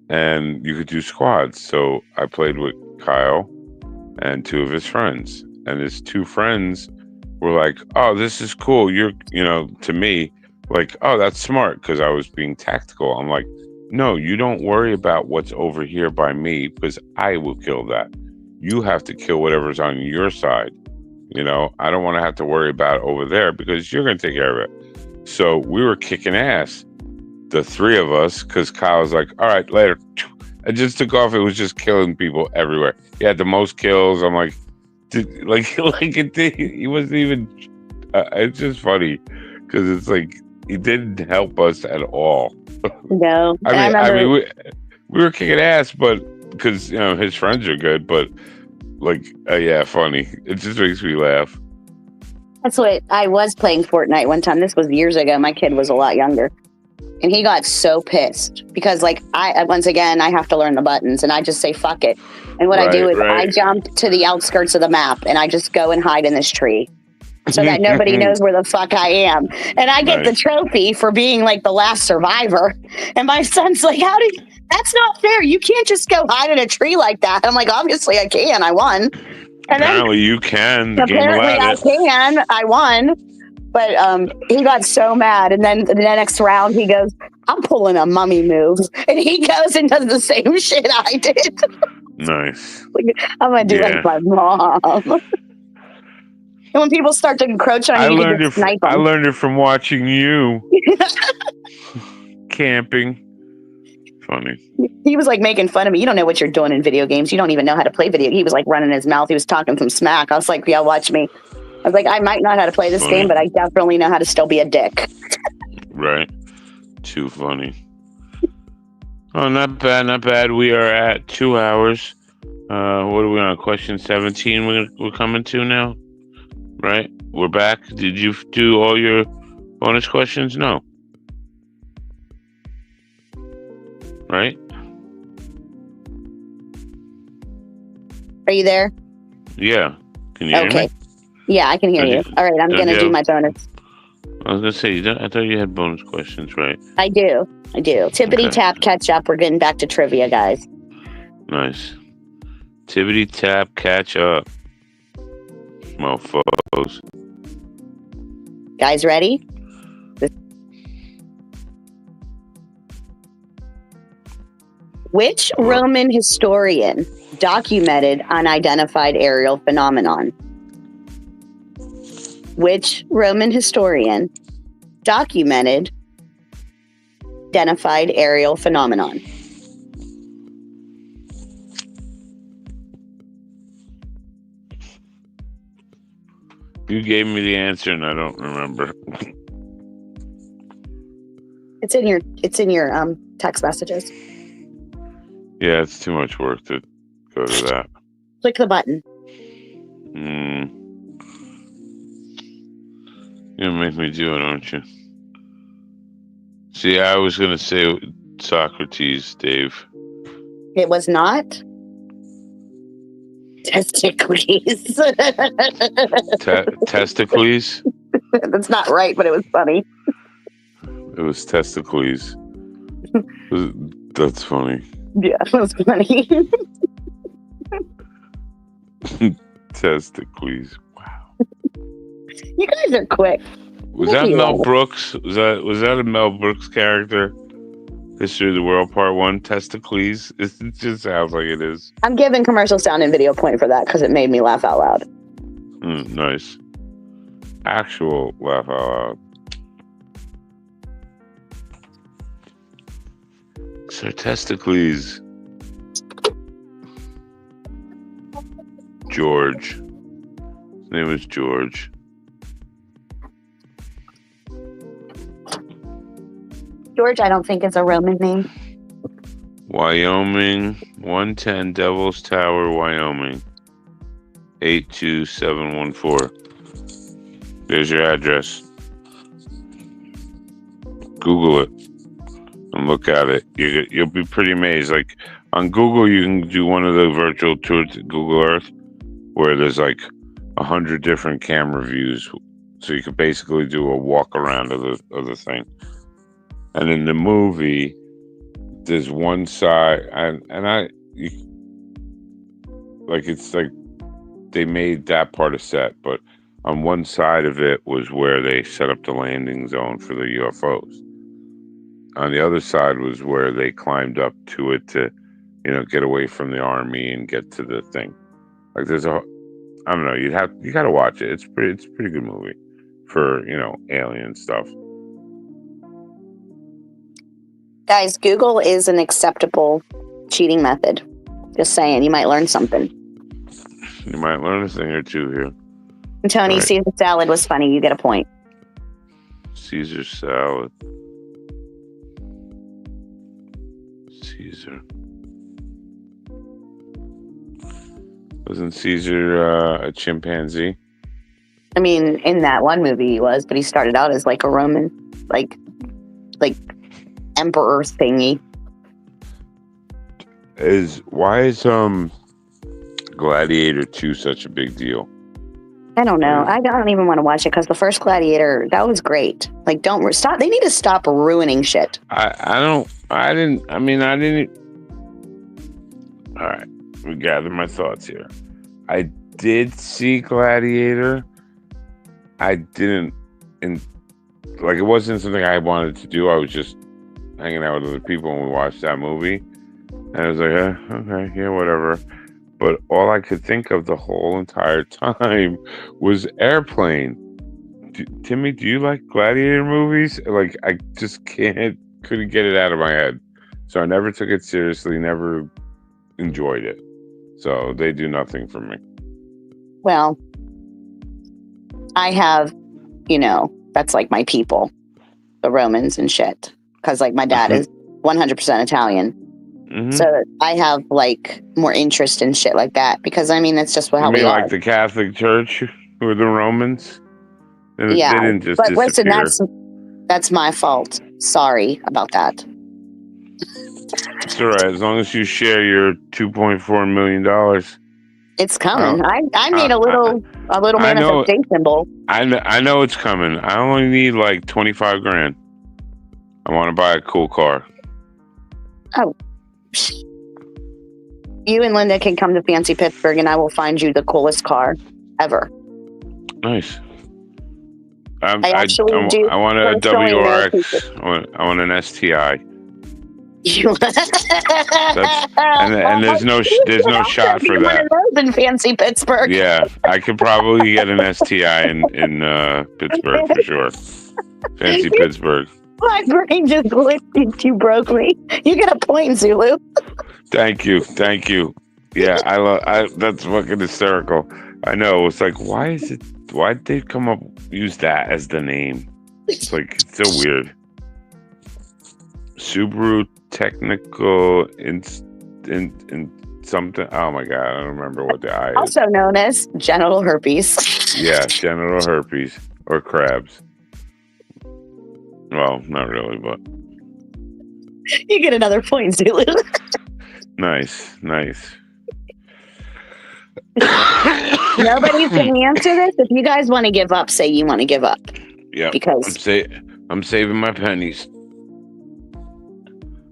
S1: And you could do squads. So I played with Kyle and two of his friends. And his two friends were like, "Oh, this is cool. You're, to me, like, oh, that's smart," because I was being tactical. I'm like, "No, you don't worry about what's over here by me because I will kill that. You have to kill whatever's on your side. I don't want to have to worry about it over there because you're going to take care of it." So we were kicking ass, the three of us, because Kyle was like, "All right, later." I just took off. It was just killing people everywhere. He had the most kills. I'm like, he wasn't even. It's just funny because it's like he didn't help us at all.
S7: No,
S1: I mean, we were kicking ass, but because his friends are good, but. Like, yeah, funny. It just makes me laugh.
S7: That's what I was playing Fortnite one time. This was years ago. My kid was a lot younger. And he got so pissed because, like, I have to learn the buttons and I just say, fuck it. And what I do is I jump to the outskirts of the map and I just go and hide in this tree so that nobody knows where the fuck I am. And I get the trophy for being like the last survivor. And my son's like, that's not fair. You can't just go hide in a tree like that. I'm like, obviously I can. I won. And
S1: apparently you can.
S7: Apparently I can. I won. But he got so mad. And then the next round he goes, "I'm pulling a mummy move." And he goes and does the same shit I did.
S1: Nice.
S7: I'm going to do like my mom. And when people start to encroach on you, you can just snipe them.
S1: I learned it from watching you. Camping. Funny.
S7: He was like making fun of me. "You don't know what you're doing in video games. You don't even know how to play video." He was like running his mouth. He was talking some smack. I was like, "Yeah, watch me." I was like, "I might not know how to play this game, but I definitely know how to still be a dick."
S1: Right. Too funny. Oh, not bad, not bad. We are at 2 hours. What are we on? Question 17 we're coming to now? Right? We're back. Did you do all your bonus questions? No. Right?
S7: Are you there?
S1: Yeah. Can you hear me?
S7: Yeah, I can hear you. All right, I'm going to do my bonus.
S1: I was going to say, I thought you had bonus questions, right?
S7: I do. Tippity tap, catch up. We're getting back to trivia, guys.
S1: Nice. Tippity tap, catch up. Mofos.
S7: Guys, ready? Which Roman historian documented unidentified aerial phenomenon? Which Roman historian documented identified aerial phenomenon?
S1: You gave me the answer and I don't remember.
S7: It's in your text messages.
S1: Yeah, it's too much work to go to that.
S7: Click the button.
S1: You make me do it, don't you? See, I was going to say Socrates, Dave.
S7: It was not. Testicles.
S1: Testicles?
S7: That's not right, but it was funny.
S1: It was testicles. That's funny.
S7: Yeah, it was funny.
S1: Testicles. Wow.
S7: You guys are quick.
S1: Was that Mel Brooks? Was that a Mel Brooks character? History of the World Part 1, Testicles? It just sounds like it is.
S7: I'm giving commercial sound and video point for that because it made me laugh out loud.
S1: Nice. Actual laugh out loud. Sir Testicles. George. His name was George.
S7: George, I don't think is a Roman name.
S1: Wyoming, 110 Devil's Tower, Wyoming, 82714. There's your address. Google it and look at it. You'll be pretty amazed. Like on Google, you can do one of the virtual tours to Google Earth where there's like 100 different camera views. So you could basically do a walk around of the thing. And in the movie, there's one side, it's like they made that part of set, but on one side of it was where they set up the landing zone for the UFOs. On the other side was where they climbed up to it to, get away from the army and get to the thing. Like I don't know, you got to watch it. It's a pretty good movie for, alien stuff.
S7: Guys, Google is an acceptable cheating method. Just saying, you might learn something.
S1: You might learn a thing or two here.
S7: And Tony,
S1: right.
S7: Caesar salad was funny. You get a point.
S1: Caesar salad. Caesar. Wasn't Caesar a chimpanzee?
S7: I mean, in that one movie he was, but he started out as like a Roman, like emperor thingy.
S1: Why is Gladiator 2 such a big deal?
S7: I don't know. I don't even want to watch it because the first Gladiator, that was great. Like, don't stop. They need to stop ruining shit.
S1: I didn't. All right, we gather my thoughts here. I did see Gladiator. I didn't, it wasn't something I wanted to do. I was just hanging out with other people when we watched that movie. And I was like, okay, yeah, whatever. But all I could think of the whole entire time was Airplane. Timmy, do you like Gladiator movies? Like, I just couldn't get it out of my head. So I never took it seriously, never enjoyed it. So they do nothing for me.
S7: Well, I have, that's like my people, the Romans and shit. Because like my dad is 100% Italian. Mm-hmm. So I have like more interest in shit like that. Because I mean, that's just how we are.
S1: Like the Catholic Church or the Romans? They didn't just
S7: but
S1: disappear.
S7: Listen, that's my fault. Sorry about that.
S1: It's all right. As long as you share your $2.4 million.
S7: It's coming. I made a little manifestation symbol.
S1: I know it's coming. I only need like 25 grand. I want to buy a cool car.
S7: Oh. You and Linda can come to Fancy Pittsburgh and I will find you the coolest car ever.
S1: Nice.
S7: I
S1: want a WRX. I want an STI. And there's no shot for that.
S7: In fancy Pittsburgh.
S1: Yeah, I could probably get an STI in Pittsburgh for sure. Fancy Pittsburgh.
S7: My brain just glitched. You broke me. You get a point, Zulu.
S1: Thank you. Yeah, that's fucking hysterical. I know. It's like, why did they use that as the name? It's like, it's so weird. Subaru Technical in something. Oh my god, I don't remember what the I is.
S7: Also known as genital herpes.
S1: Yeah, genital herpes or crabs. Well, not really, but
S7: you get another point, Zulu.
S1: Nice.
S7: Nobody's going to answer this. If you guys want to give up, say you want to give up.
S1: Yeah,
S7: because
S1: I'm saving my pennies.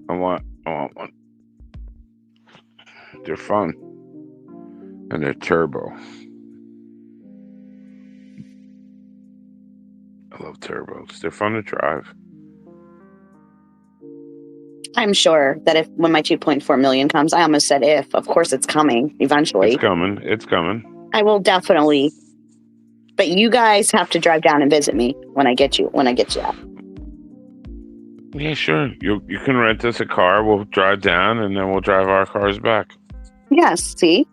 S1: I want one. They're fun. And they're turbo. I love turbos. They're fun to drive.
S7: I'm sure that when my 2.4 million comes, I almost said if. Of course it's coming eventually.
S1: It's coming.
S7: I will definitely. But you guys have to drive down and visit me when I get you out.
S1: Yeah, sure. You can rent us a car. We'll drive down, and then we'll drive our cars back.
S7: Yes. See.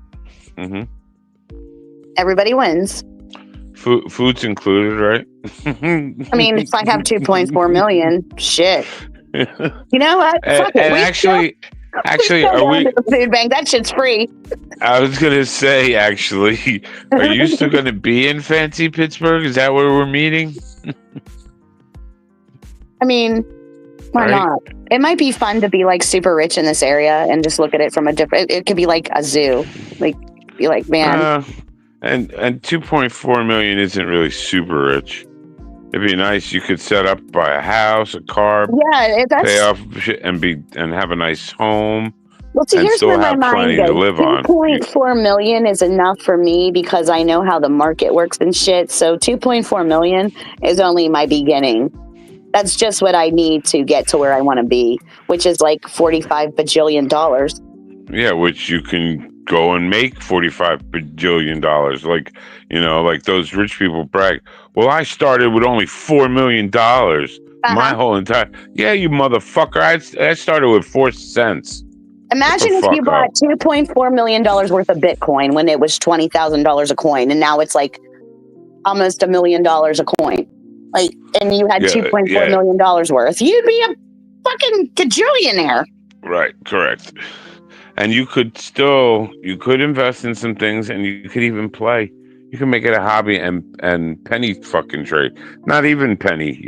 S1: Mm-hmm.
S7: Everybody wins.
S1: Food's included, right?
S7: I mean, if I have 2.4 million, shit. You know what? Fuck it.
S1: Actually, are we
S7: the food bank? That shit's free.
S1: I was gonna say, actually, are you still gonna be in fancy Pittsburgh? Is that where we're meeting?
S7: I mean, why not? It might be fun to be like super rich in this area and just look at it from a different. It could be like a zoo. Like, be like, man.
S1: And 2.4 million isn't really super rich. It'd be nice. You could set up, buy a house, a car, pay off shit, and have a nice home.
S7: Well, so here's where my mind goes. 2.4 million is enough for me because I know how the market works and shit. So 2.4 million is only my beginning. That's just what I need to get to where I want to be, which is like $45 bajillion.
S1: Yeah, which you can go and make $45 bajillion. Like those rich people brag. Well, I started with only $4 million. My whole entire you motherfucker. I started with 4 cents.
S7: Imagine if you bought $2.4 million worth of Bitcoin when it was $20,000 a coin, and now it's like almost $1 million a coin. Like, and you had $2.4 million worth. You'd be a fucking gajillionaire.
S1: Right, correct. And you could invest in some things, and you could even play. You can make it a hobby and penny fucking trade. Not even penny,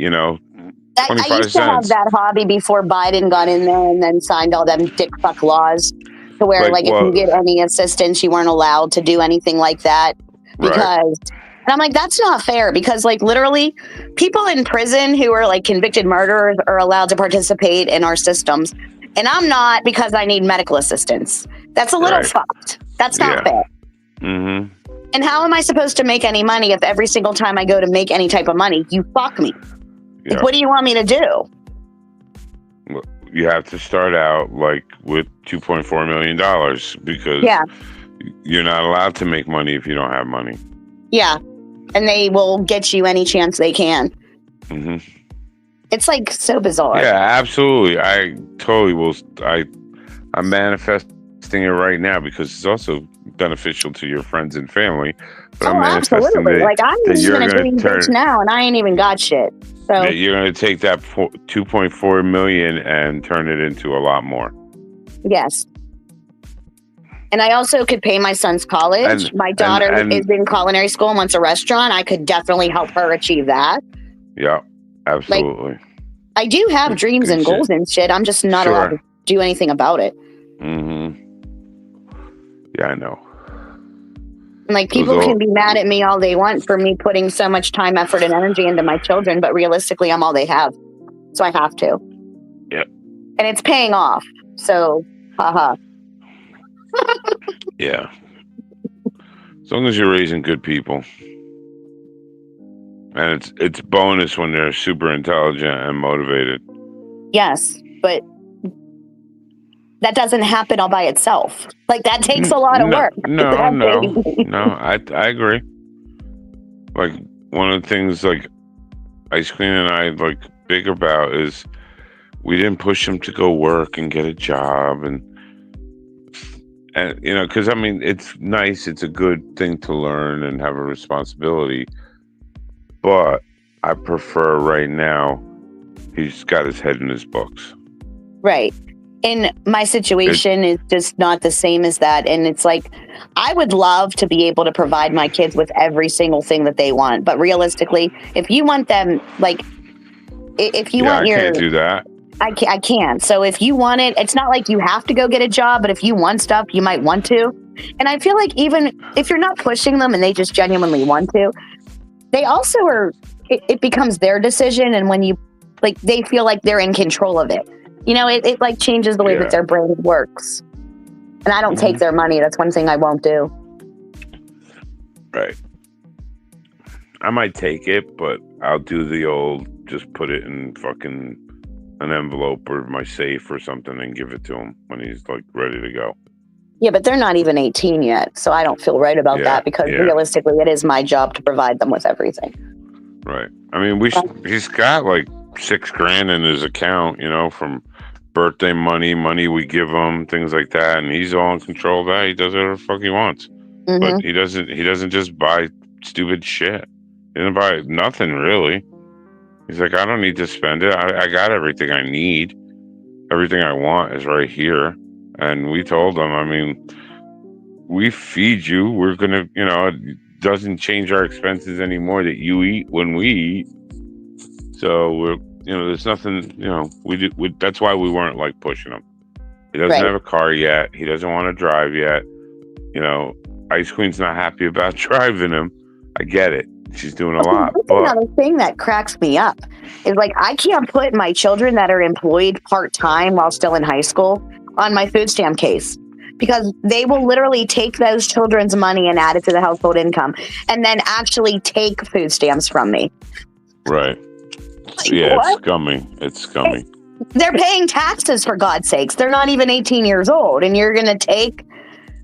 S1: 25
S7: I used to have that hobby before Biden got in there and then signed all them dick fuck laws to where if you get any assistance, you weren't allowed to do anything like that because. And I'm like, that's not fair because literally people in prison who are convicted murderers are allowed to participate in our systems. And I'm not because I need medical assistance. That's a little fucked. That's not fair.
S1: Mm-hmm.
S7: And how am I supposed to make any money if every single time I go to make any type of money, you fuck me? Yeah. What do you want me to do?
S1: You have to start out with $2.4 million because you're not allowed to make money if you don't have money.
S7: Yeah. And they will get you any chance they can.
S1: Mm-hmm.
S7: It's so bizarre.
S1: Yeah, absolutely. I totally will. I'm manifesting it right now because it's also beneficial to your friends and family. But I'm
S7: absolutely. I'm just going to dream bitch now, and I ain't even got shit. So
S1: you're going to take that 2.4 million and turn it into a lot more.
S7: Yes. And I also could pay my son's college. My daughter is in culinary school and wants a restaurant. I could definitely help her achieve that.
S1: Yeah, absolutely.
S7: I do have dreams and goals and shit. I'm just not allowed to do anything about it.
S1: Mm-hmm. Yeah, I know.
S7: And people can be mad at me all they want for me putting so much time, effort, and energy into my children, but realistically, I'm all they have. So I have to.
S1: Yep.
S7: And it's paying off. So, haha.
S1: Yeah. As long as you're raising good people. And it's bonus when they're super intelligent and motivated.
S7: Yes, but that doesn't happen all by itself. Like that takes a lot of work.
S1: No. I agree. Like one of the things like Ice Queen and I like big about is we didn't push him to go work and get a job and you know, because I mean it's nice, it's a good thing to learn and have a responsibility, but I prefer right now he's got his head in his books.
S7: Right. And my situation is just not the same as that. And it's like, I would love to be able to provide my kids with every single thing that they want. But realistically, if you want them, like, if you want
S1: I can't do that.
S7: I can. So if you want it, it's not like you have to go get a job, but if you want stuff, you might want to. And I feel like even if you're not pushing them and they just genuinely want to, they also are, it becomes their decision. And when you, like, they feel like they're in control of it. You know, it like changes the way that their brain works. And I don't take their money. That's one thing I won't do.
S1: Right. I might take it, but I'll do the old, just put it in fucking an envelope or my safe or something and give it to him when he's like ready to go.
S7: Yeah, but they're not even 18 yet. So I don't feel right about that because realistically, it is my job to provide them with everything.
S1: Right. I mean, he's got like $6,000 in his account, you know, from birthday money we give him, things like that, and he's all in control of that. He does whatever the fuck he wants. But he doesn't just buy stupid shit. He doesn't buy nothing really. He's like, I don't need to spend it. I got everything I need. Everything I want is right here. And we told him, I mean, we feed you. We're gonna, you know, it doesn't change our expenses anymore that you eat when we eat. So we're, you know, there's nothing, you know, that's why we weren't like pushing him. He doesn't have a car yet. He doesn't want to drive yet. You know, Ice Queen's not happy about driving him. I get it. She's doing a lot. But
S7: another thing that cracks me up is like, I can't put my children that are employed part-time while still in high school on my food stamp case because they will literally take those children's money and add it to the household income and then actually take food stamps from me.
S1: Right.
S7: Like,
S1: yeah,
S7: what?
S1: it's scummy. It's scummy.
S7: They're paying taxes, for God's sakes. They're not even 18 years old. And you're going to take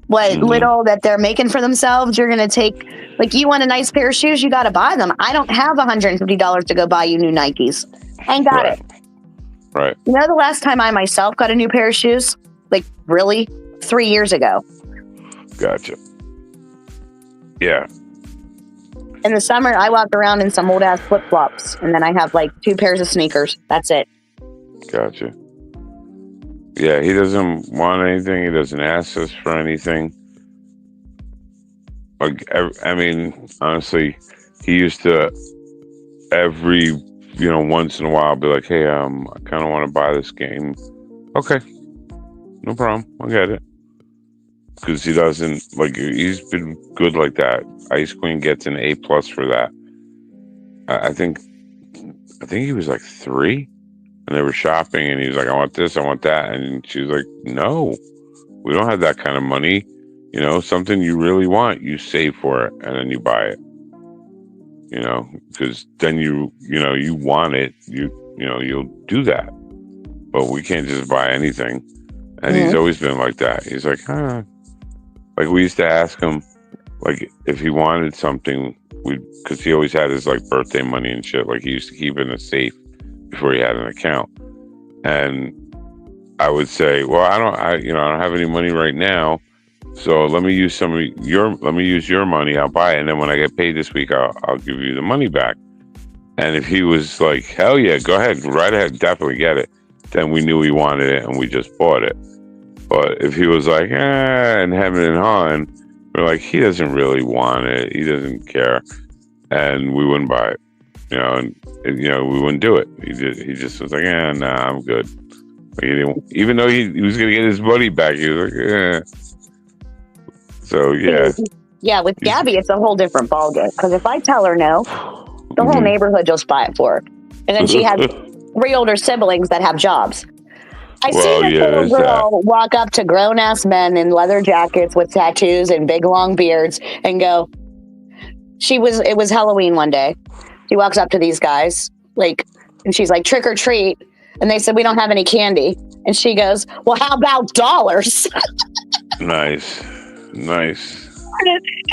S7: what little that they're making for themselves. You're going to take, like, you want a nice pair of shoes, you got to buy them. I don't have $150 to go buy you new Nikes. I ain't got it.
S1: Right.
S7: You know, the last time I myself got a new pair of shoes, like, really? 3 years ago.
S1: Gotcha. Yeah.
S7: In the summer, I walk around in some old-ass flip-flops, and then I have, like, 2 pairs of sneakers. That's it.
S1: Gotcha. Yeah, he doesn't want anything. He doesn't ask us for anything. Like, I mean, honestly, he used to every, you know, once in a while be like, hey, I kind of want to buy this game. Okay. No problem. I'll get it. Because he doesn't, like, he's been good like that. Ice Queen gets an A+ for that. I think he was like 3 and they were shopping and he was like, I want this, I want that. And she was like, no, we don't have that kind of money. You know, something you really want, you save for it and then you buy it. You know, because then you know, you want it, you know, you'll do that. But we can't just buy anything. And he's always been like that. He's like, like we used to ask him, like if he wanted something, because he always had his like birthday money and shit. Like he used to keep it in a safe before he had an account. And I would say, well, I don't have any money right now. So let me use your money. I'll buy it. And then when I get paid this week, I'll give you the money back. And if he was like, hell yeah, go ahead, right ahead, definitely get it. Then we knew he wanted it and we just bought it. But if he was like, and hemming and hawing, we're like, he doesn't really want it. He doesn't care. And we wouldn't buy it. You know, and you know, we wouldn't do it. He just was like, nah, I'm good. Like, even though he was going to get his money back, he was like, So, yeah.
S7: Yeah, with Gabby, it's a whole different ballgame. Because if I tell her no, the whole neighborhood just buy it for her. And then she has 3 older siblings that have jobs. I see this little girl walk up to grown-ass men in leather jackets with tattoos and big, long beards and go, it was Halloween one day. She walks up to these guys, like, and she's like, trick or treat. And they said, we don't have any candy. And she goes, well, how about dollars?
S1: Nice.
S7: And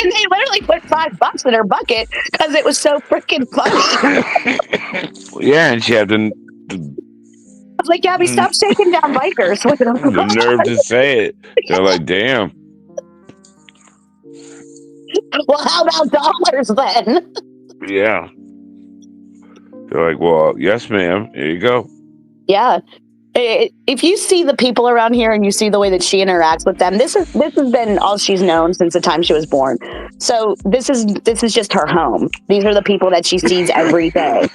S7: they literally put $5 in her bucket because it was so freaking funny.
S1: Yeah, and she had the
S7: I was like, Gabby, stop shaking down bikers.
S1: the nerve to say it. They're like, damn.
S7: Well, how about dollars then?
S1: Yeah. They're like, well, yes, ma'am. Here you go.
S7: Yeah. If you see the people around here and you see the way that she interacts with them, this has been all she's known since the time she was born. So this is just her home. These are the people that she sees every day.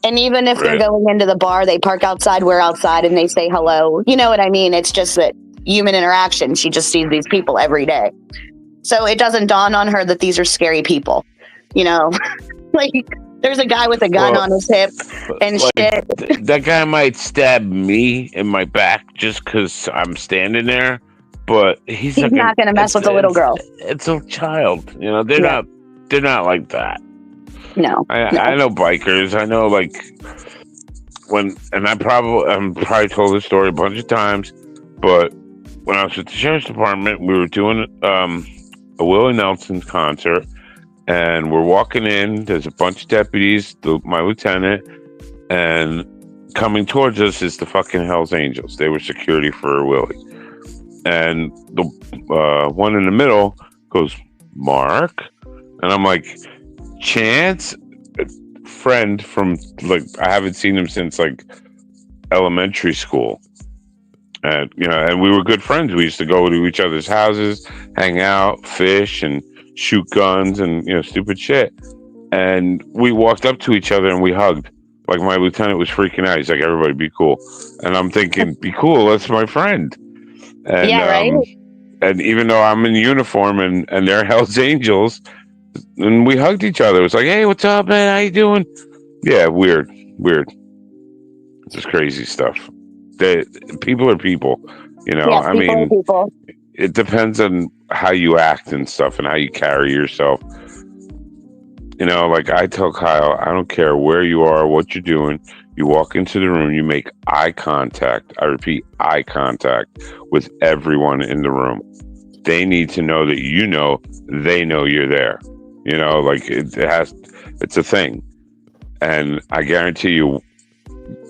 S7: And even if they're going into the bar, they park outside, we're outside, and they say hello. You know what I mean? It's just that human interaction. She just sees these people every day. So it doesn't dawn on her that these are scary people. You know, like there's a guy with a gun on his hip and shit.
S1: That guy might stab me in my back just because I'm standing there, but he's
S7: not going to mess with a little girl.
S1: It's a child. You know, they're not like that.
S7: No.
S1: I know bikers. I know I'm probably told this story a bunch of times, but when I was with the sheriff's department, we were doing a Willie Nelson concert, and we're walking in. There's a bunch of deputies, my lieutenant, and coming towards us is the fucking Hells Angels. They were security for Willie. And the one in the middle goes, Mark? And I'm like, Chance? A friend from, I haven't seen him since, elementary school. And, and we were good friends. We used to go to each other's houses, hang out, fish, and shoot guns and, stupid shit. And we walked up to each other and we hugged. Like, my lieutenant was freaking out. He's like, everybody be cool. And I'm thinking, be cool. That's my friend. And,
S7: yeah, right?
S1: And even though I'm in uniform and they're Hells Angels, and we hugged each other. It was like, hey, what's up, man? How you doing? Yeah, weird. Just crazy stuff. People are people,
S7: Yeah,
S1: I mean,
S7: people.
S1: It depends on how you act and stuff and how you carry yourself. Like I tell Kyle, I don't care where you are, what you're doing. You walk into the room, you make eye contact. I repeat, eye contact with everyone in the room. They need to know that they know you're there. It's a thing. And I guarantee you,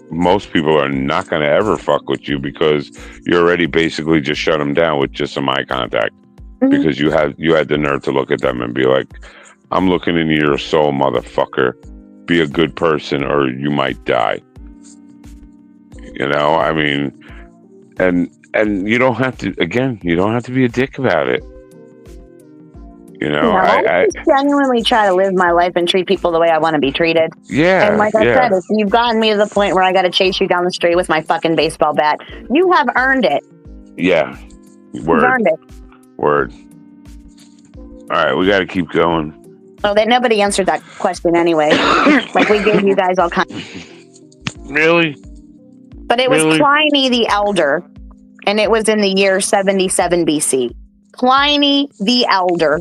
S1: most people are not going to ever fuck with you because you already basically just shut them down with just some eye contact. Mm-hmm. Because you had the nerve to look at them and be like, I'm looking into your soul, motherfucker. Be a good person or you might die. I mean, and you don't have to be a dick about it.
S7: I just genuinely try to live my life and treat people the way I want to be treated.
S1: Yeah.
S7: And like I said, if you've gotten me to the point where I got to chase you down the street with my fucking baseball bat, you have earned it.
S1: Yeah.
S7: You've earned it.
S1: Word. All right, we got to keep going.
S7: Oh, that nobody answered that question anyway. We gave you guys all kinds.
S1: Really?
S7: But it was Pliny the Elder, and it was in the year 77 BC. Pliny the Elder.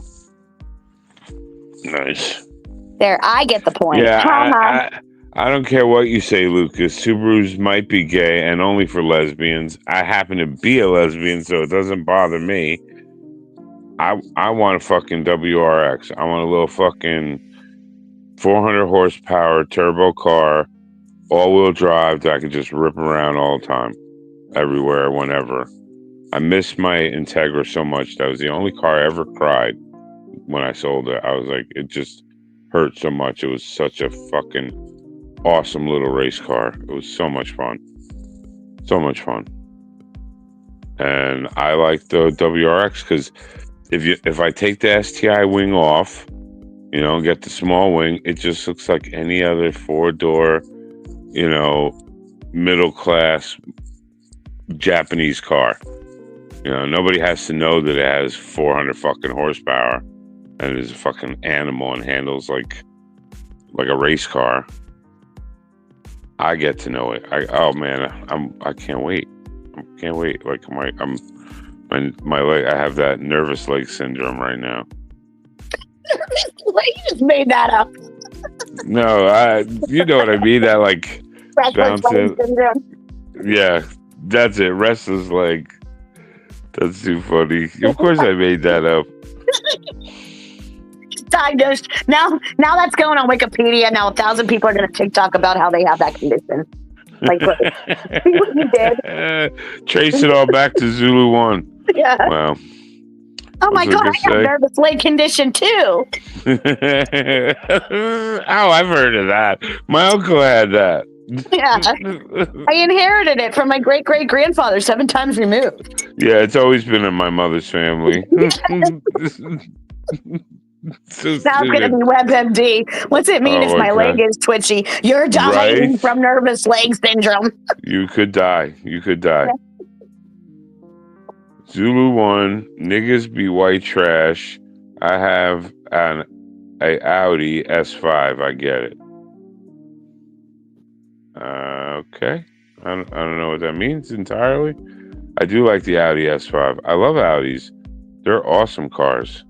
S1: Nice.
S7: There, I get the point.
S1: Yeah, I don't care what you say, Lucas. Subarus might be gay and only for lesbians. I happen to be a lesbian, so it doesn't bother me. I want a fucking WRX. I want a little fucking 400 horsepower turbo car, all-wheel drive that I could just rip around all the time, everywhere, whenever. I miss my Integra so much. That was the only car I ever cried when I sold it. I was like, it just hurt so much. It was such a fucking awesome little race car. It was so much fun. So much fun. And I like the WRX because if I take the STI wing off, get the small wing, it just looks like any other four-door, middle class Japanese car. Nobody has to know that it has 400 fucking horsepower and is a fucking animal and handles like a race car. I get to know it. I can't wait. I can't wait. My leg. I have that nervous leg syndrome right now.
S7: You just made that up.
S1: No, you know what I mean. That
S7: restless leg syndrome.
S1: Yeah, That's it. Restless leg. That's too funny. Of course, I made that up.
S7: Diagnosed. Now that's going on Wikipedia. Now 1,000 people are going to TikTok about how they have that condition. Like, look, see what you did.
S1: Trace it all back to Zulu 1.
S7: Yeah.
S1: Wow.
S7: Oh my God, I have nervous leg condition too.
S1: Oh, I've heard of that. My uncle had that.
S7: Yeah. I inherited it from my great-great-grandfather 7 times removed.
S1: Yeah, it's always been in my mother's family. So
S7: now I'm going to be WebMD. What's it mean if my leg is twitchy? You're dying from nervous leg syndrome.
S1: You could die. You could die. Yeah. Zulu 1, niggas be white trash. I have a Audi S5. I get it. Okay. I don't know what that means entirely. I do like the Audi S5. I love Audis. They're awesome cars.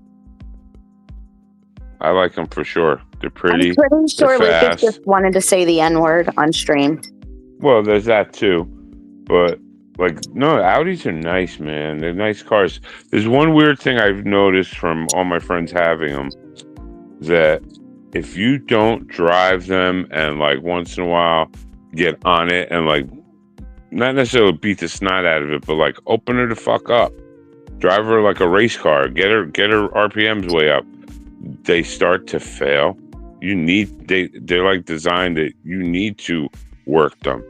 S1: I like them for sure. They're pretty.
S7: I'm pretty sure Lucas just wanted to say the N-word on stream.
S1: Well, there's that too. But, like, no, Audis are nice, man. They're nice cars. There's one weird thing I've noticed from all my friends having them, that if you don't drive them and, like, once in a while get on it and, like, not necessarily beat the snot out of it, but, like, open her the fuck up. Drive her like a race car. Get her RPMs way up. They start to fail. They're like designed that you need to work them.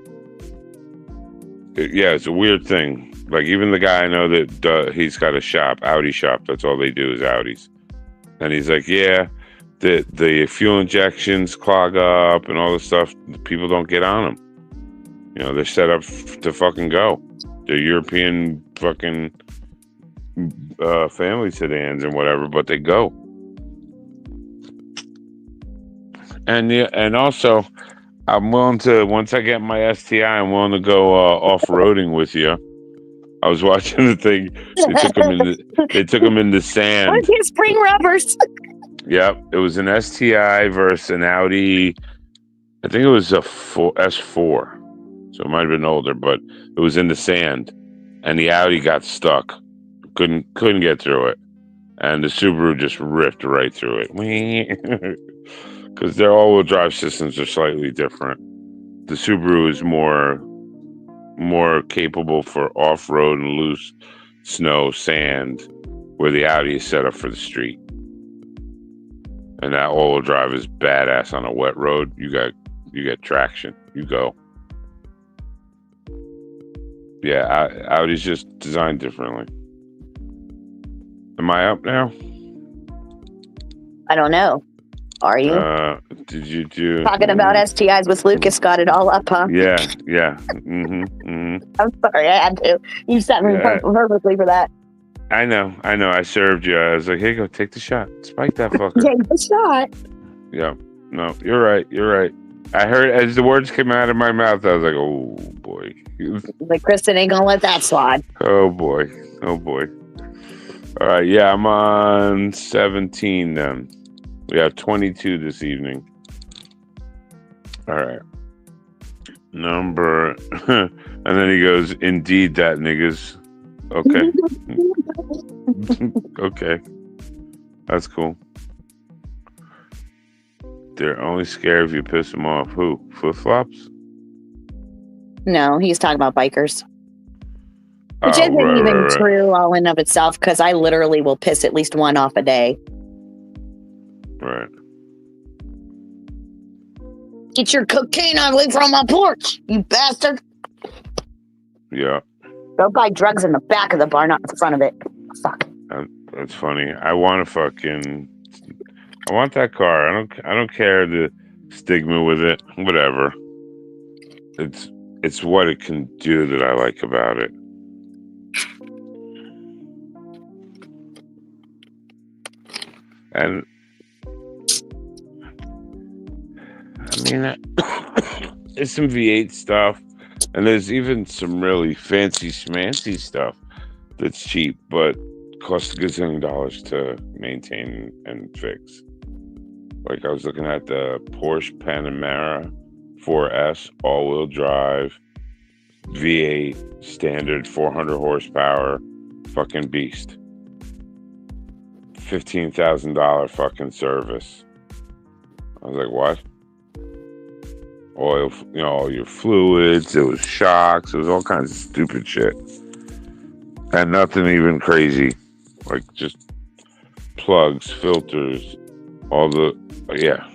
S1: It's a weird thing. Like, even the guy I know that he's got a shop, Audi shop. That's all they do is Audis. And he's like, yeah, the fuel injections clog up and all this stuff. People don't get on them. You know, they're set up to fucking go. They're European fucking family sedans and whatever, but they go. And also, I'm willing to, once I get my STI, I'm willing to go off-roading with you. I was watching the thing. They took him in the sand.
S7: Where's your spring rubbers?
S1: Yep, it was an STI versus an Audi. I think it was a S4. So it might have been older, but it was in the sand, and the Audi got stuck. Couldn't get through it, and the Subaru just ripped right through it. Because their all-wheel drive systems are slightly different. The Subaru is more capable for off-road and loose snow, sand, where the Audi is set up for the street. And that all-wheel drive is badass on a wet road. You get traction. You go. Yeah, Audi's just designed differently. Am I up now?
S7: I don't know. Are you?
S1: Did you do
S7: talking about STIs with Lucas? Got it all up, huh?
S1: Yeah. Mm-hmm.
S7: I'm sorry, I had to. You set me perfectly for that.
S1: I know. I served you. I was like, hey, go take the shot. Spike that fucker.
S7: Take the shot.
S1: Yeah. No, you're right. I heard as the words came out of my mouth, I was like, oh boy.
S7: Like, Kristen ain't gonna let that slide.
S1: Oh boy. All right, yeah, I'm on 17 then. We have 22 this evening. All right. Number, and then he goes, indeed, that niggas. Okay. Okay. That's cool. They're only scared if you piss them off. Who? Flip-flops?
S7: No, he's talking about bikers. Which isn't even true all in of itself, because I literally will piss at least one off a day.
S1: Right.
S7: Get your cocaine away from my porch, you bastard.
S1: Yeah.
S7: Go buy drugs in the back of the bar, not in the front of it. Fuck.
S1: That's funny. I want that car. I don't care the stigma with it. Whatever. It's what it can do that I like about it. And I mean, there's some V8 stuff, and there's even some really fancy schmancy stuff that's cheap, but costs a gazillion dollars to maintain and fix. Like, I was looking at the Porsche Panamera 4S all-wheel drive, V8 standard 400 horsepower fucking beast. $15,000 fucking service. I was like, what? Oil, all your fluids, it was shocks, it was all kinds of stupid shit. And nothing even crazy. Like just plugs, filters, all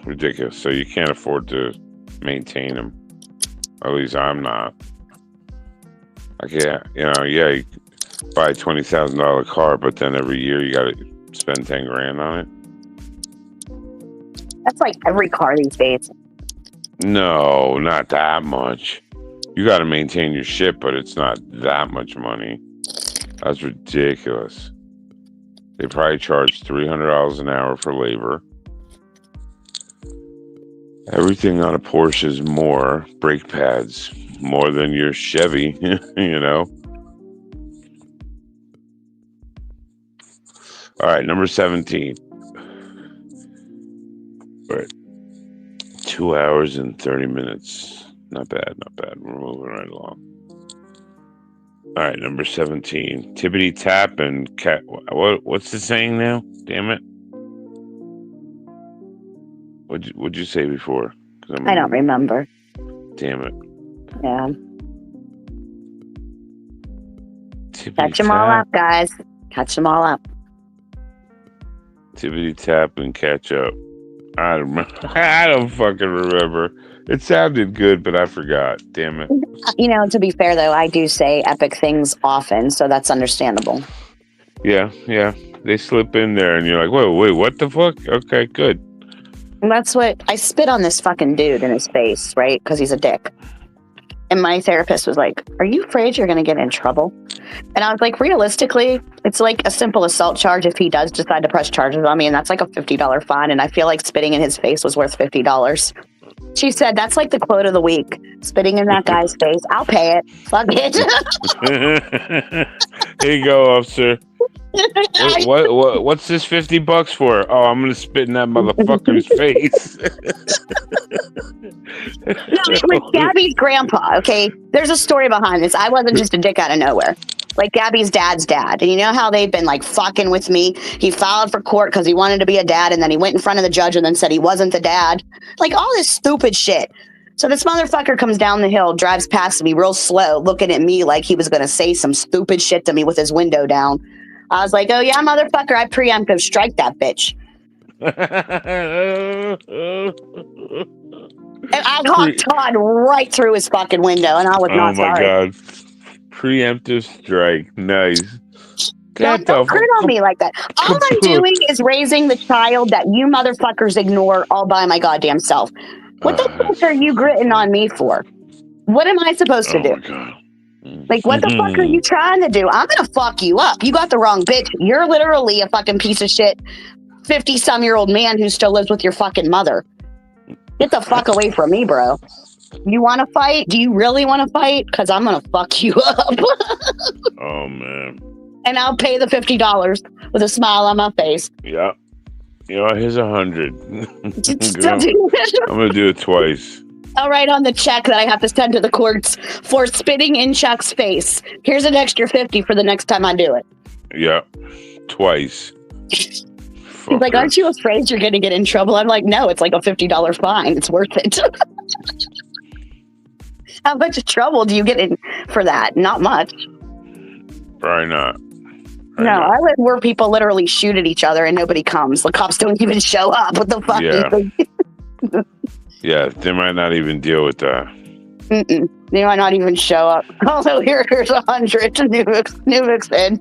S1: ridiculous. So you can't afford to maintain them. At least I'm not. I can't, you buy a $20,000 car, but then every year you gotta spend 10 grand on it.
S7: That's like every car these days.
S1: No, not that much. You got to maintain your shit, but it's not that much money. That's ridiculous. They probably charge $300 an hour for labor. Everything on a Porsche is more. Brake pads, more than your Chevy, All right, number 17. All right. 2 hours and 30 minutes. Not bad, not bad. We're moving right along. All right, number 17. Tippity tap and cat. What's the saying now? Damn it. What'd you say before?
S7: I don't remember.
S1: Damn it.
S7: Yeah.
S1: Tippity
S7: Catch them all up, guys. Catch them all up.
S1: Tippity tap and catch up. I don't remember. I don't fucking remember. It sounded good, but I forgot. Damn it.
S7: To be fair, though, I do say epic things often, so that's understandable.
S1: Yeah. They slip in there, and you're like, wait, what the fuck? Okay, good.
S7: And that's what I spit on this fucking dude in his face, right? Because he's a dick. And my therapist was like, are you afraid you're going to get in trouble? And I was like, realistically, it's like a simple assault charge if he does decide to press charges on me. And that's like a $50 fine. And I feel like spitting in his face was worth $50. She said, that's like the quote of the week. Spitting in that guy's face. I'll pay it. Fuck it.
S1: Here you go, officer. What's this $50 for? Oh, I'm gonna spit in that motherfucker's face.
S7: No, like Gabby's grandpa, okay? There's a story behind this. I wasn't just a dick out of nowhere. Like Gabby's dad's dad. And you know how they've been like fucking with me? He filed for court because he wanted to be a dad, and then he went in front of the judge and then said he wasn't the dad. Like all this stupid shit. So this motherfucker comes down the hill, drives past me real slow, looking at me like he was gonna say some stupid shit to me with his window down. I was like, oh yeah, motherfucker, I preemptive strike that bitch. And I got Todd right through his fucking window, and I was not sorry. Oh my God.
S1: Preemptive strike. Nice.
S7: Don't crit on me like that. All I'm doing is raising the child that you motherfuckers ignore all by my goddamn self. What the fuck are you gritting on me for? What am I supposed to do?
S1: My God.
S7: Like, what the fuck are you trying to do? I'm gonna fuck you up. You got the wrong bitch. You're literally a fucking piece of shit 50-some-year-old man who still lives with your fucking mother. Get the fuck away from me, bro. You want to fight? Do you really want to fight? Because I'm gonna fuck you up.
S1: Oh, man.
S7: And I'll pay the $50 with a smile on my face.
S1: Yeah. Here's $100. I'm gonna do it twice.
S7: I'll write on the check that I have to send to the courts for spitting in Chuck's face. Here's an extra $50 for the next time I do it.
S1: Yeah, twice.
S7: He's like, aren't you afraid you're going to get in trouble? I'm like, no, it's like a $50 fine. It's worth it. How much trouble do you get in for that? Not much.
S1: Probably not.
S7: I live where people literally shoot at each other and nobody comes. The cops don't even show up. What the fuck?
S1: Yeah. Yeah, they might not even deal with that.
S7: They might not even show up. Also, here's $100. New mix-in.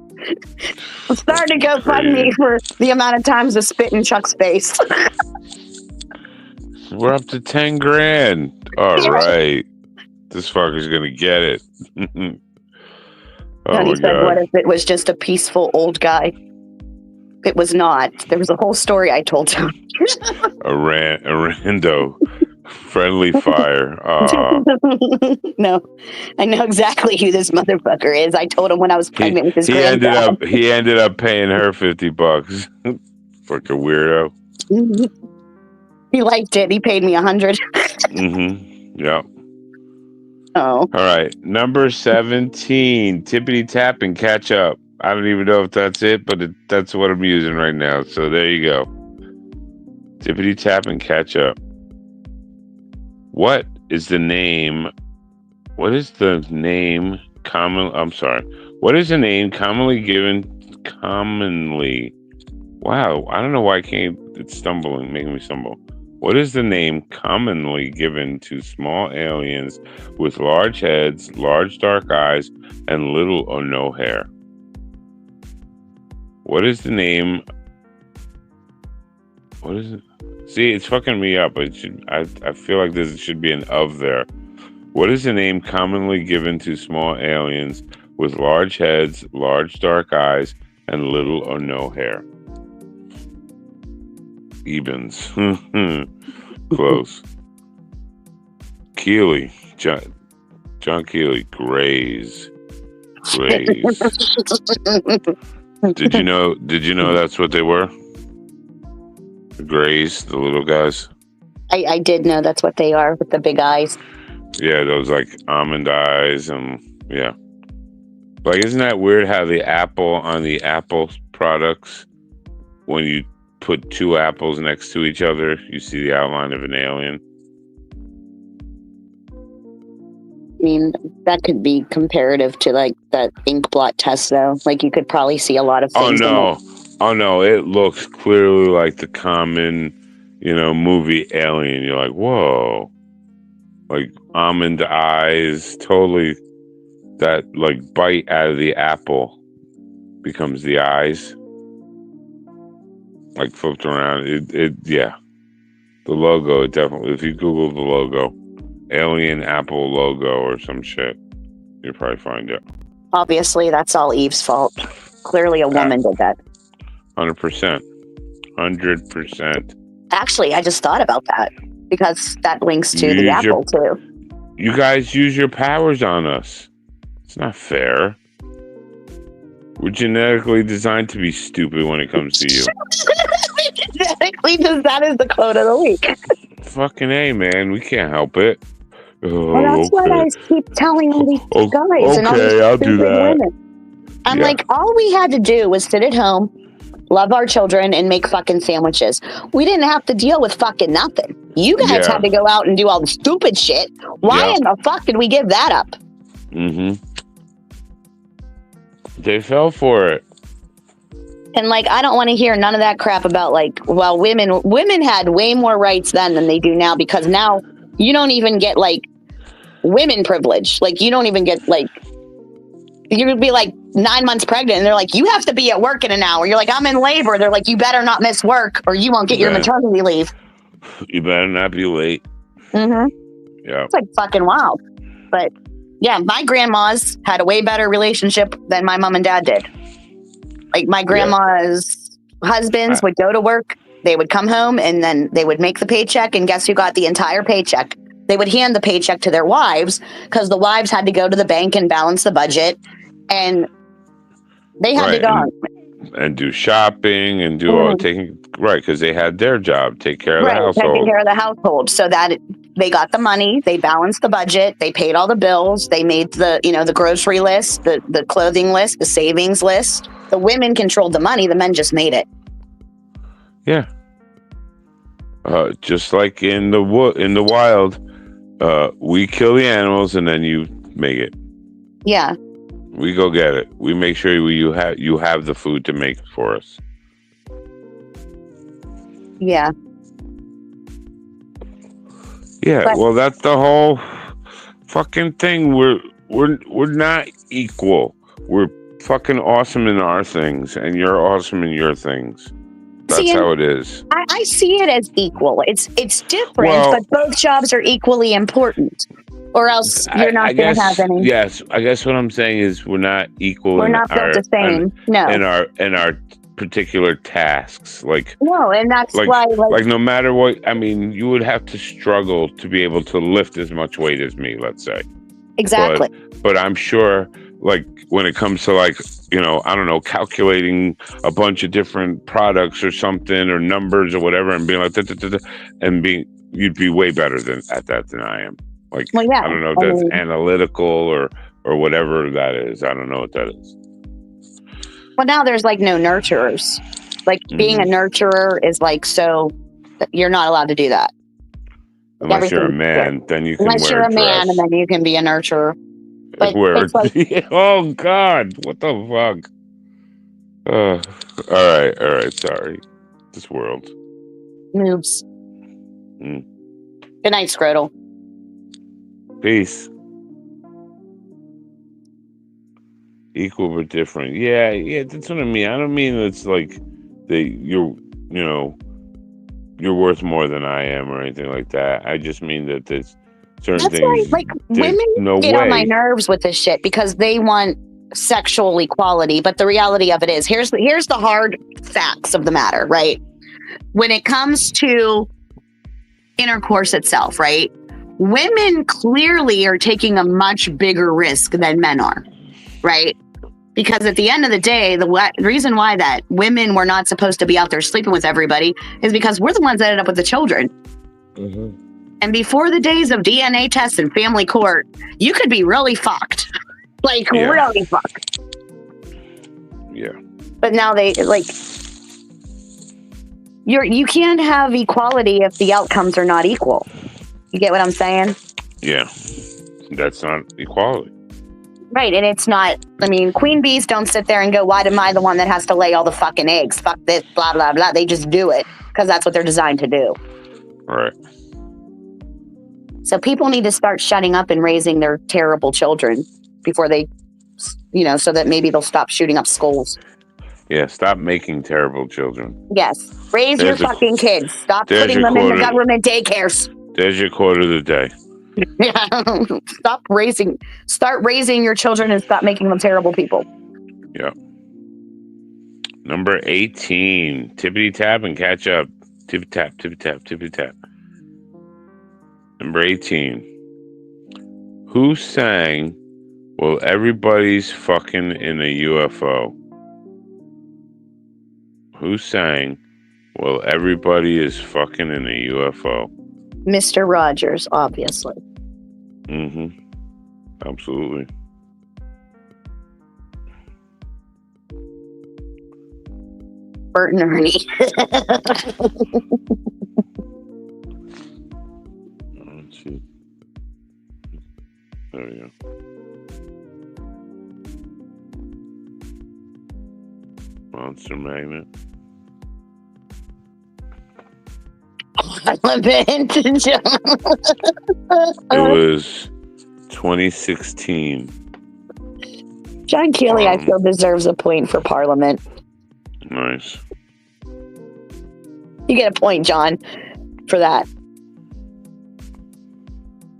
S7: I'm starting to go fund me for the amount of times I spit in Chuck's face.
S1: We're up to 10 grand. All right. This fucker's going to get it.
S7: And he said, what if it was just a peaceful old guy? It was not. There was a whole story I told him.
S1: a rando. Friendly fire.
S7: No, I know exactly who this motherfucker is. I told him when I was pregnant with his granddad.
S1: He ended up paying her $50. Fucking weirdo.
S7: He liked it. He paid me $100.
S1: Yeah.
S7: Oh.
S1: All right. Number 17, Tippity Tap and Catch Up. I don't even know if that's it, but that's what I'm using right now. So there you go. Tippity Tap and Catch Up. What is the name commonly given Wow, I don't know why it's stumbling, making me stumble. What is the name commonly given to small aliens with large heads, large dark eyes, and little or no hair? What is the name? What is it? See, it's fucking me up. I feel like there should be an of there. What is the name commonly given to small aliens with large heads, large dark eyes, and little or no hair? Ebens. Close. Keeley. John Keeley. Grays. Did you know that's what they were? The Grays, the little guys.
S7: I did know that's what they are with the big eyes.
S1: Yeah, those like almond eyes and yeah. Like, isn't that weird how the apple on the Apple products, when you put two apples next to each other, you see the outline of an alien?
S7: I mean, that could be comparative to like that ink blot test, though. Like, you could probably see a lot of things.
S1: Oh no, it looks clearly like the common, movie Alien. You're like, whoa, like almond eyes, totally. That like bite out of the apple becomes the eyes, like flipped around. Yeah. The logo, definitely. If you Google the logo, Alien Apple logo or some shit, you'll probably find it.
S7: Obviously, that's all Eve's fault. Clearly, a woman did that.
S1: 100%. 100%.
S7: Actually, I just thought about that because that links to the apple, too.
S1: You guys use your powers on us. It's not fair. We're genetically designed to be stupid when it comes to you.
S7: Genetically, that is the quote of the week.
S1: Fucking A, man. We can't help it.
S7: Well, that's what I keep telling all these guys.
S1: Okay,
S7: and all these
S1: I'll do that.
S7: Women. I'm like, all we had to do was sit at home, love our children, and make fucking sandwiches. We didn't have to deal with fucking nothing. You guys had to go out and do all the stupid shit. Why in the fuck did we give that up?
S1: Mm-hmm. They fell for it.
S7: And like, I don't want to hear none of that crap about like, well, women had way more rights then than they do now, because now you don't even get like women privilege. Like, you don't even get like, you would be like 9 months pregnant and they're like, you have to be at work in an hour. You're like, I'm in labor. They're like, you better not miss work or you won't get your maternity leave.
S1: You better not be late.
S7: Mm-hmm.
S1: Yeah.
S7: It's like fucking wild. But yeah, my grandmas had a way better relationship than my mom and dad did. Like, my grandma's husbands would go to work, they would come home, and then they would make the paycheck, and guess who got the entire paycheck? They would hand the paycheck to their wives, because the wives had to go to the bank and balance the budget, and they had to go
S1: and do shopping and do all because they had their job, take care of the household.
S7: Taking care of the household, so that they got the money, they balanced the budget, they paid all the bills, they made the grocery list, the clothing list, the savings list. The women controlled the money, the men just made it.
S1: Yeah. Just like in the wild, we kill the animals and then you make it.
S7: Yeah.
S1: We go get it. We make sure you have the food to make it for us.
S7: Yeah.
S1: Yeah, well, that's the whole fucking thing. We're not equal. We're fucking awesome in our things, and you're awesome in your things. That's how it is.
S7: I see it as equal. It's different, but both jobs are equally important. Or else you're not going to have any.
S1: Yes, I guess what I'm saying is we're not equal.
S7: We're not built the same. No.
S1: In our particular tasks,
S7: no, and that's why
S1: no matter what, I mean, you would have to struggle to be able to lift as much weight as me, let's say.
S7: Exactly.
S1: But I'm sure, like, when it comes to, like, I don't know, calculating a bunch of different products or something, or numbers or whatever, and being like, you'd be way better at that than I am. Like,
S7: Well, yeah,
S1: I don't know if that's analytical or whatever that is. I don't know what that is.
S7: Well, now there's like no nurturers. Like being a nurturer is like, so you're not allowed to do that.
S1: Unless you're a man, then you can
S7: Unless
S1: wear
S7: you're
S1: a
S7: a
S1: dress.
S7: man, and then you can be a nurturer. But it's like,
S1: oh God, what the fuck? All right, sorry. This world.
S7: Moves.
S1: Mm.
S7: Good night, Scrotal.
S1: Peace. Equal but different. Yeah, that's what I mean. I don't mean it's like you're worth more than I am or anything like that. I just mean that there's certain
S7: That's
S1: things.
S7: why, like, women get on my nerves with this shit because they want sexual equality. But the reality of it is, here's the hard facts of the matter, right? When it comes to intercourse itself, right? Women clearly are taking a much bigger risk than men are, right? Because at the end of the day, the reason why that women were not supposed to be out there sleeping with everybody is because we're the ones that ended up with the children. Mm-hmm. And before the days of DNA tests and family court, you could be really fucked. Like, really fucked.
S1: Yeah.
S7: But now they, like, you can't have equality if the outcomes are not equal. You get what I'm saying?
S1: Yeah. That's not equality.
S7: Right, and it's not, I mean, queen bees don't sit there and go, why am I the one that has to lay all the fucking eggs? Fuck this, blah, blah, blah. They just do it because that's what they're designed to do.
S1: Right.
S7: So people need to start shutting up and raising their terrible children before they, so that maybe they'll stop shooting up schools.
S1: Yeah, stop making terrible children.
S7: Yes, raise your fucking kids. Stop putting them in the government daycares.
S1: There's your quote of the day.
S7: Yeah, start raising your children and stop making them terrible people.
S1: Yeah. Number 18, tippity tap and catch up. Tippity tap, tippity tap, tippity tap. Number 18. Who sang "Well, Everybody's Fucking in a UFO"? Who sang "Well, Everybody is Fucking in a UFO"?
S7: Mr. Rogers, obviously.
S1: Mm-hmm. Absolutely.
S7: Bert and Ernie.
S1: Let's see. There we go. Monster Magnet. It was 2016.
S7: John Keely, I feel, deserves a point for Parliament.
S1: Nice.
S7: You get a point, John, for that.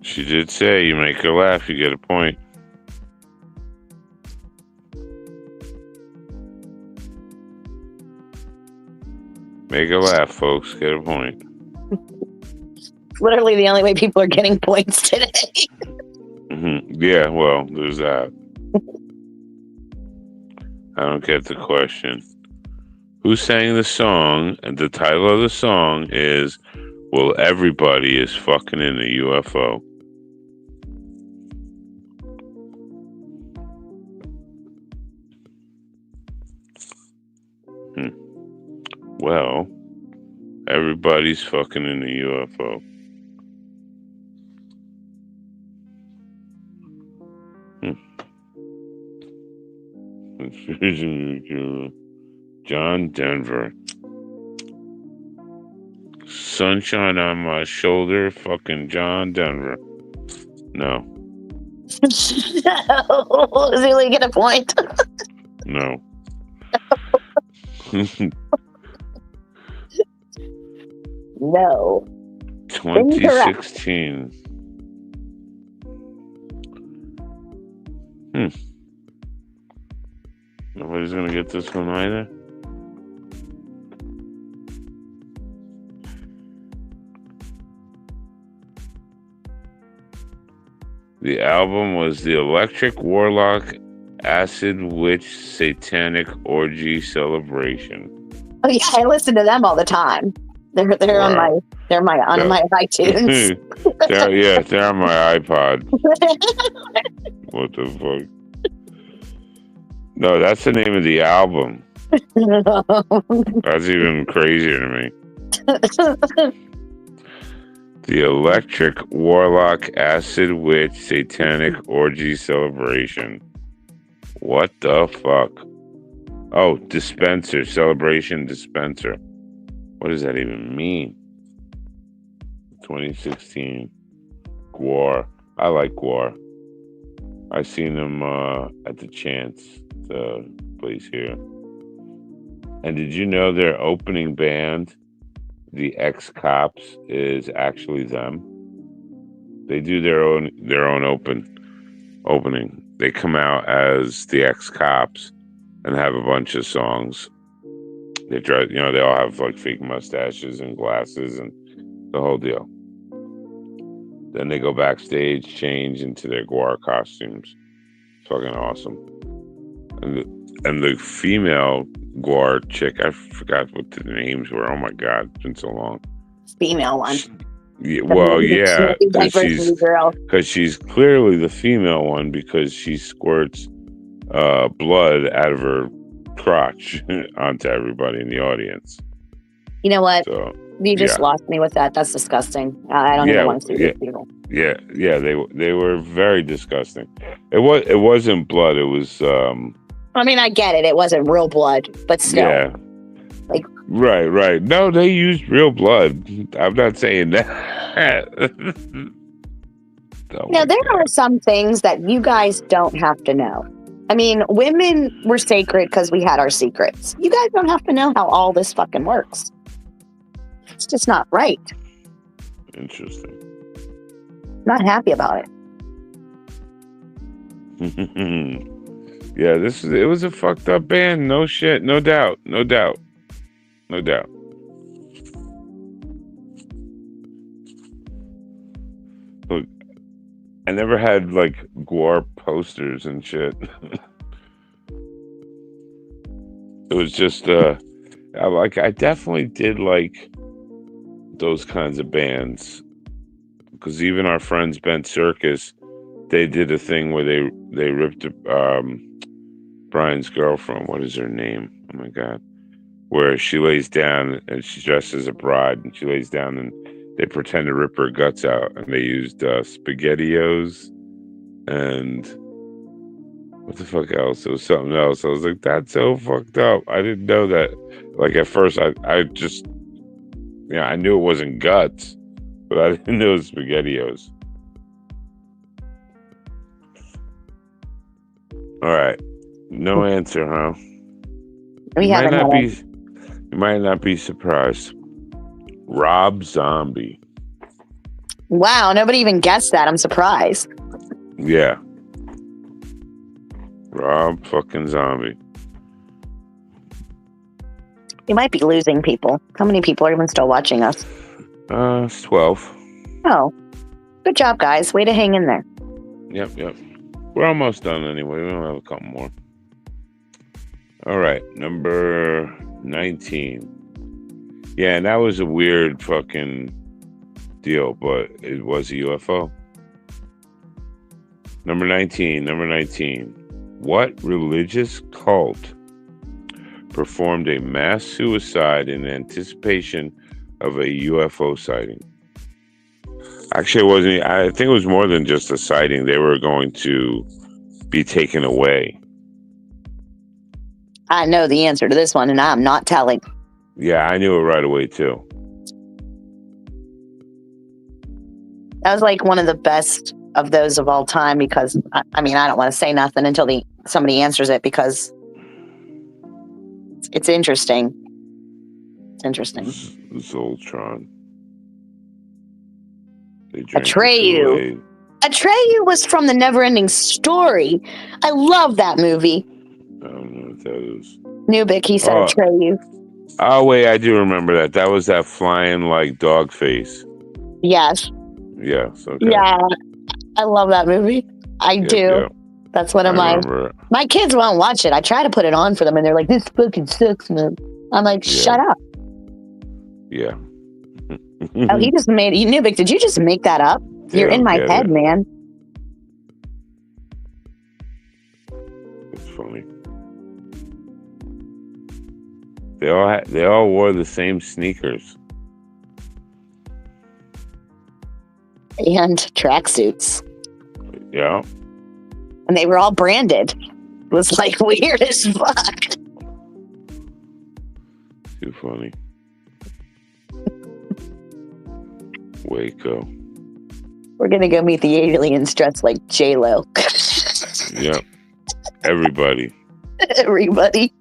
S1: She did say you make her laugh, you get a point. Make her laugh, folks. Get a point.
S7: Literally the only way people are getting points today.
S1: Mm-hmm. Yeah, well, there's that. I don't get the question. Who sang the song? And the title of the song is "Well, Everybody is Fucking in a UFO." Well, everybody's fucking in a UFO. John Denver. Sunshine on my shoulder, fucking John Denver. No.
S7: Is he really get a point?
S1: No.
S7: No.
S1: 2016. Nobody's gonna get this one either. The album was the Electric Warlock Acid Witch Satanic Orgy Celebration.
S7: Oh yeah, I listen to them all the time. They're on my iTunes.
S1: they're on my iPod. What the fuck? No, that's the name of the album. That's even crazier to me. The Electric Warlock Acid Witch Satanic Orgy Celebration. What the fuck? Oh, Dispenser. Celebration Dispenser. What does that even mean? 2016. Gwar. I like Gwar. I seen them at the Chance, the place here. And did you know their opening band, the Ex-Cops, is actually them? They do their own opening. They come out as the Ex-Cops and have a bunch of songs. They try, they all have like fake mustaches and glasses and the whole deal. Then they go backstage, change into their Gwar costumes. Fucking awesome. And the female Gwar chick, I forgot what the names were. Oh my god, it's been so long.
S7: Female one.
S1: Yeah, well, yeah, because she's clearly the female one because she squirts blood out of her crotch onto everybody in the audience.
S7: You know what?
S1: So,
S7: you just lost me with that. That's disgusting. I don't even want to see these people.
S1: Yeah, they were very disgusting. It wasn't blood. It was.
S7: I mean, I get it. It wasn't real blood, but still.
S1: Yeah.
S7: Like.
S1: Right. No, they used real blood. I'm not saying that.
S7: There are some things that you guys don't have to know. I mean, women were sacred because we had our secrets. You guys don't have to know how all this fucking works. It's just not right.
S1: Interesting.
S7: Not happy about it.
S1: Yeah, it was a fucked up band. No shit. No doubt. Look, I never had like Gwar posters and shit. It was just I definitely did like those kinds of bands, because even our friends Bent Circus, they did a thing where they ripped Brian's girlfriend, what is her name? Oh my god. Where she lays down and she's dressed as a bride and she lays down and they pretend to rip her guts out, and they used SpaghettiOs and what the fuck else? It was something else. I was like, that's so fucked up. I didn't know that. Like at first I just I knew it wasn't guts, but I didn't know it was SpaghettiOs. All right. No answer, huh? You might not be surprised. Rob Zombie.
S7: Wow, nobody even guessed that. I'm surprised.
S1: Yeah. Rob fucking Zombie.
S7: You might be losing people. How many people are even still watching us?
S1: It's 12.
S7: Oh. Good job, guys. Way to hang in there.
S1: Yep. We're almost done anyway. We don't have a couple more. All right, number 19. Yeah, and that was a weird fucking deal, but it was a UFO. Number 19. What religious cult performed a mass suicide in anticipation of a UFO sighting? Actually, it wasn't. I think it was more than just a sighting. They were going to be taken away.
S7: I know the answer to this one, and I'm not telling.
S1: Yeah, I knew it right away, too.
S7: That was like one of the best of those of all time because, I mean, I don't want to say nothing until somebody answers it because it's interesting. It's interesting.
S1: This Ultron.
S7: Atreyu. Atreyu was from the Neverending Story. I love that movie.
S1: I don't know what that is.
S7: Nubik, he said Atreyu.
S1: Oh, wait, I do remember that. That was that flying, like, dog face.
S7: Yes.
S1: Yes, okay.
S7: Yeah, I love that movie. I do. Yeah. That's one of my kids won't watch it. I try to put it on for them, and they're like, this fucking sucks, man. I'm like, shut up.
S1: Yeah.
S7: Oh, he just made you knew, Vic. Did you just make that up? You're in my head, man.
S1: It's funny. They all wore the same sneakers
S7: and tracksuits.
S1: Yeah,
S7: and they were all branded. It was like weird as fuck.
S1: Too funny. Waco.
S7: We're gonna go meet the aliens dressed like J-Lo.
S1: Yep. Everybody.
S7: Everybody.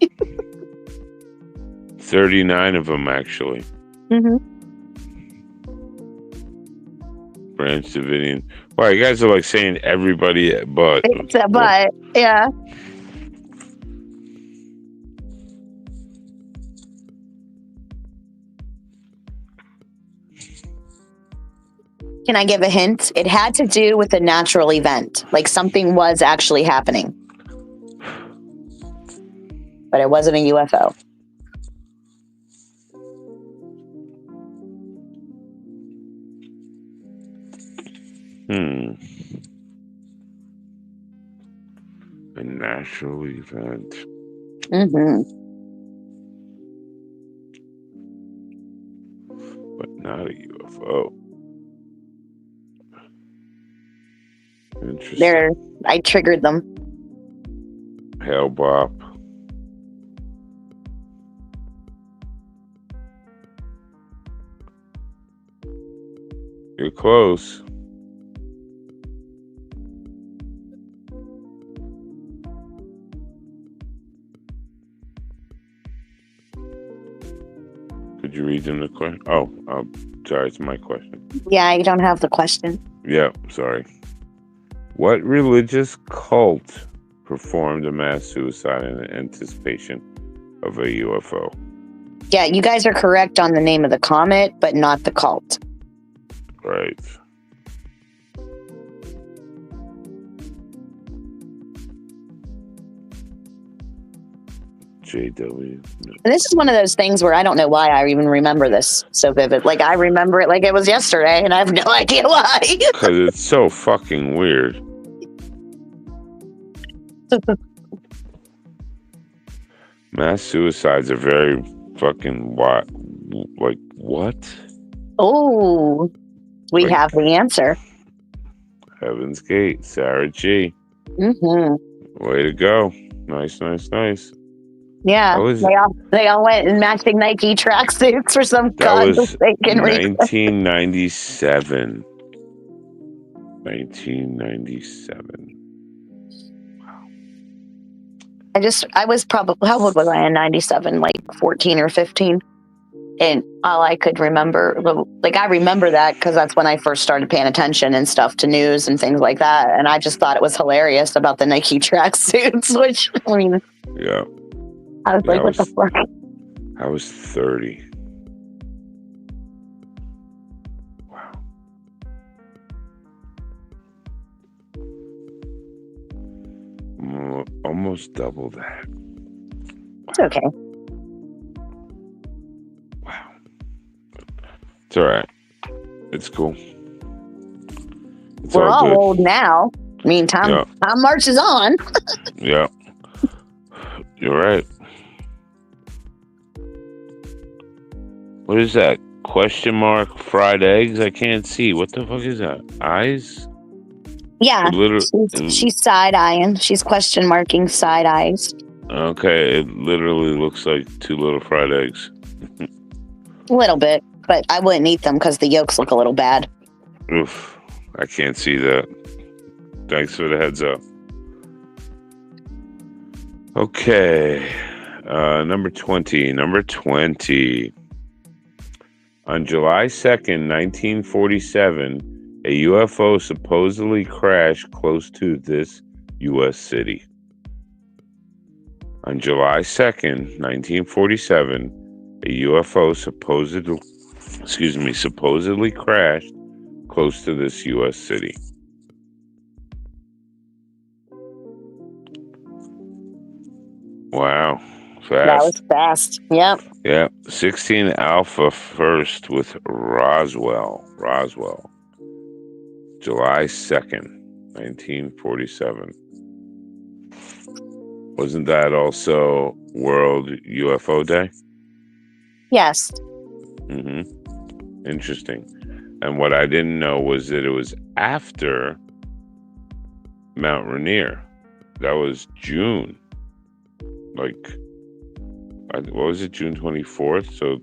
S1: 39 of them, actually.
S7: Mm-hmm.
S1: Branch Davidian. Wow, you guys are like saying everybody but.
S7: Except but, yeah. Can I give a hint? It had to do with a natural event. Like something was actually happening. But it wasn't a UFO.
S1: A natural event.
S7: Mm-hmm.
S1: But not a UFO. Interesting.
S7: I triggered them.
S1: Hell Bop. You're close. Could you read them the question? Oh, sorry, it's my question.
S7: Yeah, I don't have the question.
S1: Yeah, sorry. What religious cult performed a mass suicide in anticipation of a UFO?
S7: Yeah, you guys are correct on the name of the comet, but not the cult.
S1: Right. JW.
S7: And this is one of those things where I don't know why I even remember this so vivid. Like, I remember it like it was yesterday, and I have no idea why.
S1: Because it's so fucking weird. Mass suicides are very fucking what? Like, what?
S7: Oh, we have the answer.
S1: Heaven's Gate, Sarah G.
S7: Mm-hmm.
S1: Way to go. Nice, nice, nice.
S7: Yeah, they all went in matching Nike tracksuits for some godforsaken reason.
S1: 1997. 1997.
S7: I was probably, how old was I in 97? Like 14 or 15. And all I could remember, like I remember that because that's when I first started paying attention and stuff to news and things like that. And I just thought it was hilarious about the Nike tracksuits, which, I mean,
S1: yeah.
S7: I was like, what the fuck?
S1: I was 30. Wow. Almost double that.
S7: It's okay.
S1: Wow. It's all right. It's cool.
S7: We're all old now. I mean, time marches on.
S1: Yeah. You're right. What is that? Question mark fried eggs? I can't see. What the fuck is that? Eyes?
S7: Yeah. She's side-eyeing. She's question marking side eyes.
S1: Okay. It literally looks like two little fried eggs.
S7: A little bit, but I wouldn't eat them because the yolks look a little bad.
S1: Oof. I can't see that. Thanks for the heads up. Okay. Number 20. On July 2nd, 1947, a UFO supposedly crashed close to this U.S. city. On July 2nd, 1947, a UFO supposedly crashed close to this U.S. city. Wow.
S7: That was fast. Yep.
S1: Yeah. 16 Alpha first with Roswell. July 2nd, 1947. Wasn't that also World UFO Day?
S7: Yes.
S1: Interesting. And what I didn't know was that it was after Mount Rainier. That was June. Like, what was it? June 24th? So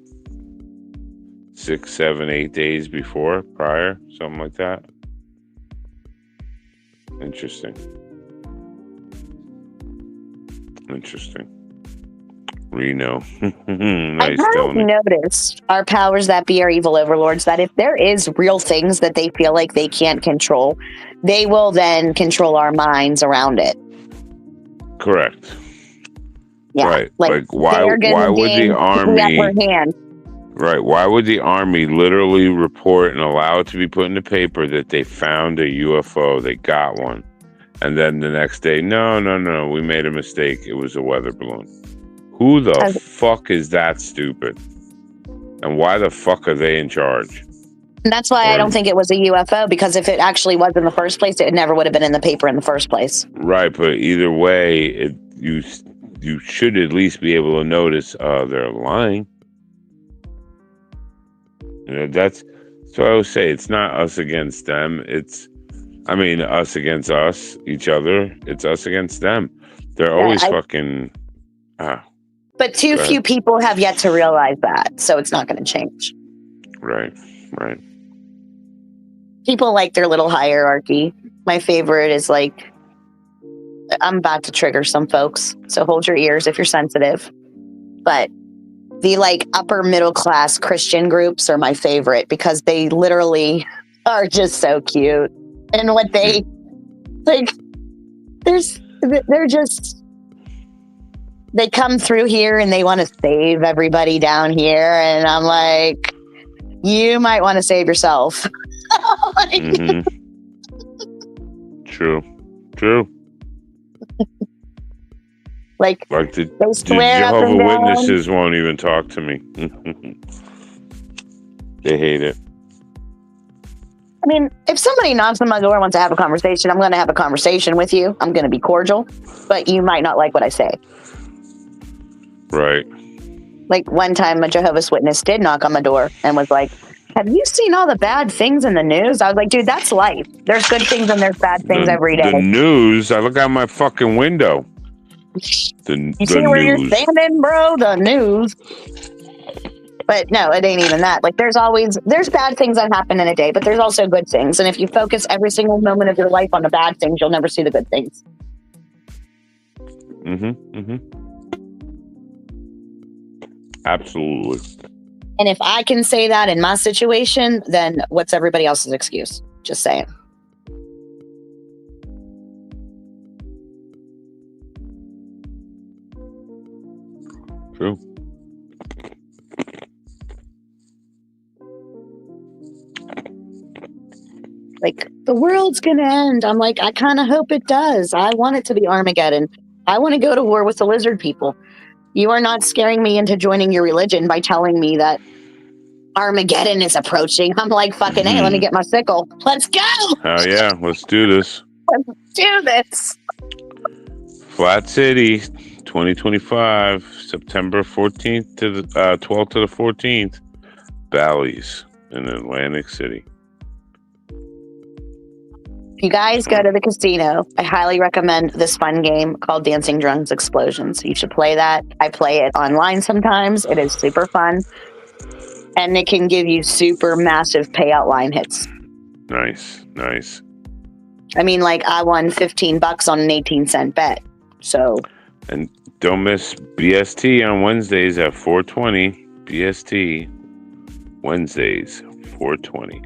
S1: 6, 7, 8 days prior, something like that. Interesting. Reno. Nice,
S7: I've
S1: Tony.
S7: noticed our powers that be, our evil overlords, that if there is real things that they feel like they can't control, they will then control our minds around it.
S1: Correct.
S7: Yeah.
S1: Right. Like why would the army Right. Why would the army literally report and allow it to be put in the paper that they found a UFO, they got one, and then the next day, no, we made a mistake, it was a weather balloon? Who the fuck is that stupid? And why the fuck are they in charge?
S7: And that's why I don't think it was a UFO, because if it actually was in the first place, it never would have been in the paper in the first place.
S1: Right, but either way, you should at least be able to notice they're lying. You know, that's what I would say. It's not us against them. Us against us, each other. It's us against them. They're always fucking.
S7: But too few people have yet to realize that, so it's not going to change.
S1: Right.
S7: People like their little hierarchy. My favorite is like, I'm about to trigger some folks, so hold your ears if you're sensitive. But the like upper middle class Christian groups are my favorite because they literally are just so cute. And what they like, they come through here and they want to save everybody down here. And I'm like, you might want to save yourself.
S1: True.
S7: Like
S1: the Jehovah's Witnesses won't even talk to me. They hate it.
S7: I mean, if somebody knocks on my door and wants to have a conversation, I'm going to have a conversation with you. I'm going to be cordial, but you might not like what I say.
S1: Right.
S7: Like one time a Jehovah's Witness did knock on my door and was like, have you seen all the bad things in the news? I was like, dude, that's life. There's good things and there's bad things every day.
S1: The news? I look out my fucking window.
S7: You see where you're standing, bro? The news. But no, it ain't even that. Like there's bad things that happen in a day, but there's also good things. And if you focus every single moment of your life on the bad things, you'll never see the good things.
S1: Absolutely.
S7: And if I can say that in my situation, then what's everybody else's excuse? Just saying.
S1: True.
S7: Like, the world's gonna end. I'm like, I kind of hope it does. I want it to be Armageddon. I want to go to war with the lizard people. You are not scaring me into joining your religion by telling me that Armageddon is approaching. I'm like, fucking hey, let me get my sickle. Let's go.
S1: Oh yeah, let's do this.
S7: Let's do this.
S1: Flat City, 2025, September 14th to the 12th to the 14th. Bally's in Atlantic City.
S7: If you guys go to the casino, I highly recommend this fun game called Dancing Drums Explosions. You should play that. I play it online sometimes. It is super fun. And it can give you super massive payout line hits.
S1: Nice.
S7: I mean, like, I won $15 on an 18-cent bet. So.
S1: And don't miss BST on Wednesdays at 4:20. BST Wednesdays, 4:20.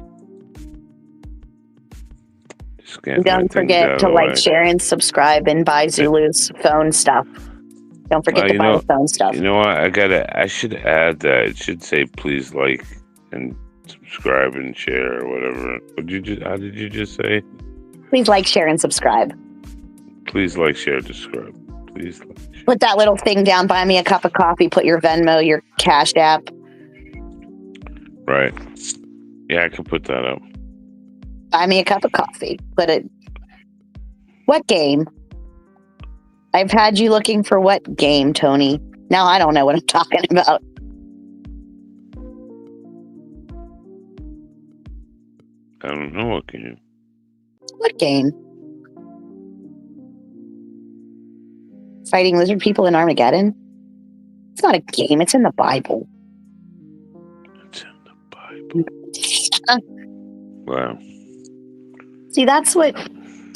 S7: Don't forget to like, share, and subscribe, and buy Zulu's phone stuff. Don't forget to buy the phone stuff.
S1: You know what? I should add that. It should say please like and subscribe and share or whatever. How did you just say?
S7: Please like, share, and subscribe.
S1: Please like, share, subscribe. Please.
S7: Put that little thing down. Buy me a cup of coffee. Put your Venmo, your Cash App.
S1: Right. Yeah, I can put that up.
S7: Buy me a cup of coffee. Put it. What game? I've had you looking for what game, Tony? Now I don't know what I'm talking about.
S1: I don't know what game.
S7: What game? Fighting lizard people in Armageddon? It's not a game. It's in the Bible.
S1: It's in the Bible. Wow.
S7: See, that's what...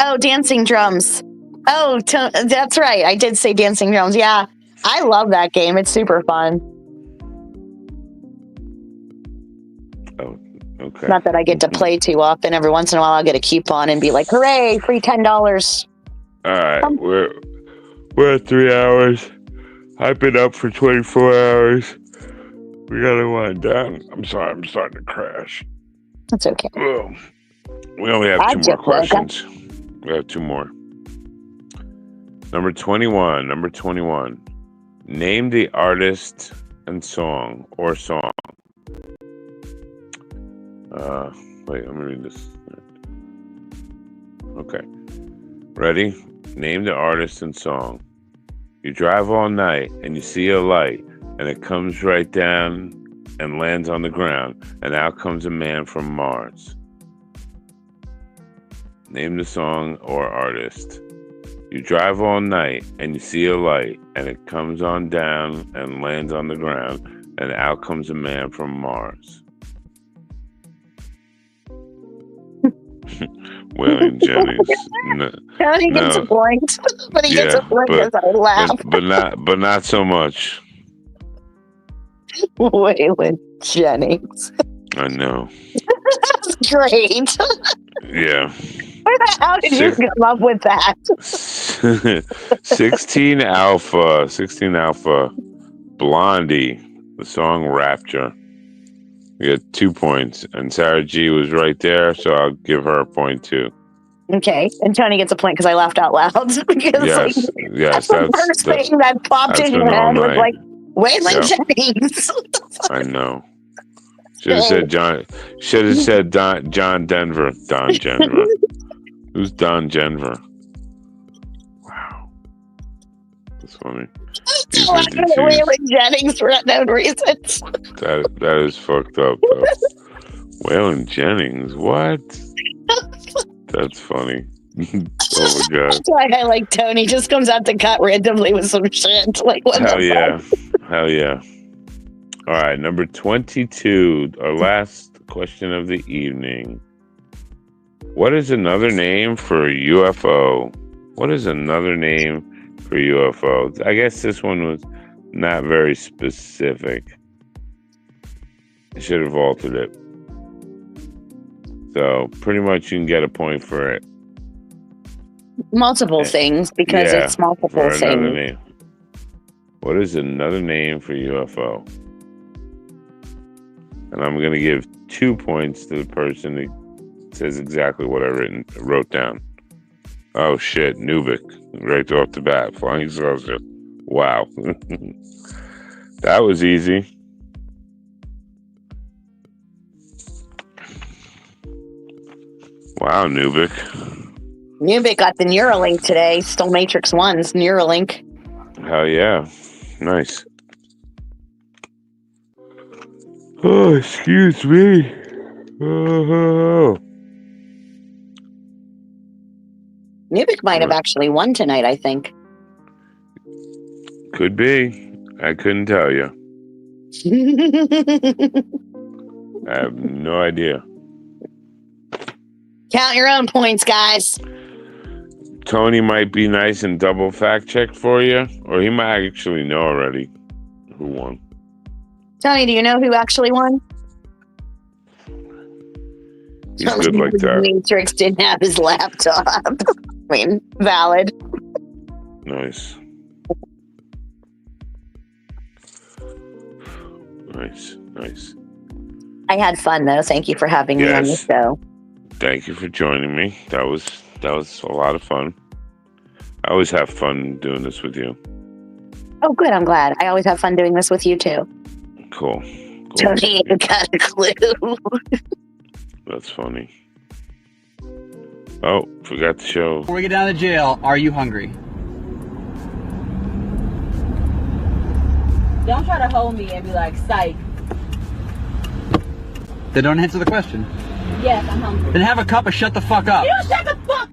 S7: Oh, Dancing Drums. Oh, that's right. I did say Dancing Drums. Yeah, I love that game. It's super fun.
S1: Oh, okay.
S7: Not that I get to play too often. Every once in a while, I'll get a coupon and be like, hooray, free $10.
S1: All right, we're at 3 hours. I've been up for 24 hours. We gotta wind down. I'm sorry, I'm starting to crash.
S7: That's okay.
S1: Oh, we only have two more questions. We have two more. Number 21. Name the artist and song or song. Wait, let me read this. Okay. Ready? Name the artist and song. You drive all night and you see a light and it comes right down and lands on the ground and out comes a man from Mars. Name the song or artist. You drive all night and you see a light and it comes on down and lands on the ground and out comes a man from Mars. Waylon Jennings.
S7: Tony gets a point, but he gets a point because I laugh.
S1: But not so much.
S7: Waylon Jennings.
S1: I know.
S7: That's great.
S1: Yeah.
S7: Where the hell did you come up with that?
S1: 16 Alpha. Blondie. The song Rapture. We get 2 points, and Sarah G was right there, so I'll give her a point too.
S7: Okay, and Tony gets a point because I laughed out loud. Because
S1: yes,
S7: that's the first thing that popped in your head was like, Waylon Jennings.
S1: I know. Should have said John. Should have said John Denver. Don Denver. Who's Don Denver? Wow, that's funny.
S7: Waylon Jennings for unknown reasons.
S1: That is fucked up, though. Waylon Jennings, what? That's funny. Oh my god.
S7: That's why I like Tony. Just comes out to cut randomly with some shit. Like, what
S1: Hell yeah. Hell yeah. All right, number 22, our last question of the evening. What is another name for UFO? What is another name for UFO? I guess this one was not very specific. I should have altered it. So pretty much you can get a point for it.
S7: Multiple things because it's multiple things.
S1: Name. What is another name for UFO? And I'm going to give 2 points to the person who says exactly what I wrote down. Oh shit, Nubik, right off the bat, flying saucer. Wow. That was easy. Wow, Nubik.
S7: Nubik got the Neuralink today. Still Matrix 1's Neuralink.
S1: Hell yeah. Nice. Oh, excuse me. Oh.
S7: Nubik might have actually won tonight, I think.
S1: Could be. I couldn't tell you. I have no idea.
S7: Count your own points, guys.
S1: Tony might be nice and double fact check for you, or he might actually know already who won.
S7: Tony, do you know who actually won?
S1: He's good like that.
S7: Matrix didn't have his laptop. I mean, valid.
S1: Nice. Nice.
S7: I had fun though. Thank you for having me on the show.
S1: Thank you for joining me. That was a lot of fun. I always have fun doing this with you.
S7: Oh, good. I'm glad. I always have fun doing this with you, too.
S1: Cool.
S7: Tony, you got a clue.
S1: That's funny. Oh, forgot to show.
S12: Before we get down to jail, are you hungry?
S13: Don't try to hold me and be like, psych.
S12: They don't answer the question.
S13: Yes, I'm hungry.
S12: Then have a cup of shut the fuck up.
S13: You shut the fuck.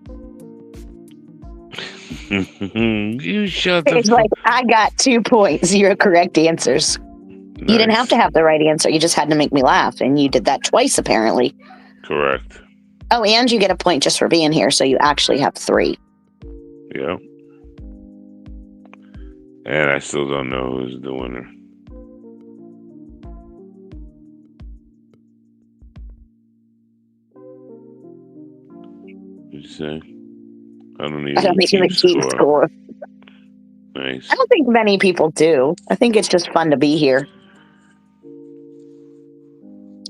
S1: You shut the
S7: It's like, I got 2 points, 0 correct answers.
S1: Nice.
S7: You didn't have to have the right answer. You just had to make me laugh. And you did that twice, apparently.
S1: Correct.
S7: Oh, and you get a point just for being here. So you actually have 3.
S1: Yeah. And I still don't know who's the winner. What'd you say? I don't even keep score. Nice.
S7: I don't think many people do. I think it's just fun to be here.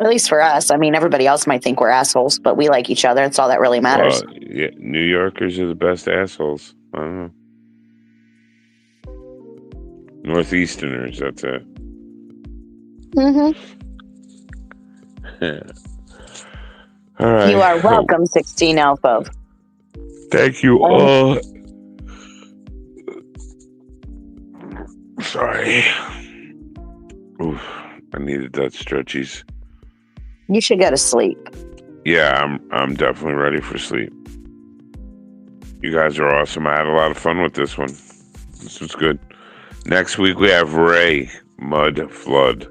S7: At least for us. I mean, everybody else might think we're assholes, but we like each other. That's all that really matters.
S1: Yeah, New Yorkers are the best assholes. I don't know. Northeasterners, that's it.
S7: Mm-hmm.
S1: All right.
S7: You are welcome, 16 Alpha.
S1: Thank you all. Sorry. Oof, I needed that stretchies.
S7: You should go to sleep.
S1: Yeah, I'm definitely ready for sleep. You guys are awesome. I had a lot of fun with this one. This was good. Next week we have Ray Mud Flood.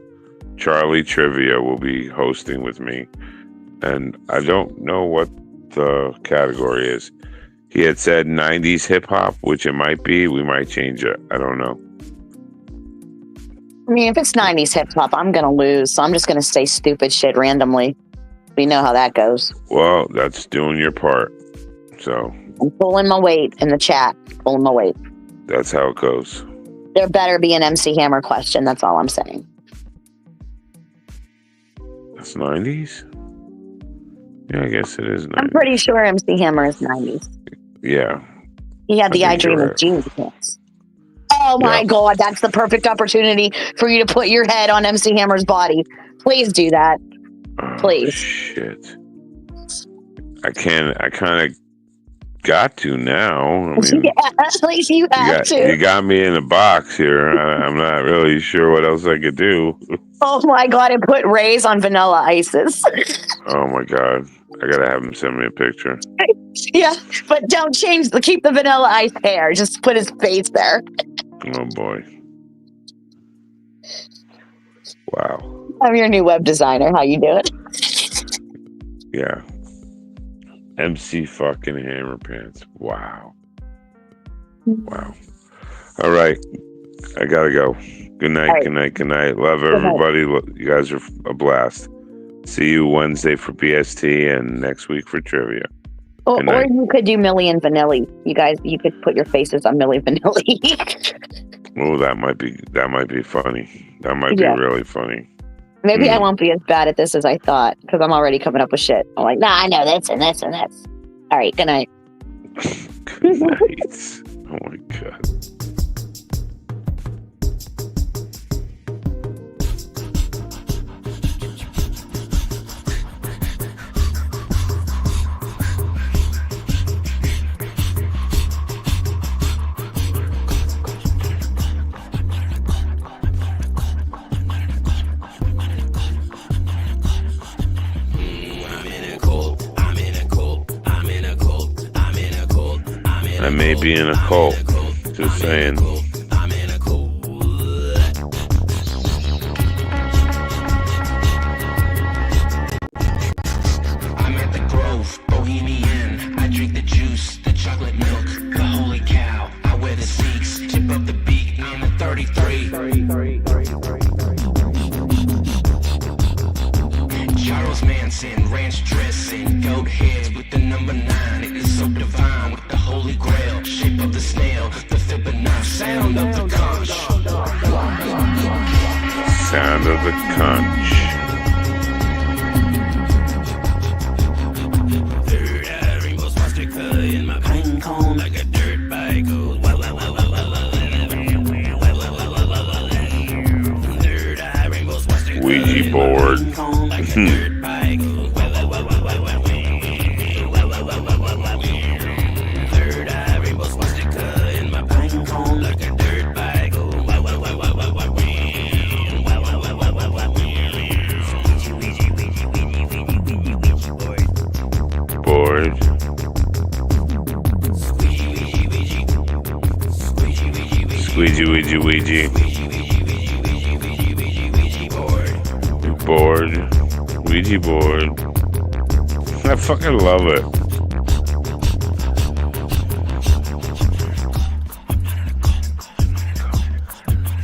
S1: Charlie Trivia will be hosting with me. And I don't know what the category is. He had said 90s hip hop, which it might be. We might change it. I don't know.
S7: I mean, if it's 90s hip hop, I'm going to lose. So I'm just going to say stupid shit randomly. We know how that goes.
S1: Well, that's doing your part. So
S7: I'm pulling my weight in the chat. Pulling my weight.
S1: That's how it goes.
S7: There better be an MC Hammer question. That's all I'm saying.
S1: That's 90s? Yeah, I guess it is 90s.
S7: I'm pretty sure MC Hammer is 90s.
S1: Yeah.
S7: He had the I Dream of Jeans pants. Oh my God, that's the perfect opportunity for you to put your head on MC Hammer's body. Please do that. Please.
S1: Oh, shit. I kind of got to now. I mean,
S7: yeah, at least you have to.
S1: You got me in a box here. I'm not really sure what else I could do.
S7: Oh my God, and put Rays on Vanilla Ices.
S1: Oh my God. I gotta have him send me a picture.
S7: Yeah, but don't keep the Vanilla Ice hair. Just put his face there.
S1: Oh boy. Wow.
S7: I'm your new web designer. How you doing?
S1: Yeah. MC fucking Hammer Pants. Wow. Wow. All right. I gotta go. Good night,
S7: right.
S1: Good night, good night. Love everybody. You guys are a blast. See you Wednesday for BST and next week for trivia.
S7: Or you could do Millie and Vanilli. You guys, you could put your faces on Millie Vanilli.
S1: Oh, that might be funny. That might be really funny.
S7: Maybe I won't be as bad at this as I thought because I'm already coming up with shit. I'm like, nah, I know this and this and this. All right, good night.
S1: Good night. Oh my God. I may be in a cult. Just saying.
S14: I'm at the Grove, Bohemian. I drink the juice, the chocolate milk, the holy cow. I wear the Sikhs, tip up the beat, I'm a 33. Charles Manson, ranch dressing, goat heads with the number 9. It is so divine with the holy grail, shape of the snail, the Fibonacci, sound of the conch.
S1: Sound of the conch.
S14: Third eye, rainbow swastika in my pine cone like a dirt bike.
S1: Ouija board. Board. Squeegee, Ouija, Ouija. Board. Ouija board. I fucking love it.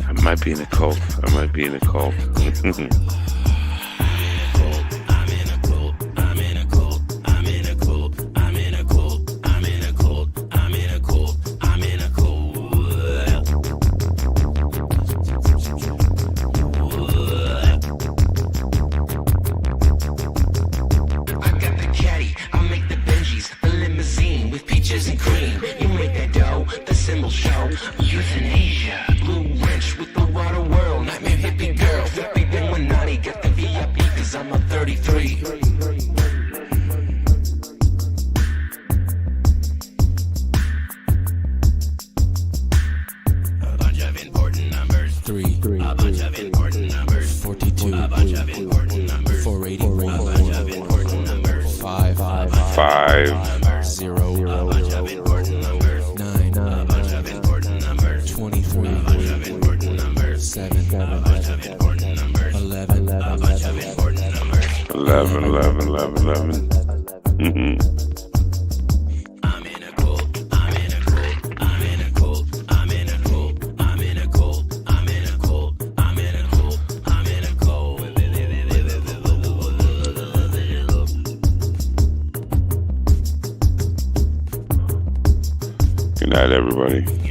S1: I might be in a cult. I might be in a cult. Good night, everybody.